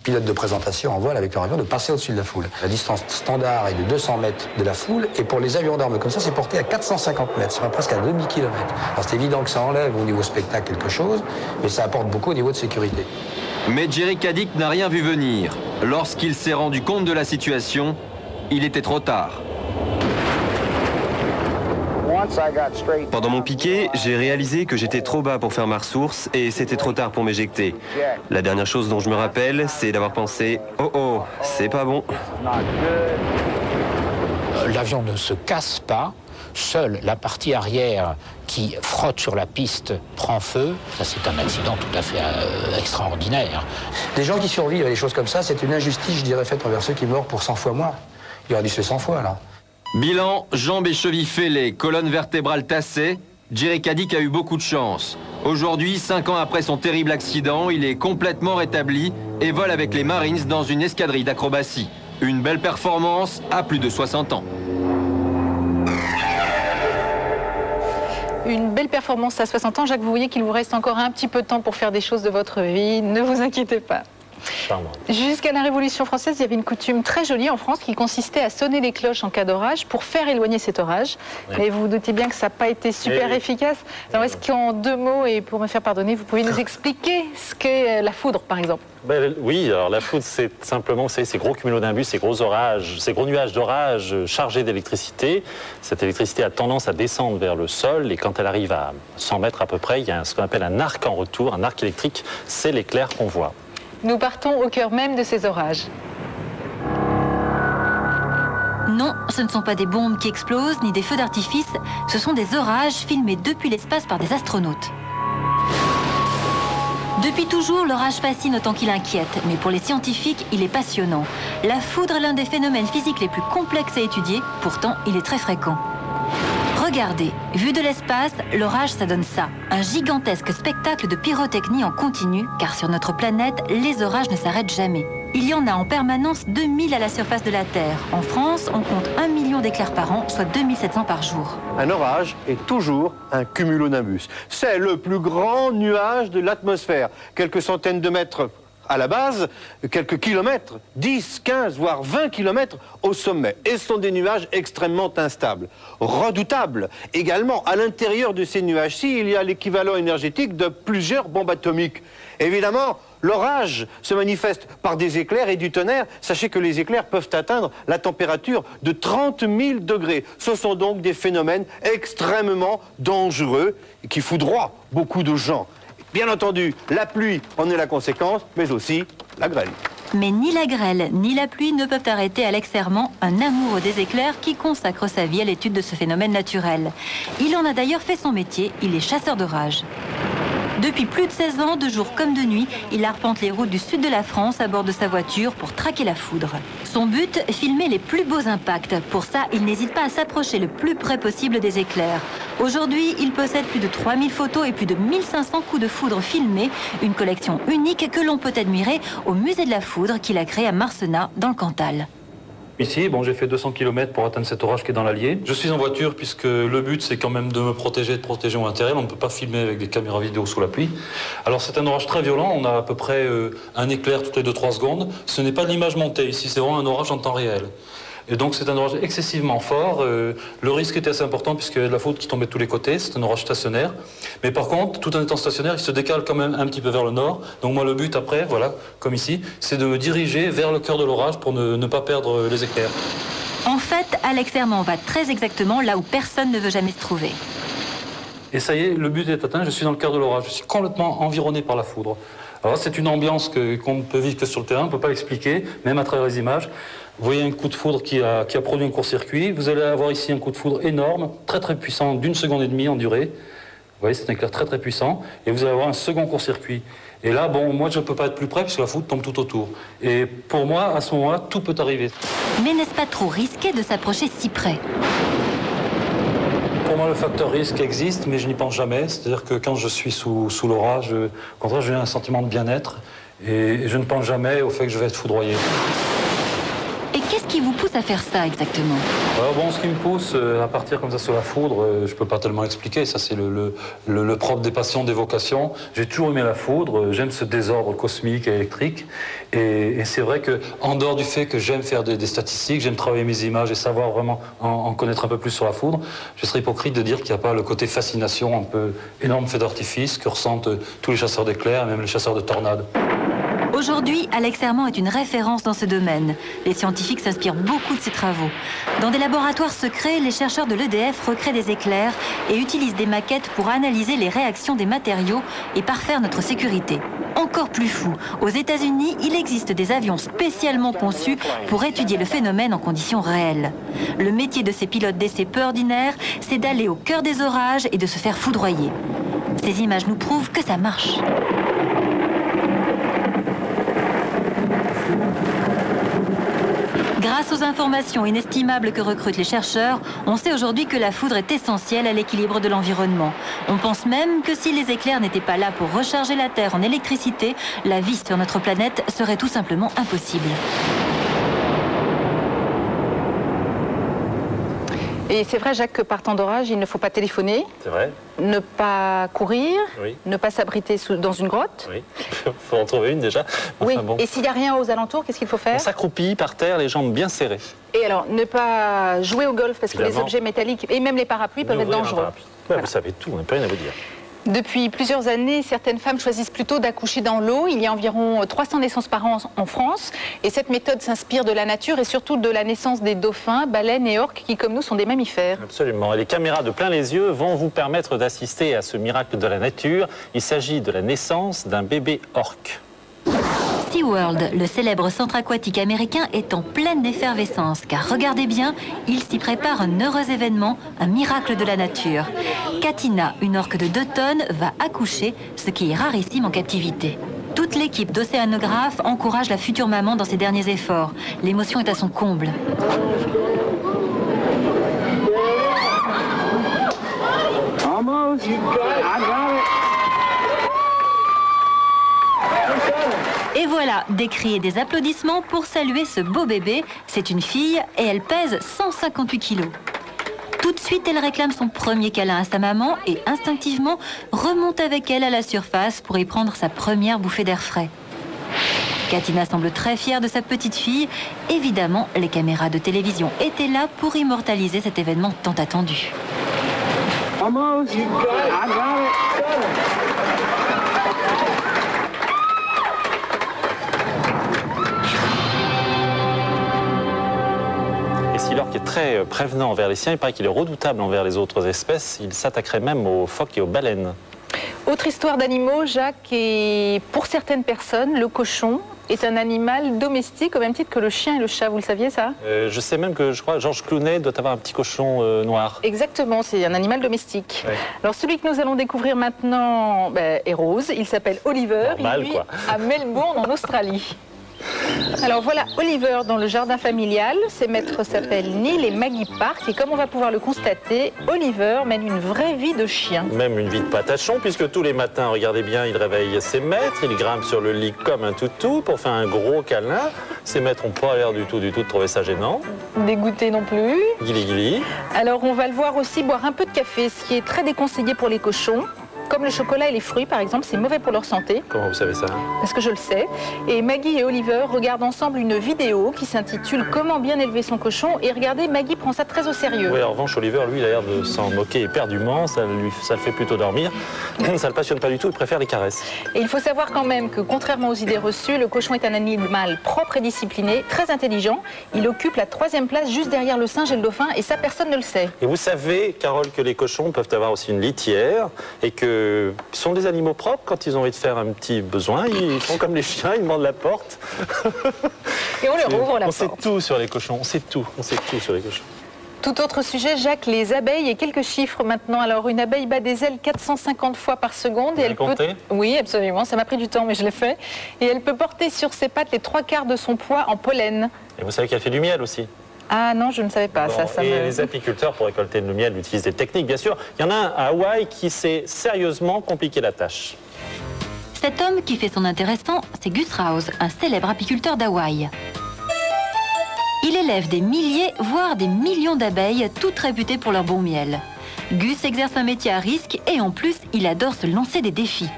pilotes de présentation en vol avec leur avion de passer au-dessus de la foule. La distance standard est de 200 mètres de la foule, et pour les avions d'armes comme ça, c'est porté à 450 mètres, c'est presque à demi-kilomètre. Alors c'est évident que ça enlève au niveau spectacle quelque chose, mais ça apporte beaucoup au niveau de sécurité. Mais Jerry Caddick n'a rien vu venir. Lorsqu'il s'est rendu compte de la situation, il était trop tard. Pendant mon piqué, j'ai réalisé que j'étais trop bas pour faire ma ressource et c'était trop tard pour m'éjecter. La dernière chose dont je me rappelle, c'est d'avoir pensé « Oh oh, c'est pas bon ». L'avion ne se casse pas, seule la partie arrière qui frotte sur la piste prend feu. Ça, c'est un accident tout à fait extraordinaire. Les gens qui survivent à des choses comme ça, c'est une injustice, je dirais, faite envers ceux qui meurent pour 100 fois moins. Il aurait dû se faire 100 fois, là. Bilan, jambes et chevilles fêlées, colonne vertébrale tassée, Jerry Caddick a eu beaucoup de chance. Aujourd'hui, 5 ans après son terrible accident, il est complètement rétabli et vole avec les Marines dans une escadrille d'acrobatie. Une belle performance à plus de 60 ans. Une belle performance à 60 ans. Jacques, vous voyez qu'il vous reste encore un petit peu de temps pour faire des choses de votre vie. Ne vous inquiétez pas. Jusqu'à la Révolution française, il y avait une coutume très jolie en France qui consistait à sonner les cloches en cas d'orage pour faire éloigner cet orage. Oui. Mais vous vous doutez bien que ça n'a pas été super efficace. Alors est-ce qu'en 2 mots, et pour me faire pardonner, vous pouvez nous expliquer ce qu'est la foudre, par exemple? Oui, alors la foudre, c'est simplement, vous savez, ces gros cumulonimbus, ces gros orages, ces gros nuages d'orage chargés d'électricité. Cette électricité a tendance à descendre vers le sol et quand elle arrive à 100 mètres à peu près, il y a ce qu'on appelle un arc en retour, un arc électrique, c'est l'éclair qu'on voit. Nous partons au cœur même de ces orages. Non, ce ne sont pas des bombes qui explosent, ni des feux d'artifice, ce sont des orages filmés depuis l'espace par des astronautes. Depuis toujours, l'orage fascine autant qu'il inquiète, mais pour les scientifiques, il est passionnant. La foudre est l'un des phénomènes physiques les plus complexes à étudier, pourtant il est très fréquent. Regardez, vu de l'espace, l'orage ça donne ça, un gigantesque spectacle de pyrotechnie en continu, car sur notre planète, les orages ne s'arrêtent jamais. Il y en a en permanence 2000 à la surface de la Terre. En France, on compte 1 million d'éclairs par an, soit 2700 par jour. Un orage est toujours un cumulonimbus. C'est le plus grand nuage de l'atmosphère. Quelques centaines de mètres à la base, quelques kilomètres, 10, 15, voire 20 kilomètres au sommet. Et ce sont des nuages extrêmement instables, redoutables. Également, à l'intérieur de ces nuages-ci, il y a l'équivalent énergétique de plusieurs bombes atomiques. Évidemment, l'orage se manifeste par des éclairs et du tonnerre. Sachez que les éclairs peuvent atteindre la température de 30 000 degrés. Ce sont donc des phénomènes extrêmement dangereux qui foudroient beaucoup de gens. Bien entendu, la pluie en est la conséquence, mais aussi la grêle. Mais ni la grêle ni la pluie ne peuvent arrêter Alex Serment, un amoureux des éclairs qui consacre sa vie à l'étude de ce phénomène naturel. Il en a d'ailleurs fait son métier, il est chasseur d'orage. Depuis plus de 16 ans, de jour comme de nuit, il arpente les routes du sud de la France à bord de sa voiture pour traquer la foudre. Son but, filmer les plus beaux impacts. Pour ça, il n'hésite pas à s'approcher le plus près possible des éclairs. Aujourd'hui, il possède plus de 3000 photos et plus de 1500 coups de foudre filmés, une collection unique que l'on peut admirer au musée de la foudre qu'il a créé à Marcenat, dans le Cantal. Ici, bon, j'ai fait 200 km pour atteindre cet orage qui est dans l'Allier. Je suis en voiture puisque le but, c'est quand même de me protéger, de protéger mon matériel. On ne peut pas filmer avec des caméras vidéo sous la pluie. Alors, c'est un orage très violent. On a à peu près un éclair toutes les 2-3 secondes. Ce n'est pas de l'image montée. Ici, c'est vraiment un orage en temps réel. Et donc, c'est un orage excessivement fort. Le risque était assez important puisqu'il y avait de la foudre qui tombait de tous les côtés. C'est un orage stationnaire. Mais par contre, tout en étant stationnaire, il se décale quand même un petit peu vers le nord. Donc moi, le but après, voilà, comme ici, c'est de me diriger vers le cœur de l'orage pour ne pas perdre les éclairs. En fait, Alex Serment va très exactement là où personne ne veut jamais se trouver. Et ça y est, le but est atteint. Je suis dans le cœur de l'orage. Je suis complètement environné par la foudre. Alors c'est une ambiance qu'on ne peut vivre que sur le terrain. On ne peut pas l'expliquer, même à travers les images. Vous voyez un coup de foudre qui a produit un court-circuit. Vous allez avoir ici un coup de foudre énorme, très très puissant, d'1 seconde et demie en durée. Vous voyez, c'est un éclair très très puissant. Et vous allez avoir un second court-circuit. Et là, bon, moi je ne peux pas être plus près puisque la foudre tombe tout autour. Et pour moi, à ce moment-là, tout peut arriver. Mais n'est-ce pas trop risqué de s'approcher si près ? Pour moi, le facteur risque existe, mais je n'y pense jamais. C'est-à-dire que quand je suis sous l'orage, au contraire, j'ai un sentiment de bien-être. Et je ne pense jamais au fait que je vais être foudroyé. Et qu'est-ce qui vous pousse à faire ça exactement ? Alors bon, ce qui me pousse à partir comme ça sur la foudre, je ne peux pas tellement expliquer. Ça, c'est le propre des passions, des vocations. J'ai toujours aimé la foudre. J'aime ce désordre cosmique et électrique. Et c'est vrai qu'en dehors du fait que j'aime faire des statistiques, j'aime travailler mes images et savoir vraiment en connaître un peu plus sur la foudre, je serais hypocrite de dire qu'il n'y a pas le côté fascination, un peu énorme fait d'artifice que ressentent tous les chasseurs d'éclairs, même les chasseurs de tornades. Aujourd'hui, Alex Serment est une référence dans ce domaine. Les scientifiques s'inspirent beaucoup de ses travaux. Dans des laboratoires secrets, les chercheurs de l'EDF recréent des éclairs et utilisent des maquettes pour analyser les réactions des matériaux et parfaire notre sécurité. Encore plus fou, aux États-Unis, il existe des avions spécialement conçus pour étudier le phénomène en conditions réelles. Le métier de ces pilotes d'essai peu ordinaire, c'est d'aller au cœur des orages et de se faire foudroyer. Ces images nous prouvent que ça marche. Grâce aux informations inestimables que recrutent les chercheurs, on sait aujourd'hui que la foudre est essentielle à l'équilibre de l'environnement. On pense même que si les éclairs n'étaient pas là pour recharger la Terre en électricité, la vie sur notre planète serait tout simplement impossible. Et c'est vrai, Jacques, que par temps d'orage, il ne faut pas téléphoner. C'est vrai. Ne pas courir, oui. Ne pas s'abriter dans une grotte. Oui, il faut en trouver une déjà. Oui, bon. Et s'il n'y a rien aux alentours, qu'est-ce qu'il faut faire? On s'accroupit par terre, les jambes bien serrées. Et alors, ne pas jouer au golf, parce Évidemment. que les objets métalliques, et même les parapluies, peuvent être dangereux. Ouais, vous savez tout, on n'a plus rien à vous dire. Depuis plusieurs années, certaines femmes choisissent plutôt d'accoucher dans l'eau. Il y a environ 300 naissances par an en France. Et cette méthode s'inspire de la nature et surtout de la naissance des dauphins, baleines et orques qui, comme nous, sont des mammifères. Absolument. Et les caméras de plein les yeux vont vous permettre d'assister à ce miracle de la nature. Il s'agit de la naissance d'un bébé orque. SeaWorld, le célèbre centre aquatique américain, est en pleine effervescence, car regardez bien, il s'y prépare un heureux événement, un miracle de la nature. Katina, une orque de 2 tonnes, va accoucher, ce qui est rarissime en captivité. Toute l'équipe d'océanographes encourage la future maman dans ses derniers efforts. L'émotion est à son comble. Et voilà, des cris et des applaudissements pour saluer ce beau bébé. C'est une fille et elle pèse 158 kilos. Tout de suite, elle réclame son premier câlin à sa maman et instinctivement remonte avec elle à la surface pour y prendre sa première bouffée d'air frais. Katina semble très fière de sa petite fille. Évidemment, les caméras de télévision étaient là pour immortaliser cet événement tant attendu. Et si l'orque est très prévenant envers les siens, il paraît qu'il est redoutable envers les autres espèces. Il s'attaquerait même aux phoques et aux baleines. Autre histoire d'animaux, Jacques, et pour certaines personnes, le cochon est un animal domestique au même titre que le chien et le chat. Vous le saviez, ça? Je sais même que, je crois, Georges Clooney doit avoir un petit cochon noir. Exactement, c'est un animal domestique. Ouais. Alors celui que nous allons découvrir maintenant est rose. Il s'appelle Oliver. Normal, il vit quoi. à Melbourne, en Australie. Alors voilà Oliver dans le jardin familial. Ses maîtres s'appellent Neil et Maggie Park. Et comme on va pouvoir le constater, Oliver mène une vraie vie de chien. Même une vie de patachon, puisque tous les matins, regardez bien, il réveille ses maîtres. Il grimpe sur le lit comme un toutou pour faire un gros câlin. Ses maîtres n'ont pas l'air du tout de trouver ça gênant. Dégoûté non plus. Guili guili. Alors on va le voir aussi boire un peu de café, ce qui est très déconseillé pour les cochons. Comme le chocolat et les fruits, par exemple, c'est mauvais pour leur santé. Comment vous savez ça? Parce que je le sais. Et Maggie et Oliver regardent ensemble une vidéo qui s'intitule « Comment bien élever son cochon ?» Et regardez, Maggie prend ça très au sérieux. Oui, en revanche, Oliver, lui, il a l'air de s'en moquer éperdument. Ça le fait plutôt dormir. Ça le passionne pas du tout, il préfère les caresses. Et il faut savoir quand même que, contrairement aux idées reçues, le cochon est un animal propre et discipliné, très intelligent. Il occupe la 3e place juste derrière le singe et le dauphin, et ça, personne ne le sait. Et vous savez, Carole, que les cochons peuvent avoir aussi une litière et que sont des animaux propres. Quand ils ont envie de faire un petit besoin, ils font comme les chiens, ils demandent la porte. Et on leur ouvre la porte. On sait tout sur les cochons, on sait tout sur les cochons. Tout autre sujet, Jacques, les abeilles et quelques chiffres maintenant. Alors, une abeille bat des ailes 450 fois par seconde. Et elle peut... Oui, absolument, ça m'a pris du temps, mais je l'ai fait. Et elle peut porter sur ses pattes les 3/4 de son poids en pollen. Et vous savez qu'elle fait du miel aussi? Ah non, je ne savais pas. Bon, les apiculteurs, pour récolter le miel, utilisent des techniques, bien sûr. Il y en a un à Hawaï qui s'est sérieusement compliqué la tâche. Cet homme qui fait son intéressant, c'est Gus Rouse, un célèbre apiculteur d'Hawaï. Il élève des milliers, voire des millions d'abeilles, toutes réputées pour leur bon miel. Gus exerce un métier à risque et en plus, il adore se lancer des défis.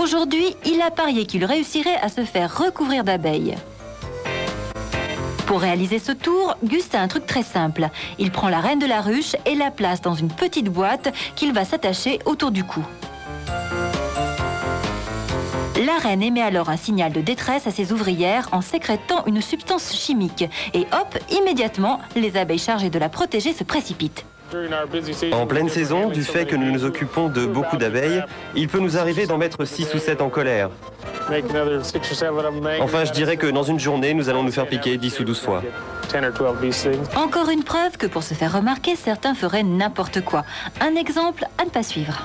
Aujourd'hui, il a parié qu'il réussirait à se faire recouvrir d'abeilles. Pour réaliser ce tour, Gus a un truc très simple. Il prend la reine de la ruche et la place dans une petite boîte qu'il va s'attacher autour du cou. La reine émet alors un signal de détresse à ses ouvrières en sécrétant une substance chimique. Et hop, immédiatement, les abeilles chargées de la protéger se précipitent. En pleine saison, du fait que nous nous occupons de beaucoup d'abeilles, il peut nous arriver d'en mettre 6 ou 7 en colère. Enfin, je dirais que dans une journée, nous allons nous faire piquer 10 ou 12 fois. Encore une preuve que pour se faire remarquer, certains feraient n'importe quoi. Un exemple à ne pas suivre.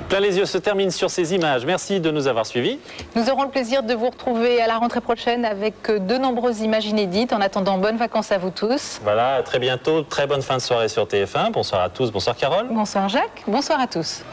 Plein les yeux se termine sur ces images. Merci de nous avoir suivis. Nous aurons le plaisir de vous retrouver à la rentrée prochaine avec de nombreuses images inédites. En attendant, bonnes vacances à vous tous. Voilà, à très bientôt. Très bonne fin de soirée sur TF1. Bonsoir à tous. Bonsoir Carole. Bonsoir Jacques. Bonsoir à tous.